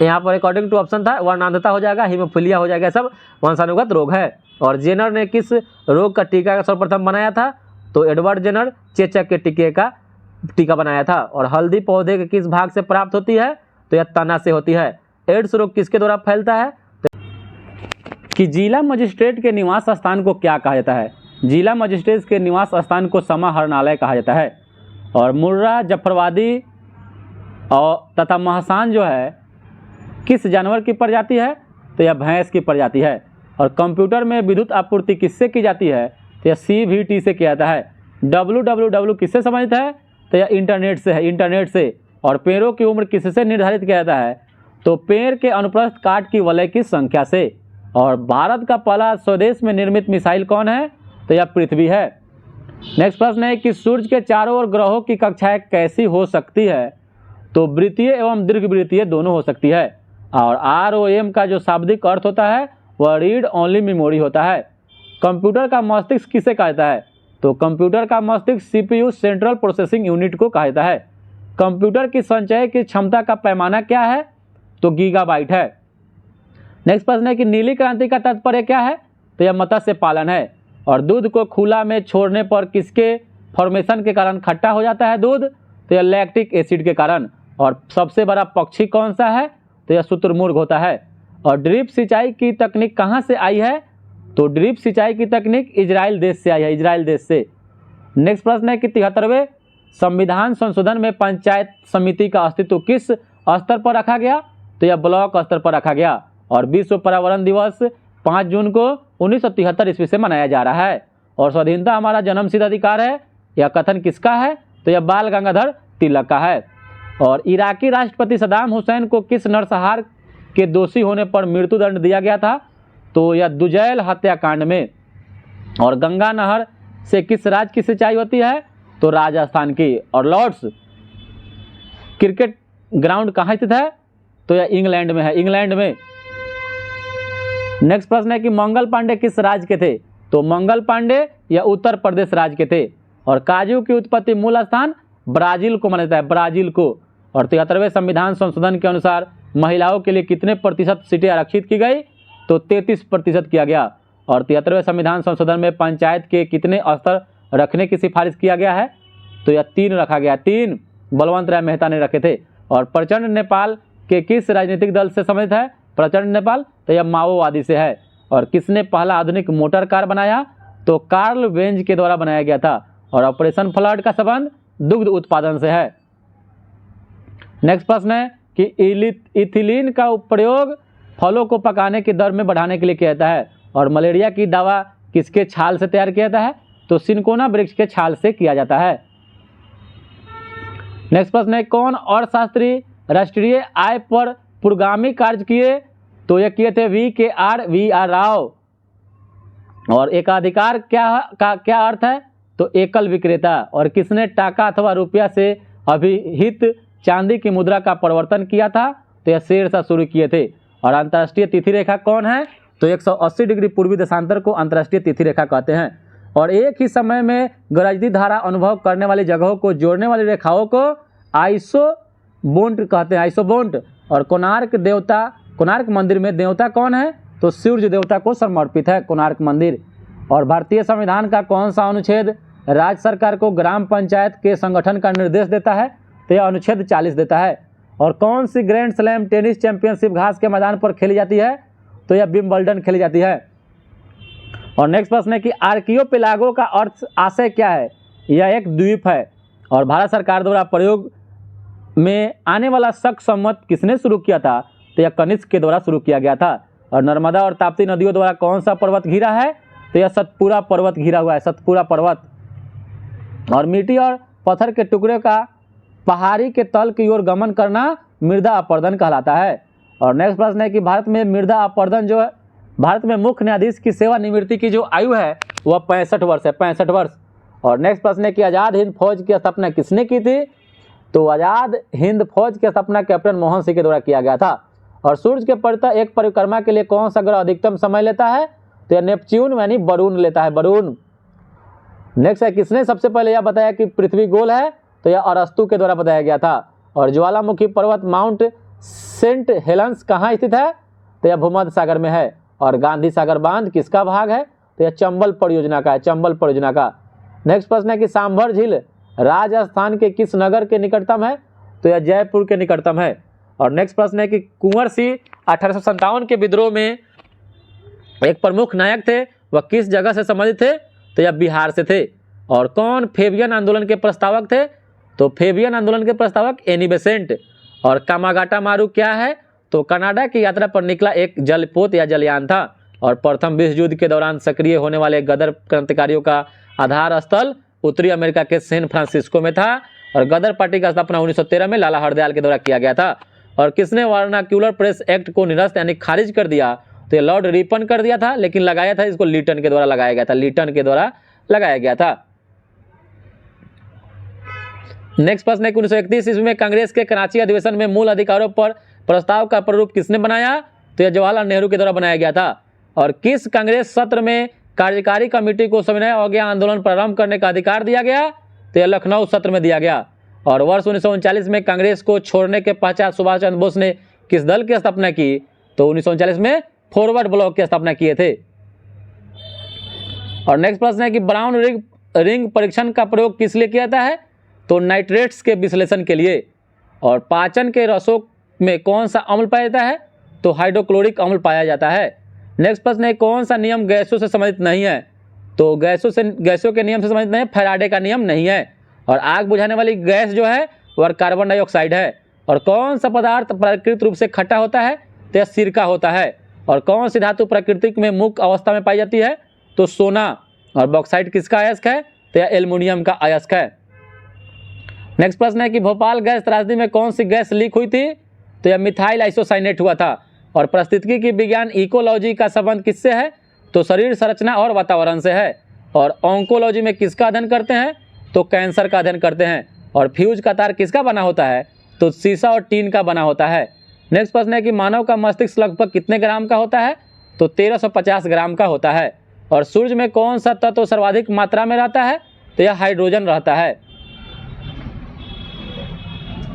यहाँ पर अकॉर्डिंग टू ऑप्शन था वर्णांधता हो जाएगा, हीमोफीलिया हो जाएगा, सब वंशानुगत रोग है। और जेनर ने किस रोग का टीका का सर्वप्रथम बनाया था? तो एडवर्ड जेनर चेचक के टीके का टीका बनाया था। और हल्दी पौधे के किस भाग से प्राप्त होती है? तो यह तना से होती है। एड्स रोग किसके द्वारा फैलता है? कि जिला मजिस्ट्रेट के निवास स्थान को क्या कहा जाता है? जिला मजिस्ट्रेट के निवास स्थान को समाहरणालय कहा जाता है। और मुर्रा, जफरवादी और तथा महसान जो है किस जानवर की प्रजाति है? तो यह भैंस की प्रजाति है। और कंप्यूटर में विद्युत आपूर्ति किससे की जाती है? तो यह CVT से किया जाता है। www किससे संबंधित है? तो यह इंटरनेट से है, इंटरनेट से। और पेड़ों की उम्र किससे निर्धारित किया जाता है? तो पेड़ के अनुप्रस्थ काट की वलय की संख्या से। और भारत का पहला स्वदेश में निर्मित मिसाइल कौन है? तो यह पृथ्वी है। नेक्स्ट प्रश्न है कि सूर्य के चारों ओर ग्रहों की कक्षाएं कैसी हो सकती है? तो वृत्तीय एवं दीर्घवृत्तीय दोनों हो सकती है। और ROM का जो शाब्दिक अर्थ होता है वह रीड ओनली मेमोरी होता है। कंप्यूटर का मस्तिष्क किसे कहता है? तो कंप्यूटर का मस्तिष्क CPU सेंट्रल प्रोसेसिंग यूनिट को कहता है। कंप्यूटर की संचय की क्षमता का पैमाना क्या है? तो गीगाबाइट है। नेक्स्ट प्रश्न है कि नीली क्रांति का तात्पर्य क्या है? तो यह मत्स्य पालन है। और दूध को खुला में छोड़ने पर किसके फॉर्मेशन के कारण खट्टा हो जाता है दूध? तो यह लैक्टिक एसिड के कारण। और सबसे बड़ा पक्षी कौन सा है? तो यह शुतुरमुर्ग होता है। और ड्रिप सिंचाई की तकनीक कहाँ से आई है? तो ड्रिप सिंचाई की तकनीक इजराइल देश से आई है, इजराइल देश से। नेक्स्ट प्रश्न है कि 73वें संविधान संशोधन में पंचायत समिति का अस्तित्व किस स्तर पर रखा गया? तो यह ब्लॉक स्तर पर रखा गया। और विश्व पर्यावरण दिवस 5 जून को 1973 ईस्वी से मनाया जा रहा है। और स्वाधीनता हमारा जन्मसिद्ध अधिकार है, यह कथन किसका है? तो यह बाल गंगाधर तिलक का है। और इराकी राष्ट्रपति सद्दाम हुसैन को किस नरसंहार के दोषी होने पर मृत्युदंड दिया गया था? तो यह दुजैल हत्याकांड में। और गंगा नहर से किस राज्य की सिंचाई होती है? तो राजस्थान की। और लॉर्ड्स क्रिकेट ग्राउंड कहाँ स्थित है? तो यह इंग्लैंड में है, इंग्लैंड में। नेक्स्ट प्रश्न है कि मंगल पांडे किस राज्य के थे? तो मंगल पांडे यह उत्तर प्रदेश राज्य के थे। और काजू की उत्पत्ति मूल स्थान ब्राजील को माना जाता है, ब्राजील को। और 73वें संविधान संशोधन के अनुसार महिलाओं के लिए कितने प्रतिशत सीटें आरक्षित की गई? तो 33% किया गया। और 73वें संविधान संशोधन में पंचायत के कितने स्तर रखने की सिफारिश किया गया है? तो यह 3 रखा गया, 3 बलवंत राय मेहता ने रखे थे। और प्रचंड नेपाल के किस राजनीतिक दल से संबंधित है? प्रचंड नेपाल तो यह माओवादी से है। और किसने पहला आधुनिक मोटर कार बनाया? तो कार्ल वेंज के द्वारा बनाया गया था। और ऑपरेशन फ्लड का संबंध दुग्ध उत्पादन से है। नेक्स्ट प्रश्न है कि इथिलीन का प्रयोग फलों को पकाने की दर में बढ़ाने के लिए किया जाता है। और मलेरिया की दवा किसके छाल से तैयार किया जाता है? तो सिनकोना वृक्ष के छाल से किया जाता है। नेक्स्ट प्रश्न है कौन और शास्त्री राष्ट्रीय आय पर पुरोगामी कार्य किए? तो यह किए थे V.R. राव। और एकाधिकार क्या अर्थ है? तो एकल विक्रेता। और किसने टाका अथवा रुपया से अभिहित चांदी की मुद्रा का प्रवर्तन किया था? तो यह शेरशाह शुरू किए थे। और अंतर्राष्ट्रीय तिथि रेखा कौन है? तो 180 डिग्री पूर्वी देशांतर को अंतर्राष्ट्रीय तिथि रेखा कहते हैं। और एक ही समय में गरजती धारा अनुभव करने वाली जगहों को जोड़ने वाली रेखाओं को आइसोबोन्ट कहते हैं, आइसोबोन्ट। और कोणार्क मंदिर में देवता कौन है? तो सूर्य देवता को समर्पित है कोणार्क मंदिर। और भारतीय संविधान का कौन सा अनुच्छेद राज्य सरकार को ग्राम पंचायत के संगठन का निर्देश देता है? तो यह अनुच्छेद 40 देता है। और कौन सी ग्रैंड स्लैम टेनिस चैंपियनशिप घास के मैदान पर खेली जाती है? तो यह विंबलडन खेली जाती है। और नेक्स्ट प्रश्न है कि आर्कियोपेलागो का अर्थ आशय क्या है? यह एक द्वीप है। और भारत सरकार द्वारा प्रयोग में आने वाला शक सम्मत किसने शुरू किया था? तो यह कनिष्क के द्वारा शुरू किया गया था। और नर्मदा और ताप्ती नदियों द्वारा कौन सा पर्वत घिरा है? तो यह सतपुड़ा पर्वत घिरा हुआ है, सतपुड़ा पर्वत। और मिट्टी और पत्थर के टुकड़े का पहाड़ी के तल की ओर गमन करना मृदा अपरदन कहलाता है। और नेक्स्ट प्रश्न है कि भारत में मृदा अपरदन जो है, भारत में मुख्य न्यायाधीश की सेवानिवृत्ति की जो आयु है वह 65 वर्ष है, 65 वर्ष। और नेक्स्ट प्रश्न है कि आज़ाद हिंद फौज की स्थापना किसने की थी? तो आज़ाद हिंद फौज की स्थापना कैप्टन मोहन सिंह के द्वारा किया गया था। और सूर्य के परितः एक परिक्रमा के लिए कौन सा ग्रह अधिकतम समय लेता है? तो यह नेपच्यून यानी बरून लेता है, बरून। नेक्स्ट है किसने सबसे पहले यह बताया कि पृथ्वी गोल है? तो यह अरस्तु के द्वारा बताया गया था। और ज्वालामुखी पर्वत माउंट सेंट हेलेंस कहाँ स्थित है? तो यह भूमध्य सागर में है। और गांधी सागर बांध किसका भाग है? तो यह चंबल परियोजना का है, चंबल परियोजना का। नेक्स्ट प्रश्न है कि सांभर झील राजस्थान के किस नगर के निकटतम है? तो यह जयपुर के निकटतम है। और नेक्स्ट प्रश्न है कि कुंवर सिंह 1857 के विद्रोह में एक प्रमुख नायक थे, वह किस जगह से संबंधित थे? तो यह बिहार से थे। और कौन फेबियन आंदोलन के प्रस्तावक थे? तो फेबियन आंदोलन के प्रस्तावक एनी बेसेंट। और कामागाटा मारू क्या है? तो कनाडा की यात्रा पर निकला एक जलपोत या जलयान था। और प्रथम विश्व युद्ध के दौरान सक्रिय होने वाले गदर क्रांतिकारियों का आधार स्थल उत्तरी अमेरिका के सैन फ्रांसिस्को में था। और गदर पार्टी का स्थापना 1913 में लाला हरदयाल के द्वारा किया गया था। और किसने वर्नाक्यूलर प्रेस एक्ट को निरस्त यानी खारिज कर दिया? तो ये लॉर्ड रिपन कर दिया था, लेकिन लगाया था इसको लीटन के द्वारा लगाया गया था, लीटन के द्वारा लगाया गया था। नेक्स्ट प्रश्न है 1931 ईस्वी में कांग्रेस के कराची अधिवेशन में मूल अधिकारों पर प्रस्ताव का प्रारूप किसने बनाया? तो यह जवाहरलाल नेहरू के द्वारा बनाया गया था। और किस कांग्रेस सत्र में कार्यकारी कमेटी को सविनय अवज्ञा आंदोलन प्रारंभ करने का अधिकार दिया गया? तो यह लखनऊ सत्र में दिया गया। और वर्ष 1939 में कांग्रेस को छोड़ने के पश्चात सुभाष चंद्र बोस ने किस दल की स्थापना की? तो 1939 में फॉरवर्ड ब्लॉक की स्थापना किए थे। और नेक्स्ट प्रश्न है कि ब्राउन रिंग परीक्षण का प्रयोग किस लिए किया जाता है? तो नाइट्रेट्स के विश्लेषण के लिए। और पाचन के रसों में कौन सा अम्ल पाया जाता है? तो हाइड्रोक्लोरिक अम्ल पाया जाता है। नेक्स्ट प्रश्न है कौन सा नियम गैसों से संबंधित नहीं है? तो गैसों के नियम से संबंधित नहीं है, फैराडे का नियम नहीं है। और आग बुझाने वाली गैस जो है वह कार्बन डाइऑक्साइड है। और कौन सा पदार्थ प्राकृतिक रूप से खट्टा होता है? तो यह सिरका होता है। और कौन सी धातु प्राकृतिक में मुक्त अवस्था में पाई जाती है? तो सोना। और बॉक्साइट किसका अयस्क है? तो यह एल्युमिनियम का अयस्क है। नेक्स्ट प्रश्न है कि भोपाल गैस त्रासदी में कौन सी गैस लीक हुई थी? तो यह मिथाइल आइसोसाइनेट हुआ था। और पारिस्थितिकी की विज्ञान इकोलॉजी का संबंध किससे है? तो शरीर संरचना और वातावरण से है। और ऑन्कोलॉजी में किसका अध्ययन करते हैं? तो कैंसर का अध्ययन करते हैं। और फ्यूज का तार किसका बना होता है? तो शीशा और टीन का बना होता है। नेक्स्ट प्रश्न है कि मानव का मस्तिष्क लगभग कितने ग्राम का होता है? तो 1350 ग्राम का होता है। और सूर्य में कौन सा तत्व सर्वाधिक मात्रा में रहता है? तो यह हाइड्रोजन रहता है।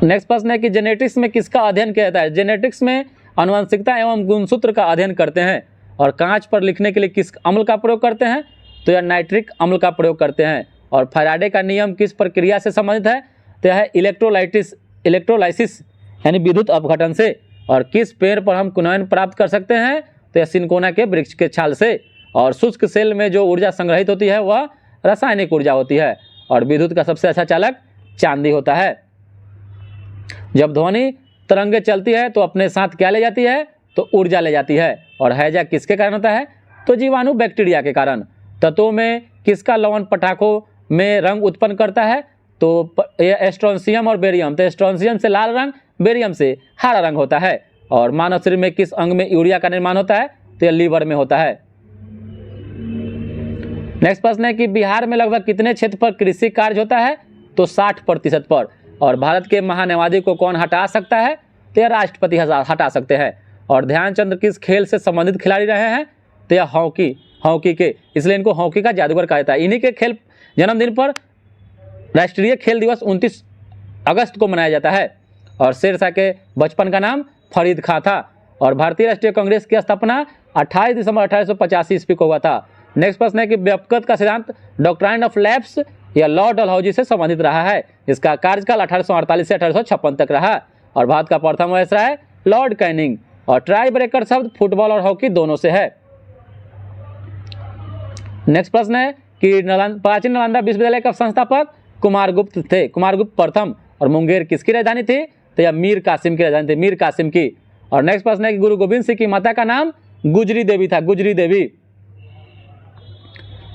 नेक्स्ट प्रश्न है कि जेनेटिक्स में किसका अध्ययन किया जाता है? जेनेटिक्स में आनुवंशिकता एवं गुणसूत्र का अध्ययन करते हैं। और कांच पर लिखने के लिए किस अम्ल का प्रयोग करते हैं? तो यह नाइट्रिक अम्ल का प्रयोग करते हैं। और फैराडे का नियम किस प्रक्रिया से संबंधित है? तो यह इलेक्ट्रोलाइसिस यानी विद्युत अपघटन से। और किस पेड़ पर हम कुनैन प्राप्त कर सकते हैं? तो यह सिनकोना के वृक्ष के छाल से। और शुष्क सेल में जो ऊर्जा संग्रहित होती है वह रासायनिक ऊर्जा होती है। और विद्युत का सबसे अच्छा चालक चांदी होता है। जब ध्वनि तरंगे चलती है तो अपने साथ क्या ले जाती है? तो ऊर्जा ले जाती है। और हैजा किसके कारण होता है? तो जीवाणु बैक्टीरिया के कारण। तत्वों में किसका लवण पटाखों में रंग उत्पन्न करता है? तो एस्ट्रोनशियम और बेरियम। तो एस्ट्रोनशियम से लाल रंग, बेरियम से हरा रंग होता है। और मानव शरीर में किस अंग में यूरिया का निर्माण होता है? तो यह लीवर में होता है। नेक्स्ट प्रश्न है कि बिहार में लगभग कितने क्षेत्र पर कृषि कार्य होता है? तो 60% पर। और भारत के महान्यायवादी को कौन हटा सकता है? तो यह राष्ट्रपति हटा सकते हैं। और ध्यानचंद किस खेल से संबंधित खिलाड़ी रहे हैं? तो यह हॉकी के, इसलिए इनको हॉकी का जादूगर कहा जाता है। इन्हीं के खेल जन्मदिन पर राष्ट्रीय खेल दिवस 29 अगस्त को मनाया जाता है। और शेरशाह के बचपन का नाम फरीद खां था। और भारतीय राष्ट्रीय कांग्रेस की स्थापना 28 दिसंबर 1885 ईस्वी को हुआ था। नेक्स्ट प्रश्न है कि व्युत्पत्ति का सिद्धांत डॉक्ट्राइन ऑफ लैप्स या लॉर्ड डलहौजी से संबंधित रहा है। इसका कार्यकाल 1848 से 1856 तक रहा। और भारत का प्रथम वायसराय है लॉर्ड कैनिंग। और ट्राई ब्रेकर शब्द फुटबॉल और हॉकी दोनों से है। नेक्स्ट प्रश्न है कि प्राचीन नालंदा विश्वविद्यालय का संस्थापक कुमारगुप्त थे। कुमारगुप्त प्रथम। और मुंगेर किसकी राजधानी थी? तो यह मीर कासिम की राजधानी थी, मीर कासिम की। और नेक्स्ट प्रश्न है कि गुरु गोविंद सिंह की माता का नाम गुजरी देवी था, गुजरी देवी।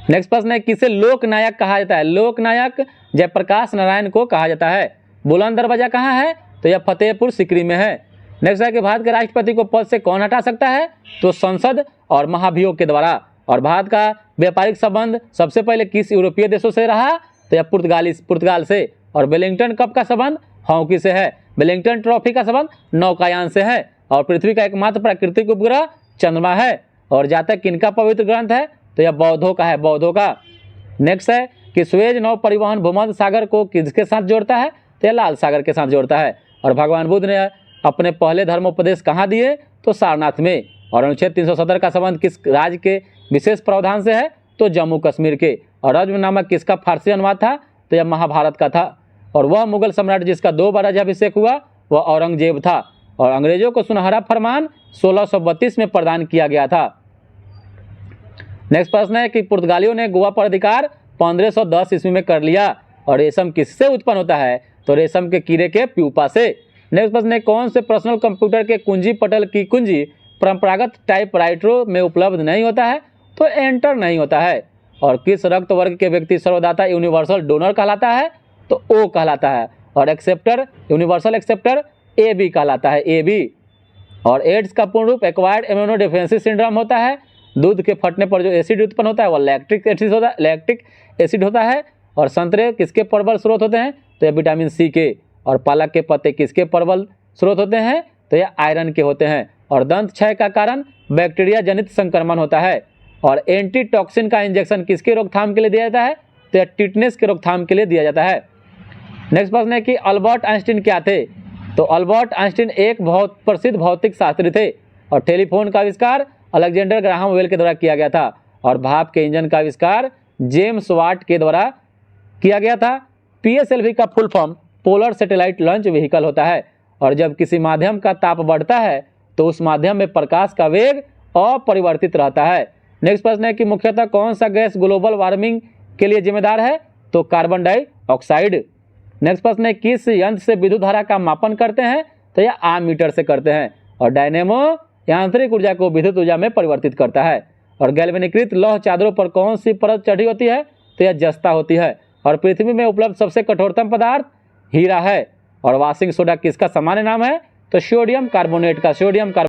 नेक्स्ट प्रश्न है किसे लोक नायक कहा जाता है? लोक नायक जयप्रकाश नारायण को कहा जाता है। बुलंद दरवाजा कहाँ है? तो यह फतेहपुर सीकरी में है। नेक्स्ट है कि भारत के राष्ट्रपति को पद से कौन हटा सकता है? तो संसद और महाभियोग के द्वारा। और भारत का व्यापारिक संबंध सबसे पहले किस यूरोपीय देशों से रहा? तो यह पुर्तगाल से। और वेलिंगटन कप का संबंध हॉकी से है। वेलिंगटन ट्रॉफी का संबंध नौकायान से है। और पृथ्वी का एकमात्र प्राकृतिक उपग्रह चंद्रमा है। और जातक किनका पवित्र ग्रंथ है? तो यह बौद्धों का है, बौद्धों का। नेक्स्ट है कि सुएज नौ परिवहन भूमध्य सागर को किसके साथ जोड़ता है? तो यह लाल सागर के साथ जोड़ता है। और भगवान बुद्ध ने अपने पहले धर्मोपदेश कहाँ दिए? तो सारनाथ में। और अनुच्छेद 370 का संबंध किस राज्य के विशेष प्रावधान से है? तो जम्मू कश्मीर के। और रज्म नामक किसका फारसी अनुवाद था? तो यह महाभारत का था। और वह मुगल सम्राट जिसका 2 बार राज्याभिषेक हुआ वह औरंगजेब था। और अंग्रेजों को सुनहरा फरमान 1632 में प्रदान किया गया था। नेक्स्ट प्रश्न है कि पुर्तगालियों ने गोवा पर अधिकार 1510 ईस्वी में कर लिया। और रेशम किससे उत्पन्न होता है? तो रेशम के कीड़े के प्यूपा से। नेक्स्ट प्रश्न है कौन से पर्सनल कंप्यूटर के कुंजी पटल की कुंजी परंपरागत टाइपराइटरों में उपलब्ध नहीं होता है? तो एंटर नहीं होता है। और किस रक्त वर्ग के व्यक्ति सर्वदाता यूनिवर्सल डोनर कहलाता है? तो ओ कहलाता है। और एक्सेप्टर यूनिवर्सल एक्सेप्टर AB कहलाता है, AB। और एड्स का पूर्ण रूप एक्वायर्ड इम्यूनोडेफिशिएंसी सिंड्रोम होता है। दूध के फटने पर जो एसिड उत्पन्न होता है वह लैक्टिक एसिड होता है। और संतरे किसके प्रबल स्रोत होते हैं? तो यह विटामिन C के। और पालक के पत्ते किसके प्रबल स्रोत होते हैं? तो यह आयरन के होते हैं। और दंत क्षय का कारण बैक्टीरिया जनित संक्रमण होता है। और एंटीटॉक्सिन का इंजेक्शन किसके रोकथाम के लिए दिया जाता है? तो यह टिटनेस के रोकथाम के लिए दिया जाता है। नेक्स्ट प्रश्न है कि अल्बर्ट आइंस्टीन क्या थे? तो अल्बर्ट आइंस्टीन एक बहुत प्रसिद्ध भौतिक शास्त्री थे। और टेलीफोन का आविष्कार अलेक्जेंडर ग्राहम बेल के द्वारा किया गया था। और भाप के इंजन का आविष्कार जेम्स वाट के द्वारा किया गया था। PSLV का full form polar satellite launch vehicle होता है। और जब किसी माध्यम का ताप बढ़ता है तो उस माध्यम में प्रकाश का वेग अपरिवर्तित रहता है। नेक्स्ट प्रश्न है कि मुख्यतः कौन सा गैस ग्लोबल वार्मिंग के लिए जिम्मेदार है? तो कार्बन डाइऑक्साइड। नेक्स्ट प्रश्न है किस यंत्र से विद्युत धारा का मापन करते हैं? तो यह आमीटर से करते हैं। और डायनेमो यांत्रिक ऊर्जा को विद्युत ऊर्जा में परिवर्तित करता है। और गैल्वेनीकृत लौह चादरों पर कौन सी परत चढ़ी होती है? तो यह जस्ता होती है। और पृथ्वी में उपलब्ध सबसे कठोरतम पदार्थ हीरा है। और वाशिंग सोडा किसका सामान्य नाम है? तो सोडियम कार्बोनेट का, सोडियम कार्बोनेट।